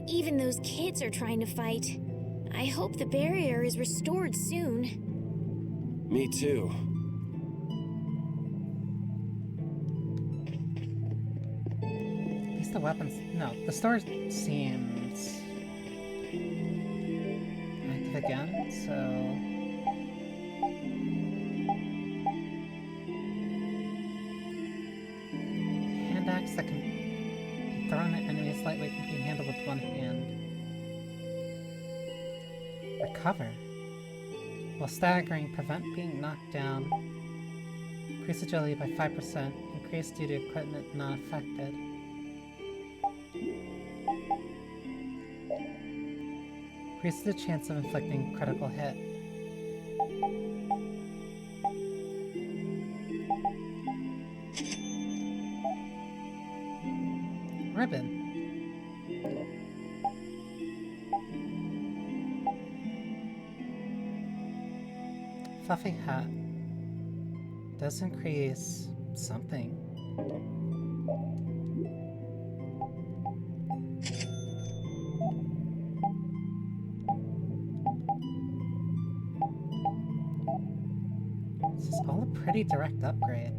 Even those kids are trying to fight. I hope the barrier is restored soon. Me too. At least the weapons... No, the store seems... active again, so... Hand axe that can be thrown at enemies lightweight can be handled with one hand. Recover. While staggering, prevent being knocked down. Increase agility by 5%. Increase due to equipment not affected. Increases the chance of inflicting critical hit. Ribbon. Fluffy hat. Does increase something. This is all a pretty direct upgrade.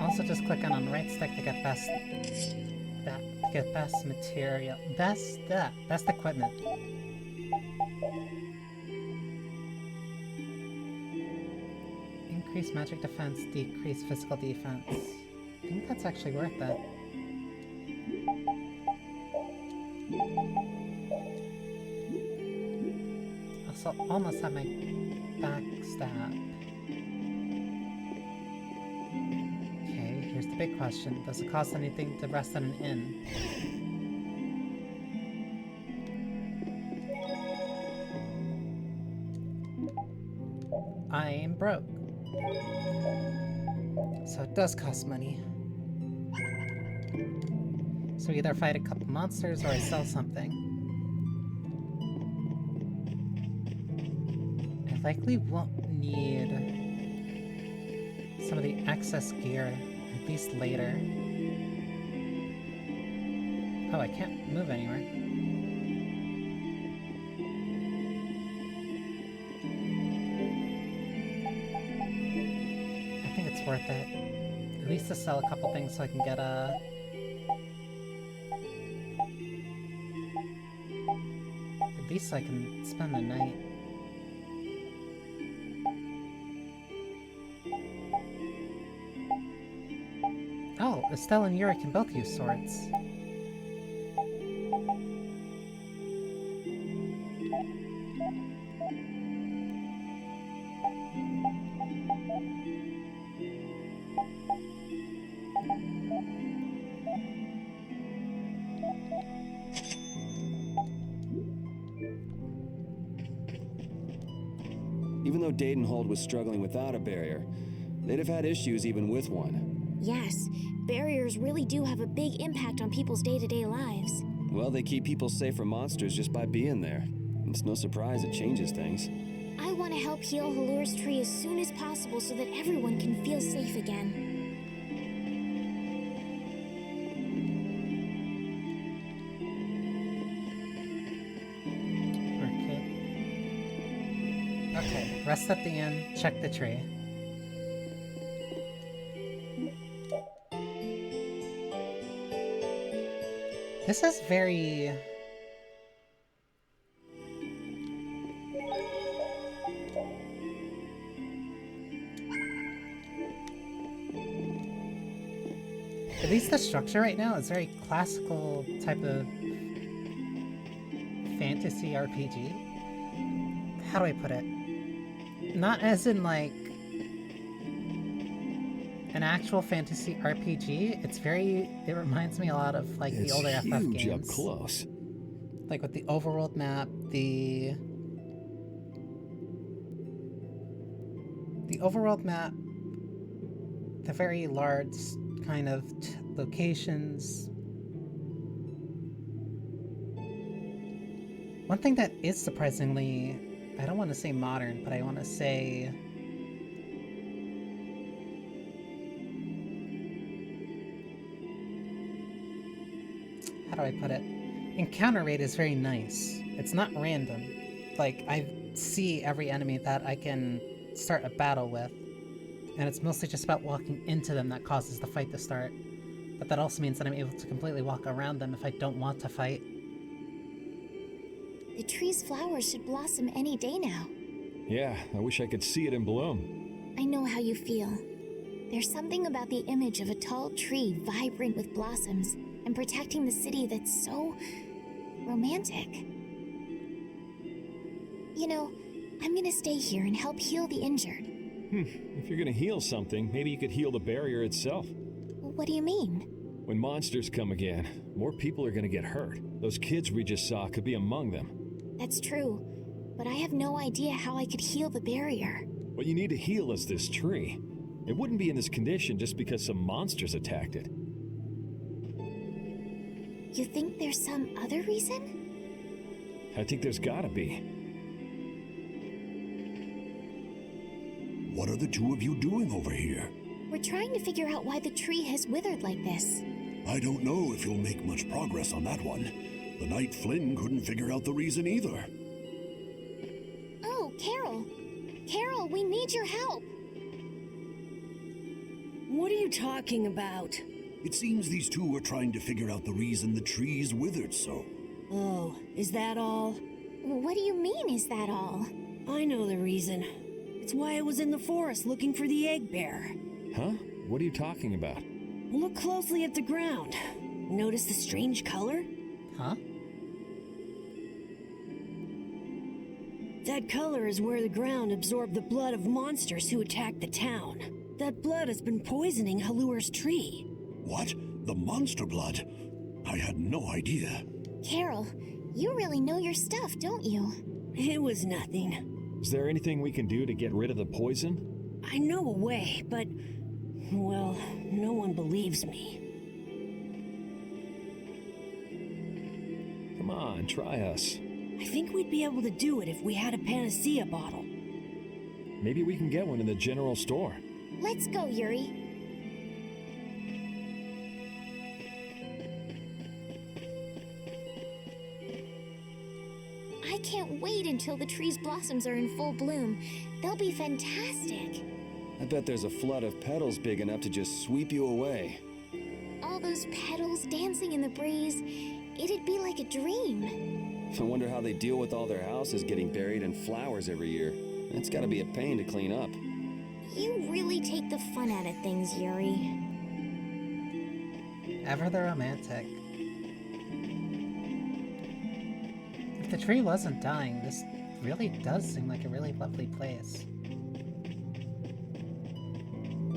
Also just click on right stick to get best material. Best equipment. Increase magic defense, decrease physical defense. I think that's actually worth it. Also almost have my backstab. Here's the big question. Does it cost anything to rest at an inn? I'm broke. So it does cost money. So either fight a couple monsters or I sell something. I likely won't need some of the excess gear. At least later. Oh, I can't move anywhere. I think it's worth it. At least to sell a couple things so I can get a... At least so I can spend the night. Oh, Estelle and Yuri can both use swords. Even though Dadenhold was struggling without a barrier, they'd have had issues even with one. Yes, barriers really do have a big impact on people's day-to-day lives. Well, they keep people safe from monsters just by being there. It's no surprise it changes things. I want to help heal Halur's tree as soon as possible so that everyone can feel safe again. Okay, rest at the inn, check the tree. This is very... At least the structure right now is very classical type of fantasy RPG. How do I put it? Not as in like an actual fantasy RPG. It's very... It reminds me a lot of like the older FF games. It's huge up close. Like with the overworld map, the overworld map, the very large kind of locations. One thing that is surprisingly, I don't want to say modern, but I want to say how do I put it? Encounter rate is very nice. It's not random. Like, I see every enemy that I can start a battle with, and it's mostly just about walking into them that causes the fight to start. But that also means that I'm able to completely walk around them if I don't want to fight. The tree's flowers should blossom any day now. Yeah, I wish I could see it in bloom. I know how you feel. There's something about the image of a tall tree vibrant with blossoms and protecting the city that's so romantic. You know, I'm gonna stay here and help heal the injured. If you're gonna heal something, maybe you could heal the barrier itself. What do you mean? When monsters come again, more people are gonna get hurt. Those kids we just saw could be among them. That's true, but I have no idea how I could heal the barrier. What you need to heal is this tree. It wouldn't be in this condition just because some monsters attacked it. You think there's some other reason? I think there's gotta be. What are the two of you doing over here? We're trying to figure out why the tree has withered like this. I don't know if you'll make much progress on that one. The Knight Flynn couldn't figure out the reason either. Oh, Carol! Carol, we need your help! What are you talking about? It seems these two are trying to figure out the reason the tree's withered so. Oh, is that all? What do you mean, is that all? I know the reason. It's why I was in the forest looking for the egg bear. Huh? What are you talking about? Look closely at the ground. Notice the strange color? Huh? That color is where the ground absorbed the blood of monsters who attacked the town. That blood has been poisoning Halur's tree. What? The monster blood? I had no idea. Carol, you really know your stuff, don't you? It was nothing. Is there anything we can do to get rid of the poison? I know a way, but... well, no one believes me. Come on, try us. I think we'd be able to do it if we had a panacea bottle. Maybe we can get one in the general store. Let's go, Yuri. I can't wait until the tree's blossoms are in full bloom. They'll be fantastic. I bet there's a flood of petals big enough to just sweep you away. All those petals dancing in the breeze, it'd be like a dream. I wonder how they deal with all their houses getting buried in flowers every year. It's gotta be a pain to clean up. You really take the fun out of things, Yuri. Ever the romantic. If the tree wasn't dying, this really does seem like a really lovely place.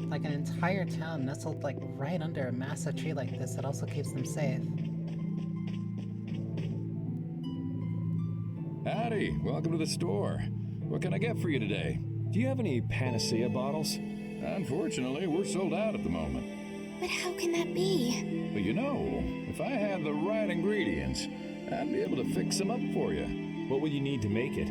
Like an entire town nestled like right under a massive tree like this that also keeps them safe. Howdy, welcome to the store. What can I get for you today? Do you have any panacea bottles? Unfortunately, we're sold out at the moment. But how can that be? But you know, if I had the right ingredients, I'd be able to fix them up for you. What would you need to make it?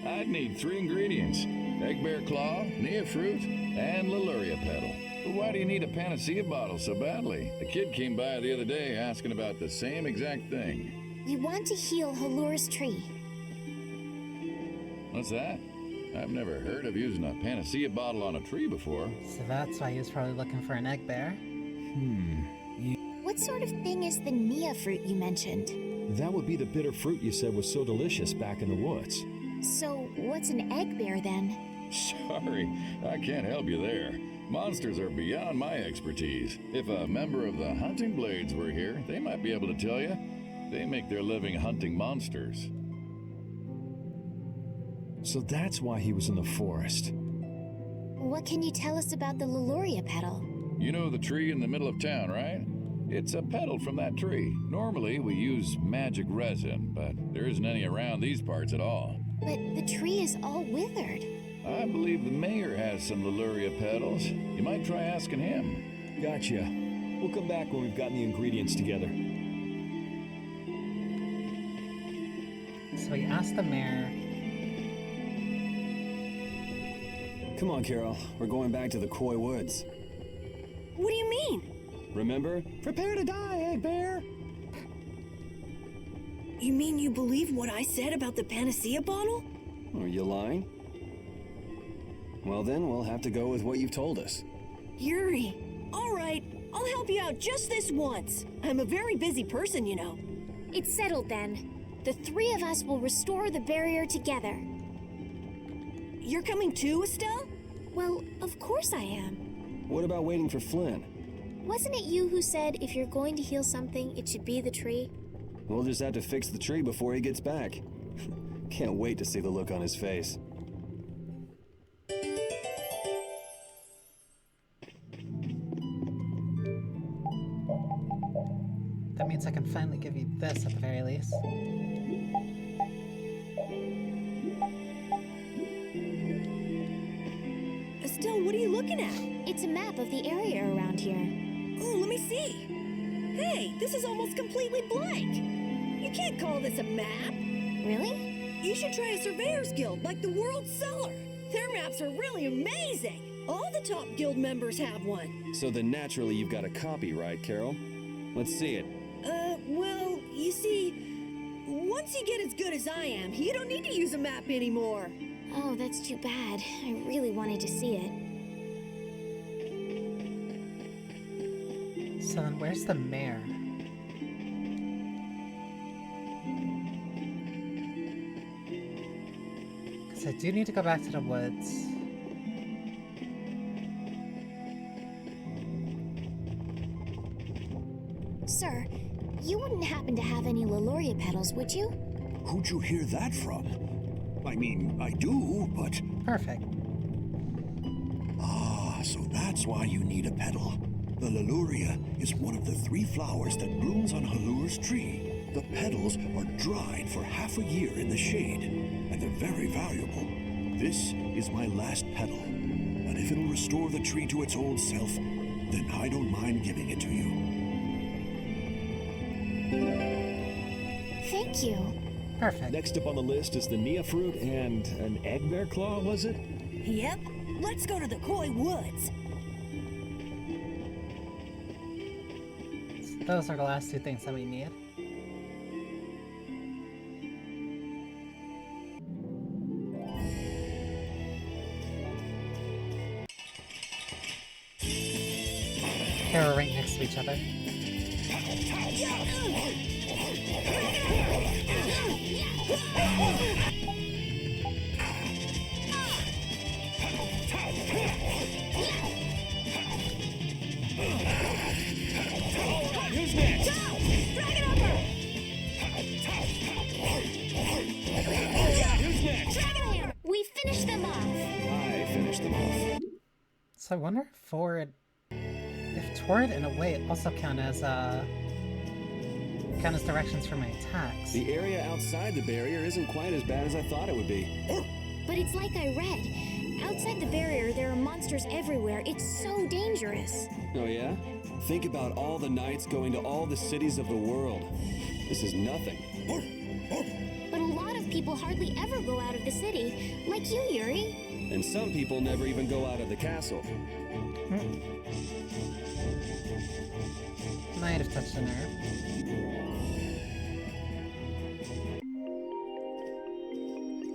I'd need 3 ingredients. Egg bear claw, nia fruit, and Leluria petal. But why do you need a panacea bottle so badly? The kid came by the other day asking about the same exact thing. We want to heal Halur's tree. What's that? I've never heard of using a panacea bottle on a tree before. So that's why he was probably looking for an egg bear. What sort of thing is the nia fruit you mentioned? That would be the bitter fruit you said was so delicious back in the woods. So, what's an egg bear then? Sorry, I can't help you there. Monsters are beyond my expertise. If a member of the Hunting Blades were here, they might be able to tell you. They make their living hunting monsters. So that's why he was in the forest. What can you tell us about the Leluria petal? You know the tree in the middle of town, right? It's a petal from that tree. Normally, we use magic resin, but there isn't any around these parts at all. But the tree is all withered. I believe the mayor has some Leluria petals. You might try asking him. Gotcha. We'll come back when we've gotten the ingredients together. So he asked the mayor. Come on, Carol. We're going back to the Koi Woods. What do you mean? Remember? Prepare to die, Egg Bear! You mean you believe what I said about the panacea bottle? Are you lying? Well then, we'll have to go with what you've told us. Yuri, all right, I'll help you out just this once. I'm a very busy person, you know. It's settled then. The 3 of us will restore the barrier together. You're coming too, Estelle? Well, of course I am. What about waiting for Flynn? Wasn't it you who said if you're going to heal something, it should be the tree? We'll just have to fix the tree before he gets back. Can't wait to see the look on his face. That means I can finally give you this at the very least. Estelle, what are you looking at? It's a map of the area around here. Oh, let me see. Hey, this is almost completely blank. You can't call this a map. Really? You should try a surveyor's guild like the World Cellar. Their maps are really amazing. All the top guild members have one. So then naturally you've got a copy, right, Carol? Let's see it. Well, you see, once you get as good as I am, you don't need to use a map anymore. Oh, that's too bad. I really wanted to see it. So then where's the mayor? Because I do need to go back to the woods. Sir, you wouldn't happen to have any Leloria petals, would you? Who'd you hear that from? I mean, I do, but... Perfect. Ah, so that's why you need a petal. The Leloria is one of the 3 flowers that blooms on Halur's tree. The petals are dried for half a year in the shade, and they're very valuable. This is my last petal, and if it'll restore the tree to its old self, then I don't mind giving it to you. Thank you. Perfect. Next up on the list is the Nia fruit and an egg bear claw, was it? Yep. Let's go to the Koi Woods. So those are the last 2 things that we need. They were right next to each other. Who's next? Who's next? We finished them off. I finished them off. So I wonder if Toward in a way also count as directions for my attacks. The area outside the barrier isn't quite as bad as I thought it would be. But it's like I read. Outside the barrier, there are monsters everywhere. It's so dangerous. Oh yeah? Think about all the knights going to all the cities of the world. This is nothing. But a lot of people hardly ever go out of the city, like you, Yuri. And some people never even go out of the castle. Might have touched a nerve.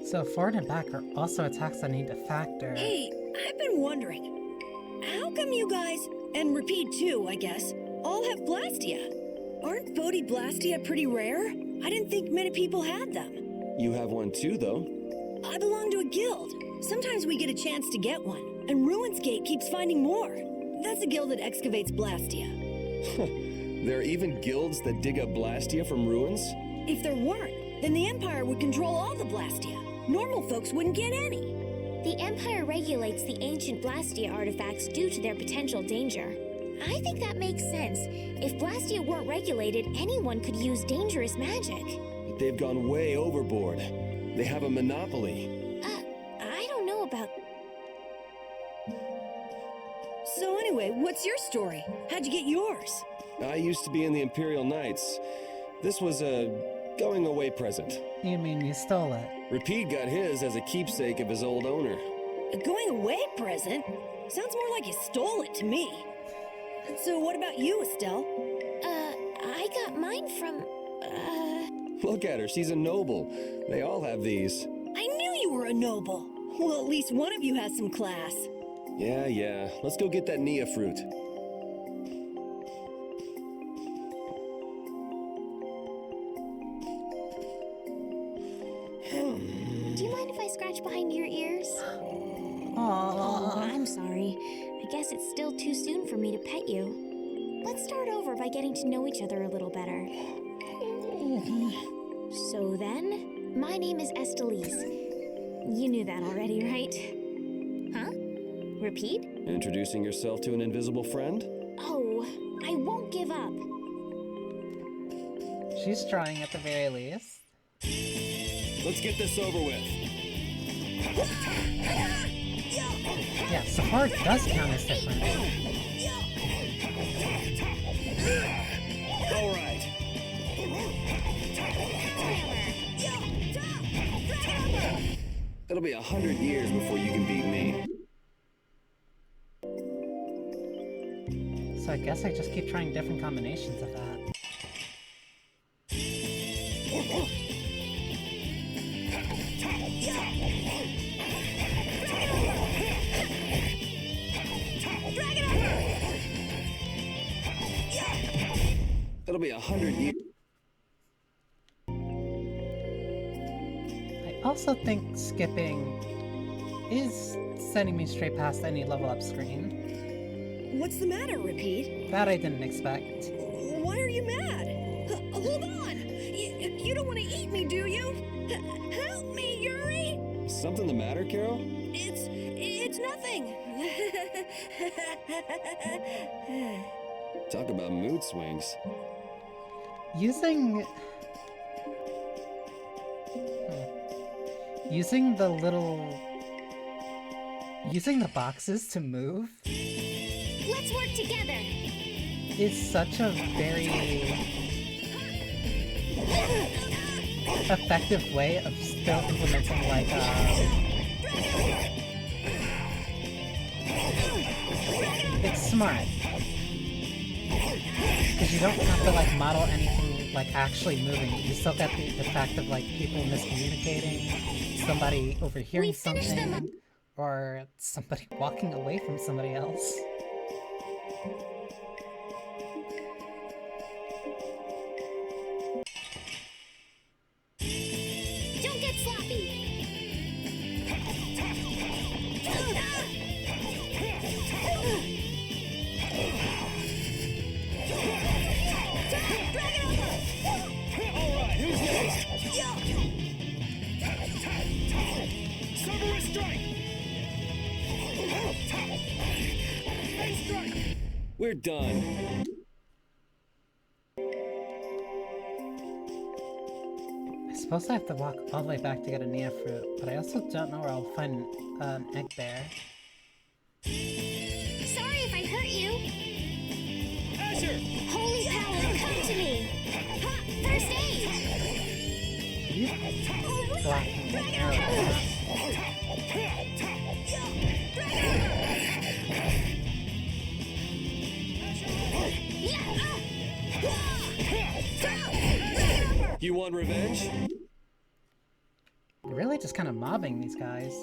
So forward and back are also attacks I need to factor. Hey, I've been wondering, how come you guys, and Repeat too, I guess, all have Blastia? Aren't Bodhi Blastia pretty rare? I didn't think many people had them. You have one too, though. I belong to a guild. Sometimes we get a chance to get one, and Ruins Gate keeps finding more. That's a guild that excavates Blastia. There are even guilds that dig up Blastia from ruins? If there weren't, then the Empire would control all the Blastia. Normal folks wouldn't get any. The Empire regulates the ancient Blastia artifacts due to their potential danger. I think that makes sense. If Blastia weren't regulated, anyone could use dangerous magic. But they've gone way overboard. They have a monopoly. I don't know about... So anyway, what's your story? How'd you get yours? I used to be in the Imperial Knights. This was a going-away present. You mean you stole it? Repeat got his as a keepsake of his old owner. A going-away present? Sounds more like you stole it to me. So what about you, Estelle? I got mine from, Look at her, she's a noble. They all have these. I knew you were a noble. Well, at least one of you has some class. Yeah. Let's go get that Nia fruit. Do you mind if I scratch behind your ears? Aww. Oh, I'm sorry. I guess it's still too soon for me to pet you. Let's start over by getting to know each other a little better. So then, My name is Estelise. You knew that already, right? Huh? Repeat? Introducing yourself to an invisible friend? Oh, I won't give up. She's trying at the very least. Let's get this over with. Yeah, Safar does count as different. All right. It'll be 100 years before you can beat me. So I guess I just keep trying different combinations of that. It'll be 100 years. I also think skipping is sending me straight past any level up screen. What's the matter, Repeat? That I didn't expect. Why are you mad? Hold on! You don't want to eat me, do you? Help me, Yuri! Something the matter, Carol? It's nothing. Talk about mood swings. Using the boxes to move Let's work together. is such a very effective way of still implementing like it's smart. Because you don't have to like model anything like actually moving. You still get the fact of like people miscommunicating, somebody overhearing something, or somebody walking away from somebody else. Don't get sloppy. Alright, who's next? Cerberus strike! Face strike! We're done. I suppose I have to walk all the way back to get a Nia fruit, but I also don't know where I'll find an egg bear. Sorry if I hurt you. Asher! Holy power, come to me. Ha! First aid. You blocking the arrow. You want revenge? You're really just kind of mobbing these guys.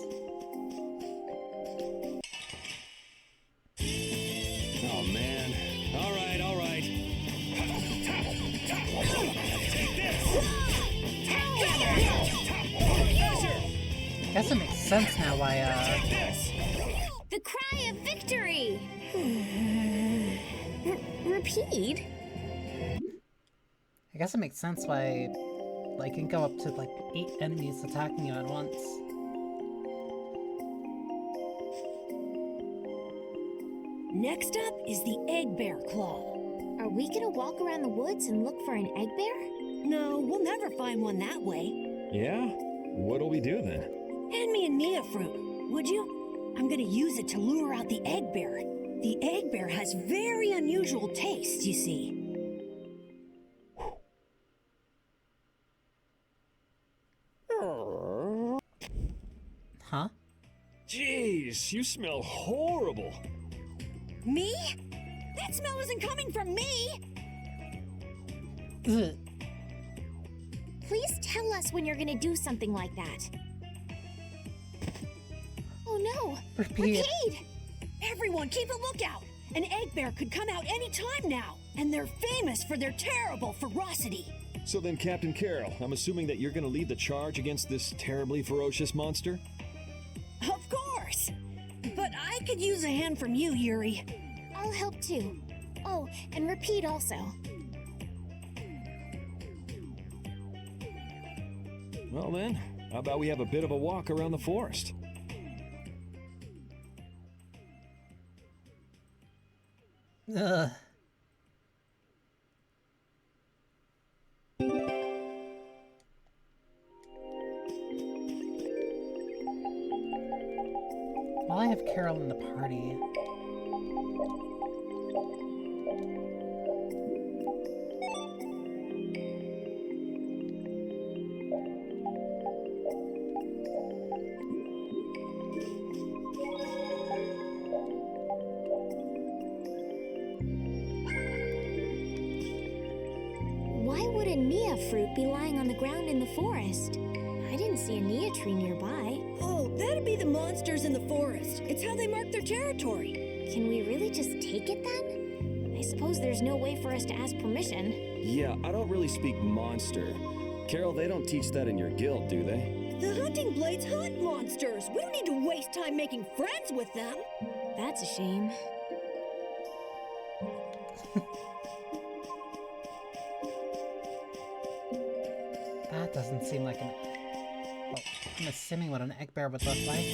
Oh man. Alright, alright. Guess it makes sense now why, The cry of victory. Repeat. I guess it makes sense why, like, you can go up to, like, 8 enemies attacking you at once. Next up is the egg bear claw. Are we gonna walk around the woods and look for an egg bear? No, we'll never find one that way. Yeah? What'll we do then? Hand me a Nia fruit, would you? I'm gonna use it to lure out the egg bear. The egg bear has very unusual tastes, you see. Huh? Jeez, you smell horrible. Me? That smell isn't coming from me! Ugh. Please tell us when you're gonna do something like that. Oh no! Repeat. Everyone, keep a lookout! An egg bear could come out any time now, and they're famous for their terrible ferocity. So then, Captain Carol, I'm assuming that you're gonna lead the charge against this terribly ferocious monster? Of course! But I could use a hand from you, Yuri. I'll help too. Oh, and Repeat also. Well then, how about we have a bit of a walk around the forest? Ugh. While I have Carol in the party, Why would a Nia fruit be lying on the ground in the forest? I didn't see a Nia tree nearby. Oh, that'd be the monsters in the forest. It's how they mark their territory. Can we really just take it then? I suppose there's no way for us to ask permission. Yeah, I don't really speak monster. Carol, they don't teach that in your guild, do they? The hunting blades hunt monsters. We don't need to waste time making friends with them. That's a shame. that doesn't seem like an... Well, I'm assuming what an egg bear would look like.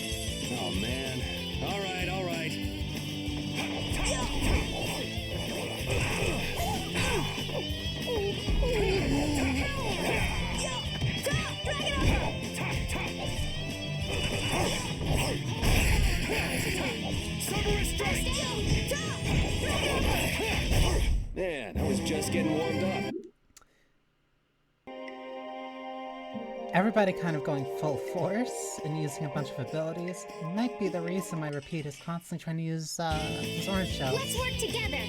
Oh, man. All right, all right. Man, I was just getting warmed up. Everybody kind of going full force and using a bunch of abilities might be the reason why Repeat is constantly trying to use his orange shells. Let's work together!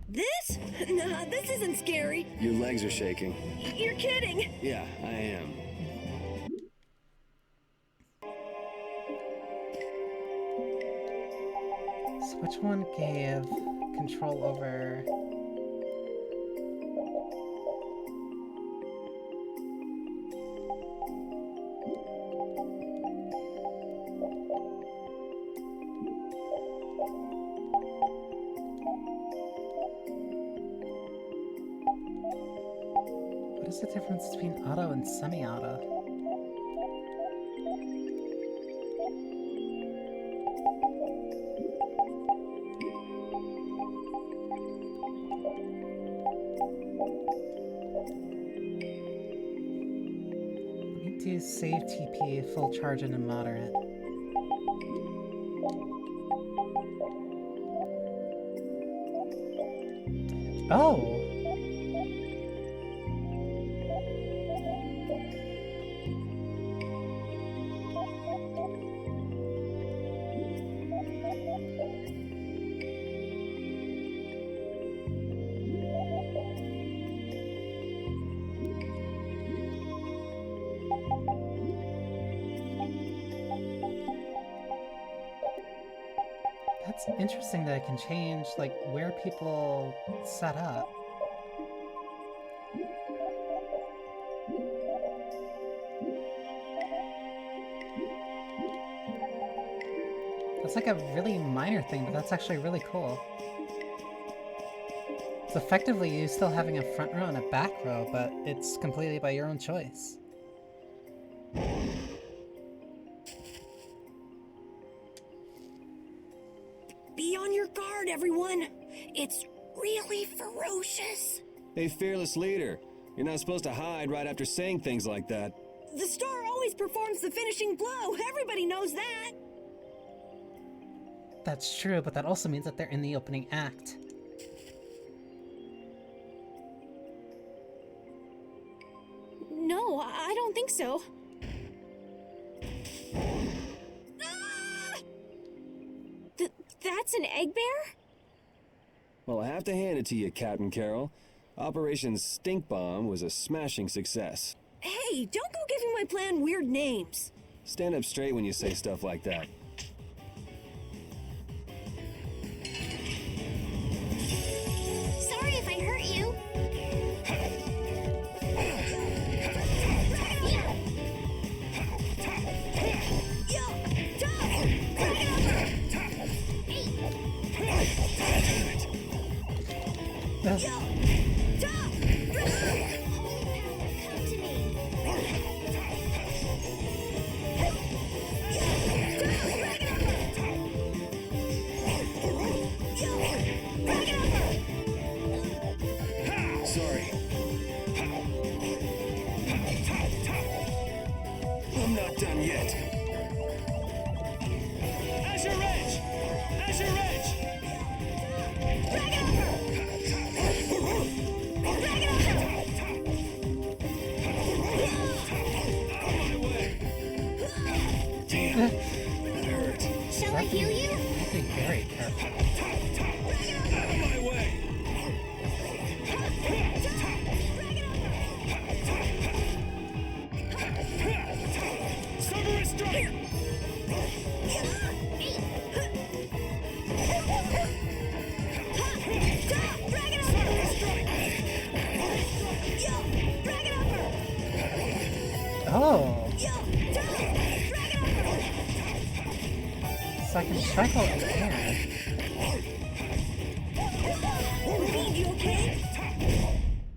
This? Nah, this isn't scary. Your legs are shaking. You're kidding. Yeah, I am. So which one gave control over... What is the difference between auto and semi-auto? Do save TP, full charge, and immoderate. Oh! That's interesting that it can change, like, where people set up. That's like a really minor thing, but that's actually really cool. It's effectively you still having a front row and a back row, but it's completely by your own choice. Be on your guard, everyone. It's really ferocious. Hey, fearless leader. You're not supposed to hide right after saying things like that. The star always performs the finishing blow. Everybody knows that. That's true, but that also means that they're in the opening act. No, I don't think so. That's an egg bear? Well, I have to hand it to you, Captain Carol. Operation Stink Bomb was a smashing success. Hey, don't go giving my plan weird names. Stand up straight when you say stuff like that. Sorry if I hurt you. not done yet. Azure Edge! Azure Edge! Dragon over! Dragon Damn, that hurt. Shall I heal you? Be very careful. Out of my way! Cerberus strike! Oh! So I can strike out the air. Repeat, you okay?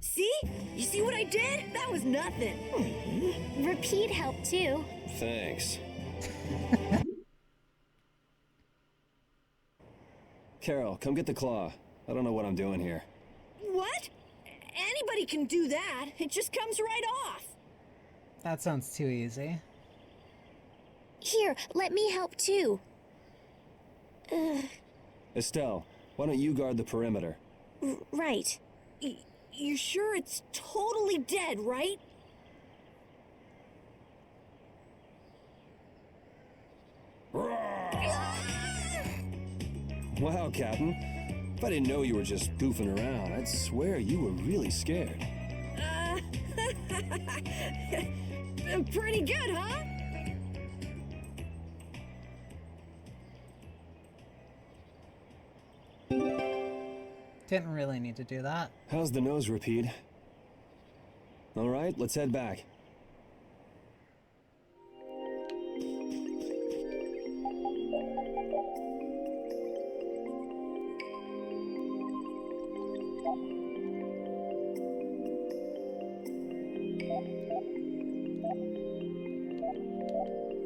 See? You see what I did? That was nothing. Repeat helped too. Thanks. Carol, come get the claw. I don't know what I'm doing here. What? Anybody can do that. It just comes right off. That sounds too easy. Here, let me help too. Estelle, why don't you guard the perimeter? Right. You sure it's totally dead, right? Wow, Captain. If I didn't know you were just goofing around, I'd swear you were really scared. Pretty good, huh? Didn't really need to do that. How's the nose, Rapide? All right, let's head back.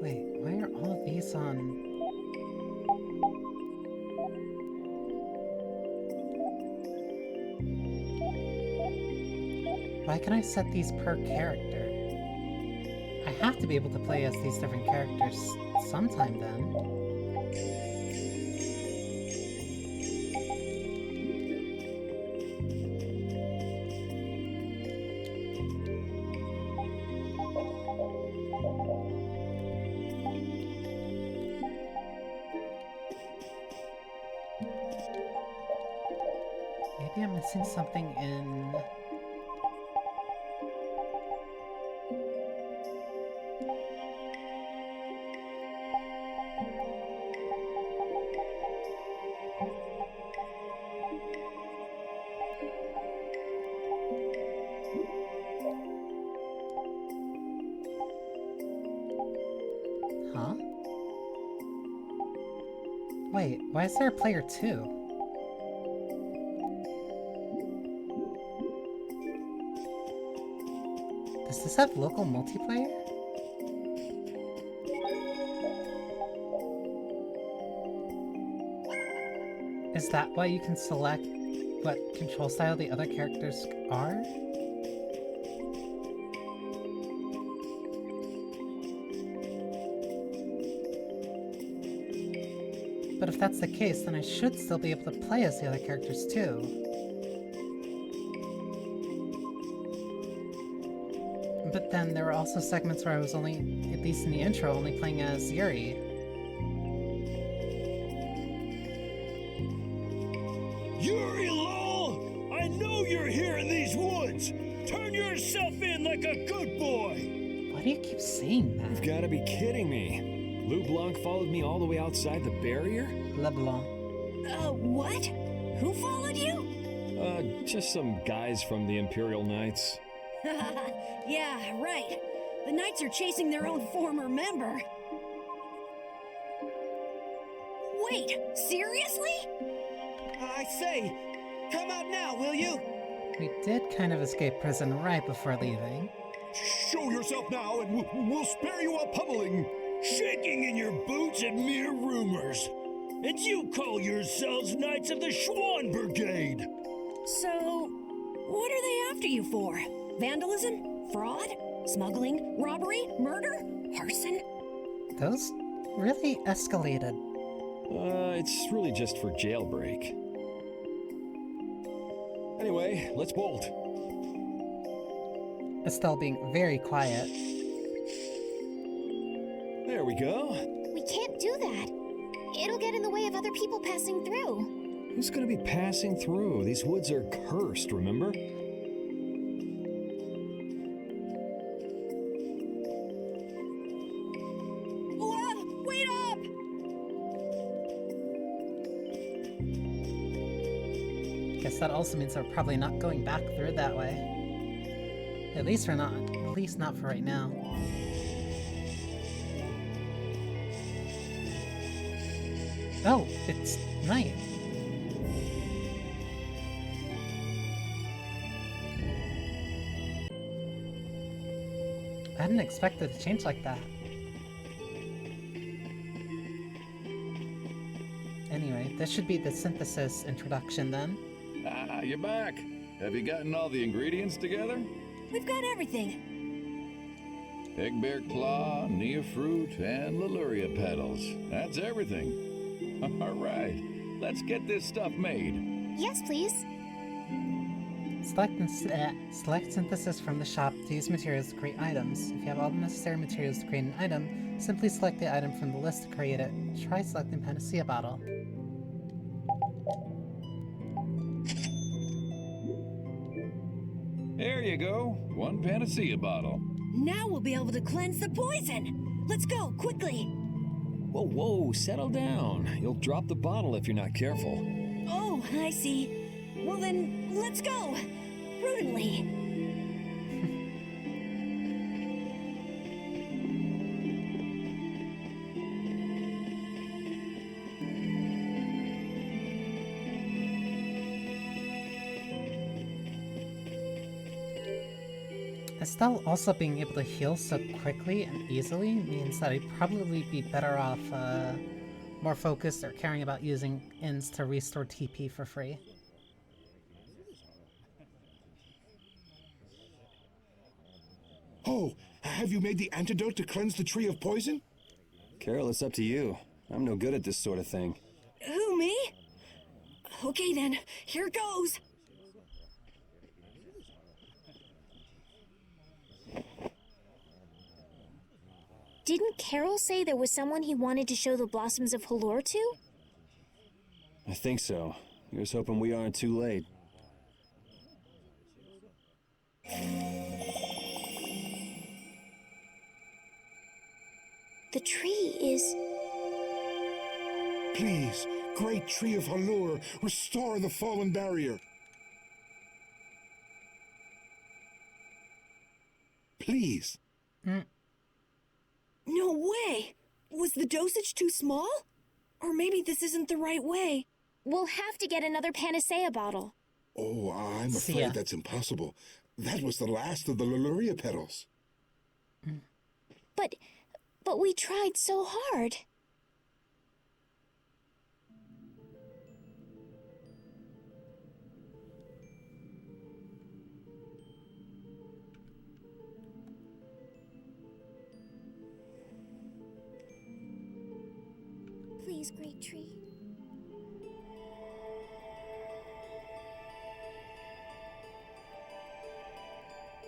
Wait, why are all of these on... Why can I set these per character? I have to be able to play as these different characters sometime then. Maybe I'm missing something in... Huh? Wait, why is there a player 2? Does this have local multiplayer? Is that why you can select what control style the other characters are? But if that's the case, then I should still be able to play as the other characters too. But then there were also segments where I was only, at least in the intro, only playing as Yuri. Yuri lol! I know you're here in these woods! Turn yourself in like a good boy! Why do you keep saying that? You've got to be kidding me. LeBlanc followed me all the way outside the barrier? LeBlanc. What? Who followed you? Just some guys from the Imperial Knights. Yeah, right. The Knights are chasing their own former member. Wait, seriously? I say, come out now, will you? We did kind of escape prison right before leaving. Show yourself now and we'll spare you a pummeling. Shaking in your boots at mere rumors. And you call yourselves Knights of the Schwan Brigade. So, what are they after you for? Vandalism? Fraud? Smuggling? Robbery? Murder? Arson? Those really escalated. It's really just for jailbreak. Anyway, let's bolt. Estelle being very quiet. There we go. We can't do that. It'll get in the way of other people passing through. Who's gonna be passing through? These woods are cursed, remember? Wait up! Guess that also means we're probably not going back through that way. At least we're not. At least not for right now. Oh, it's night. I hadn't expected it to change like that. Anyway, this should be the synthesis introduction then. Ah, you're back. Have you gotten all the ingredients together? We've got everything. Egg bear claw, Nia fruit, and Leluria petals. That's everything. All right, let's get this stuff made. Yes, please. Select synthesis from the shop to use materials to create items. If you have all the necessary materials to create an item, simply select the item from the list to create it. Try selecting Panacea Bottle. There you go, one Panacea bottle. Now we'll be able to cleanse the poison. Let's go, quickly. Whoa, whoa, settle down. You'll drop the bottle if you're not careful. Oh, I see. Well then, let's go. Prudently. Estelle also being able to heal so quickly and easily means that I'd probably be better off more focused or caring about using inns to restore TP for free. Oh, have you made the antidote to cleanse the tree of poison? Carol, it's up to you. I'm no good at this sort of thing. Who, me? Okay then, here goes. Didn't Carol say there was someone he wanted to show the blossoms of Halor to? I think so. Here's hoping we aren't too late. The tree is... Please, great tree of Halor, restore the fallen barrier. Please. No way! Was the dosage too small? Or maybe this isn't the right way. We'll have to get another Panacea bottle. Oh, I'm afraid that's impossible. That was the last of the Leluria petals. But we tried so hard. Please, great tree.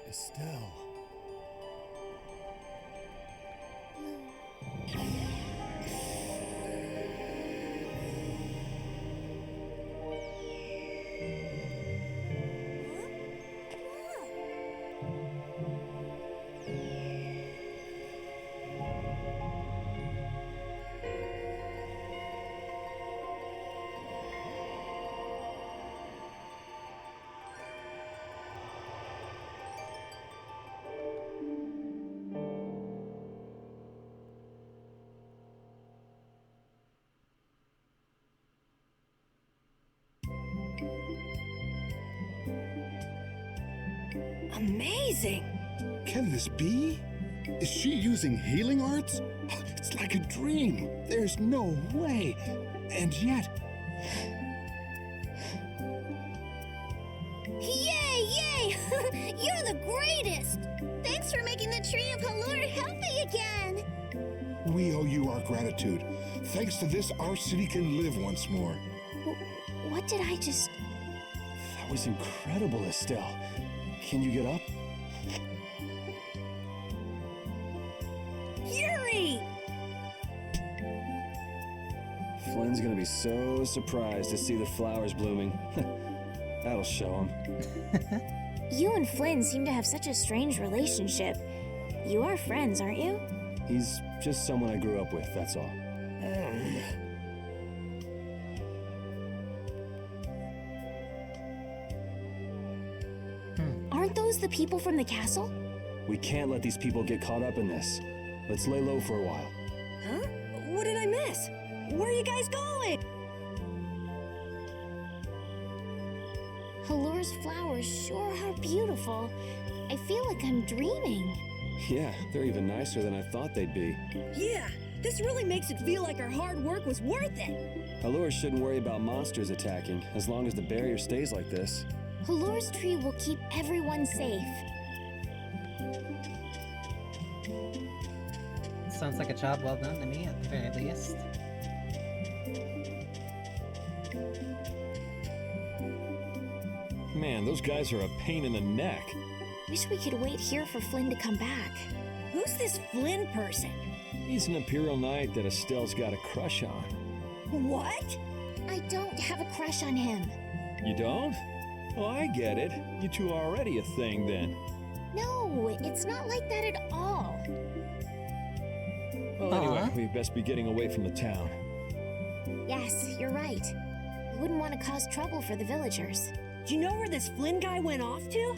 Estelle. Amazing! Can this be? Is she using healing arts? It's like a dream. There's no way. And yet... Yay, yay! You're the greatest! Thanks for making tree of Halor healthy again! We owe you our gratitude. Thanks to this, our city can live once more. What did I just... That was incredible, Estelle. Can you get up? Yuri! Flynn's gonna be so surprised to see the flowers blooming. That'll show him. You and Flynn seem to have such a strange relationship. You are friends, aren't you? He's just someone I grew up with, that's all. Aren't those the people from the castle? We can't let these people get caught up in this. Let's lay low for a while. Huh? What did I miss? Where are you guys going? Halor's flowers sure are beautiful. I feel like I'm dreaming. Yeah, they're even nicer than I thought they'd be. Yeah, this really makes it feel like our hard work was worth it. Halor shouldn't worry about monsters attacking, as long as the barrier stays like this. Halor's tree will keep everyone safe. Sounds like a job well done to me, at the very least. Man, those guys are a pain in the neck. Wish we could wait here for Flynn to come back. Who's this Flynn person? He's an Imperial Knight that Estelle's got a crush on. What? I don't have a crush on him. You don't? Oh, I get it. You two are already a thing, then. No, it's not like that at all. Well, anyway, we best be getting away from the town. Yes, you're right. We wouldn't want to cause trouble for the villagers. Do you know where this Flynn guy went off to?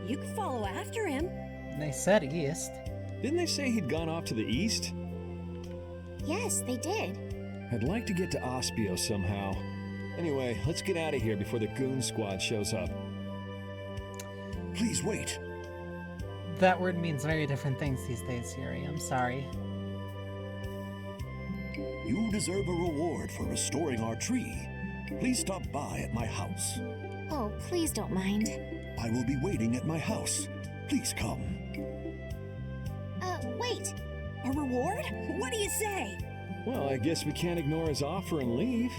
You could follow after him. They said east. Didn't they say he'd gone off to the east? Yes, they did. I'd like to get to Ospio somehow. Anyway, let's get out of here before the goon squad shows up. Please wait. That word means very different things these days, Yuri. I'm sorry. You deserve a reward for restoring our tree. Please stop by at my house. Oh, please don't mind. I will be waiting at my house. Please come. Wait. A reward? What do you say? Well, I guess we can't ignore his offer and leave.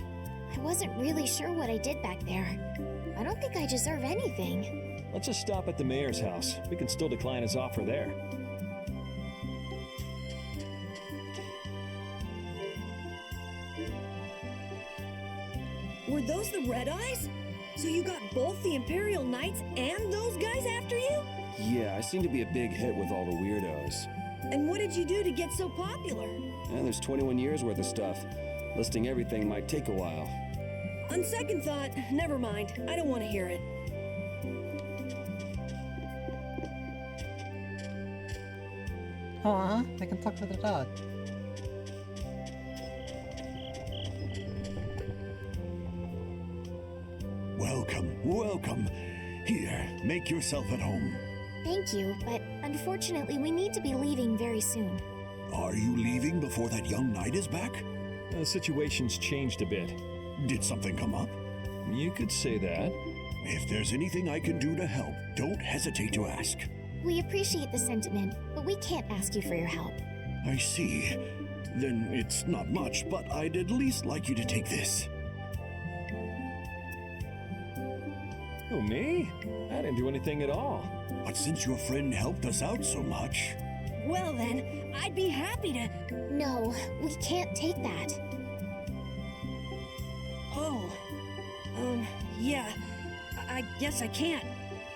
I wasn't really sure what I did back there. I don't think I deserve anything. Let's just stop at the mayor's house. We can still decline his offer there. Were those the Red Eyes? So you got both the Imperial Knights and those guys after you? Yeah, I seem to be a big hit with all the weirdos. And what did you do to get so popular? And there's 21 years worth of stuff. Listing everything might take a while. On second thought, never mind. I don't want to hear it. Aw, they can talk to their dog. Welcome, welcome. Here, make yourself at home. Thank you, but unfortunately we need to be leaving very soon. Are you leaving before that young knight is back? The situation's changed a bit. Did something come up? You could say that. If there's anything I can do to help, don't hesitate to ask. We appreciate the sentiment, but we can't ask you for your help. I see. Then it's not much, but I'd at least like you to take this. Oh, me? I didn't do anything at all. But since your friend helped us out so much... Well then, I'd be happy to... No, we can't take that. Oh. Yeah. I guess I can't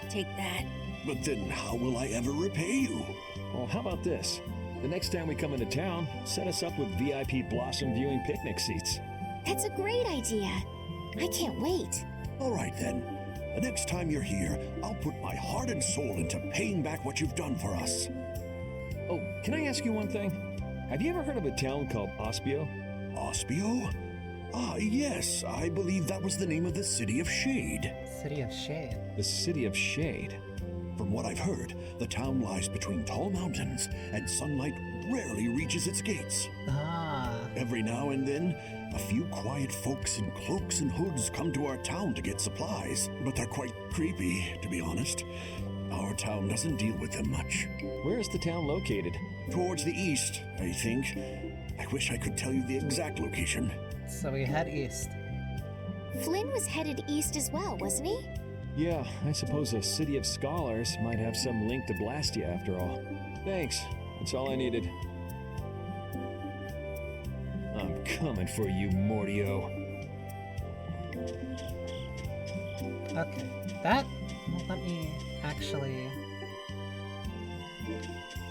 take that. But then how will I ever repay you? Well, how about this? The next time we come into town, set us up with VIP blossom viewing picnic seats. That's a great idea. I can't wait. All right then. The next time you're here, I'll put my heart and soul into paying back what you've done for us. Oh, can I ask you one thing? Have you ever heard of a town called Ospio? Ospio? Ah, yes. I believe that was the name of the City of Shade. City of Shade. The City of Shade. From what I've heard, the town lies between tall mountains, and sunlight rarely reaches its gates. Ah. Every now and then, a few quiet folks in cloaks and hoods come to our town to get supplies, but they're quite creepy, to be honest. Our town doesn't deal with them much. Where is the town located? Towards the east, I think. I wish I could tell you the exact location. So we head east. Flynn was headed east as well, wasn't he? Yeah, I suppose a city of scholars might have some link to Blastia after all. Thanks. That's all I needed. I'm coming for you, Mortio. Okay, that will let me actually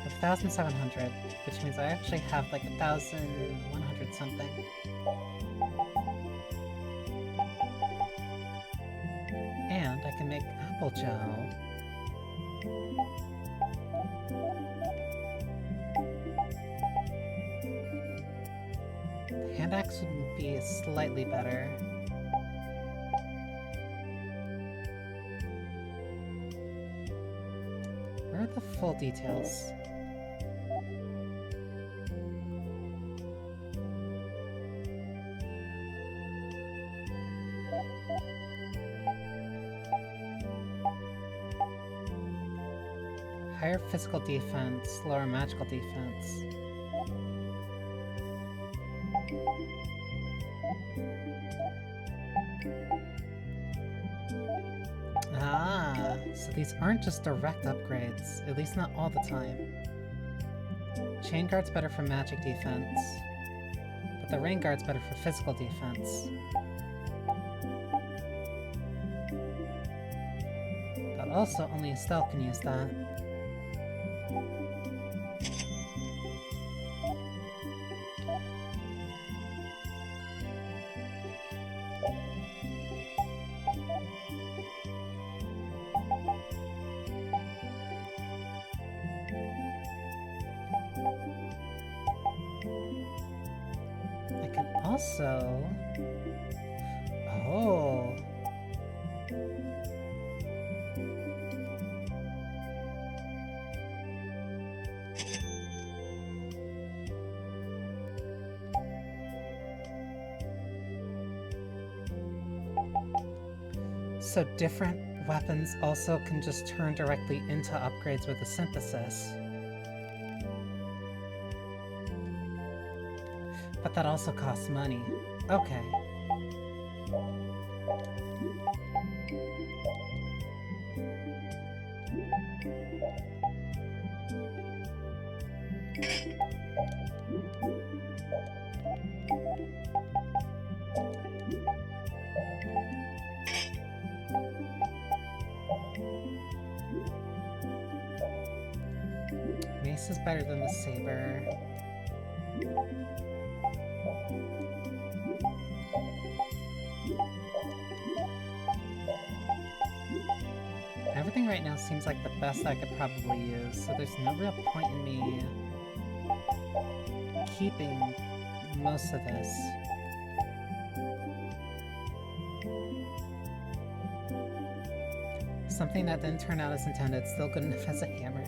have 1,700, which means I actually have like 1,100 something. And I can make apple gel. The hand axe would be slightly better. Where are the full details? Higher physical defense, lower magical defense. Ah, so these aren't just direct upgrades, at least not all the time. Chain guard's better for magic defense, but the rain guard's better for physical defense. But also, only a stealth can use that. I can also... Oh... So different weapons also can just turn directly into upgrades with the synthesis. But that also costs money. Okay. Mace is better than the saber. Everything right now seems like the best I could probably use, so there's no real point in me keeping most of this. Something that didn't turn out as intended, still good enough as a hammer.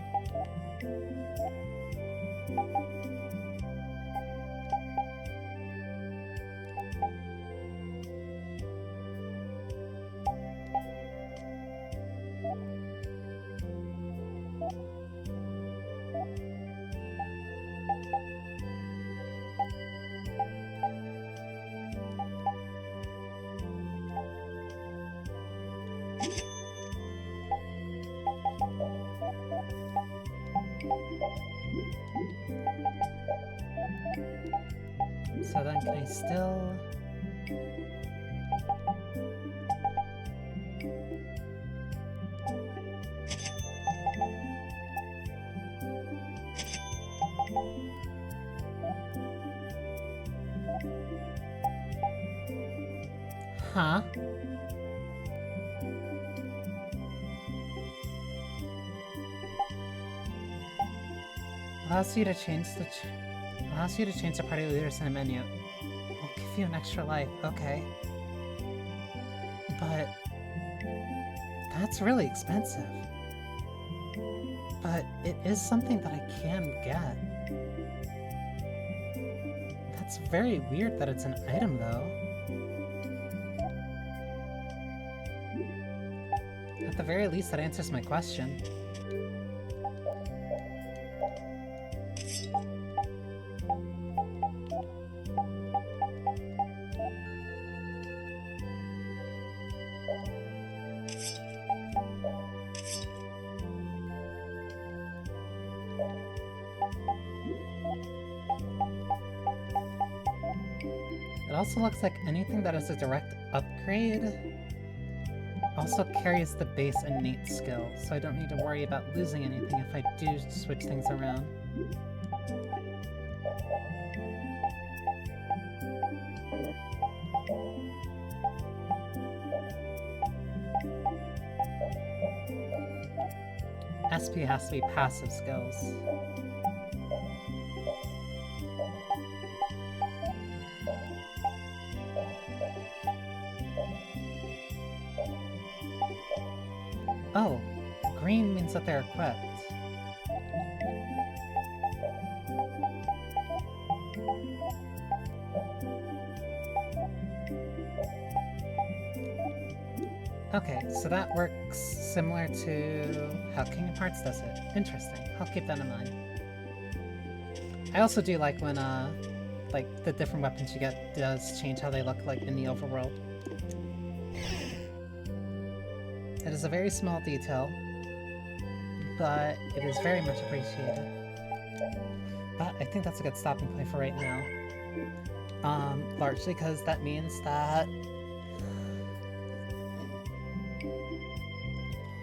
So then can I still... Huh? Allows you to change the party leaders in a menu. We'll give you an extra life, okay. But that's really expensive. But it is something that I can get. That's very weird that it's an item though. At the very least, that answers my question. It also looks like anything that is a direct upgrade also carries the base innate skill, so I don't need to worry about losing anything if I do switch things around. SP has to be passive skills. Oh, green means that they're equipped. Okay, so that works similar to how Kingdom Hearts does it. Interesting. I'll keep that in mind. I also do like when, like, the different weapons you get does change how they look like in the overworld. It is a very small detail, but it is very much appreciated. But I think that's a good stopping point for right now. Largely because that means that...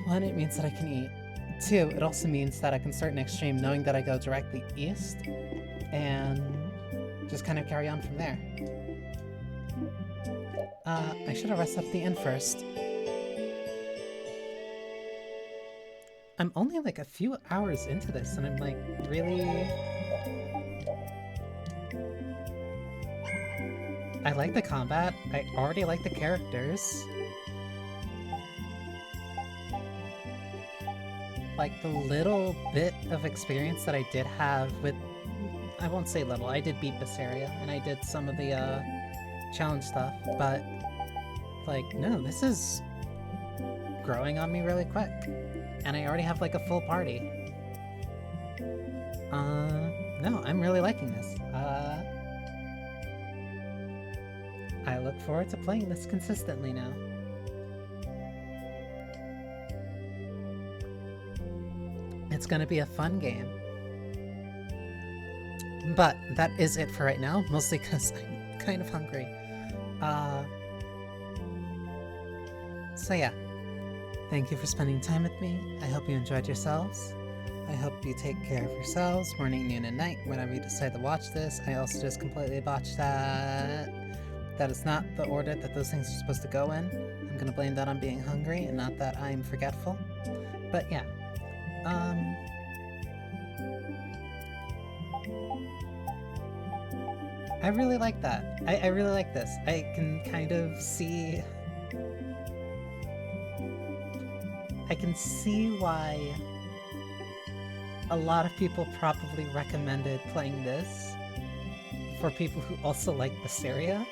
One, it means that I can eat. Two, it also means that I can start next stream knowing that I go directly east, and just kind of carry on from there. I should have rested at the inn first. I'm only like a few hours into this, and I'm like, really... I like the combat, I already like the characters. Like, the little bit of experience that I did have with... I won't say little, I did beat Vesperia, and I did some of the, challenge stuff, but... Like, no, this is... growing on me really quick. And I already have, like, a full party. No, I'm really liking this. I look forward to playing this consistently now. It's gonna be a fun game. But that is it for right now, mostly because I'm kind of hungry. So yeah. Thank you for spending time with me. I hope you enjoyed yourselves. I hope you take care of yourselves, morning, noon, and night, whenever you decide to watch this. I also just completely botched that. That is not the order that those things are supposed to go in. I'm gonna blame that on being hungry, and not that I'm forgetful. But yeah. I really like that. I really like this. I can kind of see... I can see why a lot of people probably recommended playing this for people who also like Vesperia.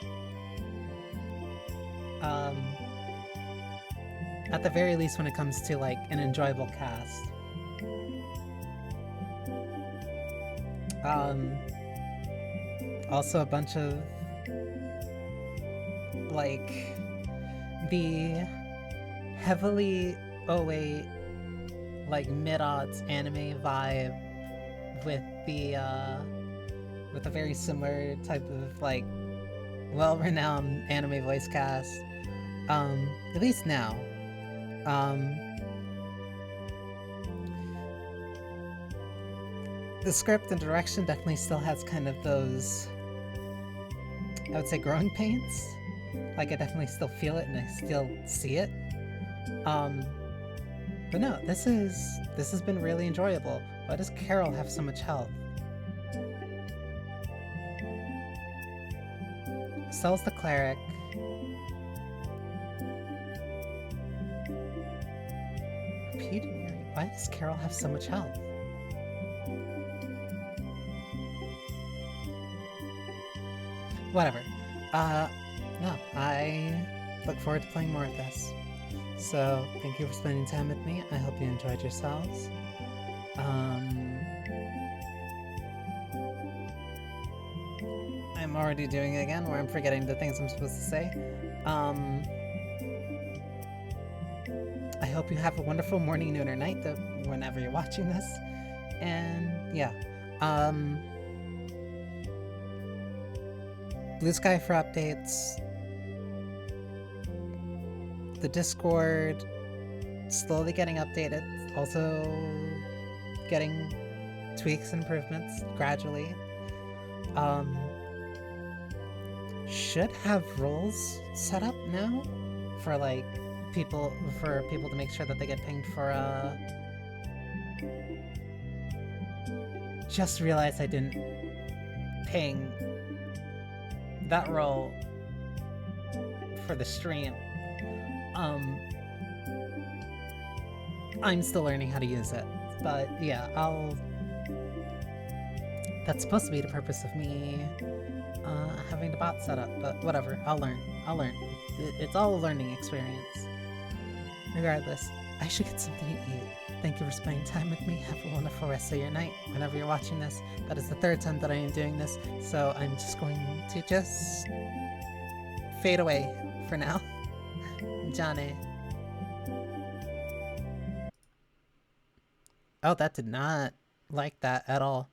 At the very least when it comes to, like, an enjoyable cast. Also a bunch of, like, the heavily OA, like, mid-aughts anime vibe with the, with a very similar type of, like, well-renowned anime voice cast. At least now. The script and direction definitely still has kind of those, I would say, growing pains. Like, I definitely still feel it and I still see it. But no, this has been really enjoyable. Why does Carol have so much health? Sells the cleric. Repeated, why does Carol have so much health? Whatever. No, I look forward to playing more of this. So, thank you for spending time with me. I hope you enjoyed yourselves. I'm already doing it again, where I'm forgetting the things I'm supposed to say. I hope you have a wonderful morning, noon, or night, whenever you're watching this. And yeah, Blue Sky for updates. The Discord slowly getting updated, also getting tweaks and improvements gradually. Should have rules set up now for like people to make sure that they get pinged for just realized I didn't ping that role for the stream. I'm still learning how to use it, but yeah, that's supposed to be the purpose of me having the bot set up, but whatever, I'll learn. It's all a learning experience. Regardless, I should get something to eat. Thank you for spending time with me. Have a wonderful rest of your night. Whenever you're watching this, that is the 3rd time that I am doing this, so I'm just going to fade away for now. Johnny. Oh, that did not like that at all.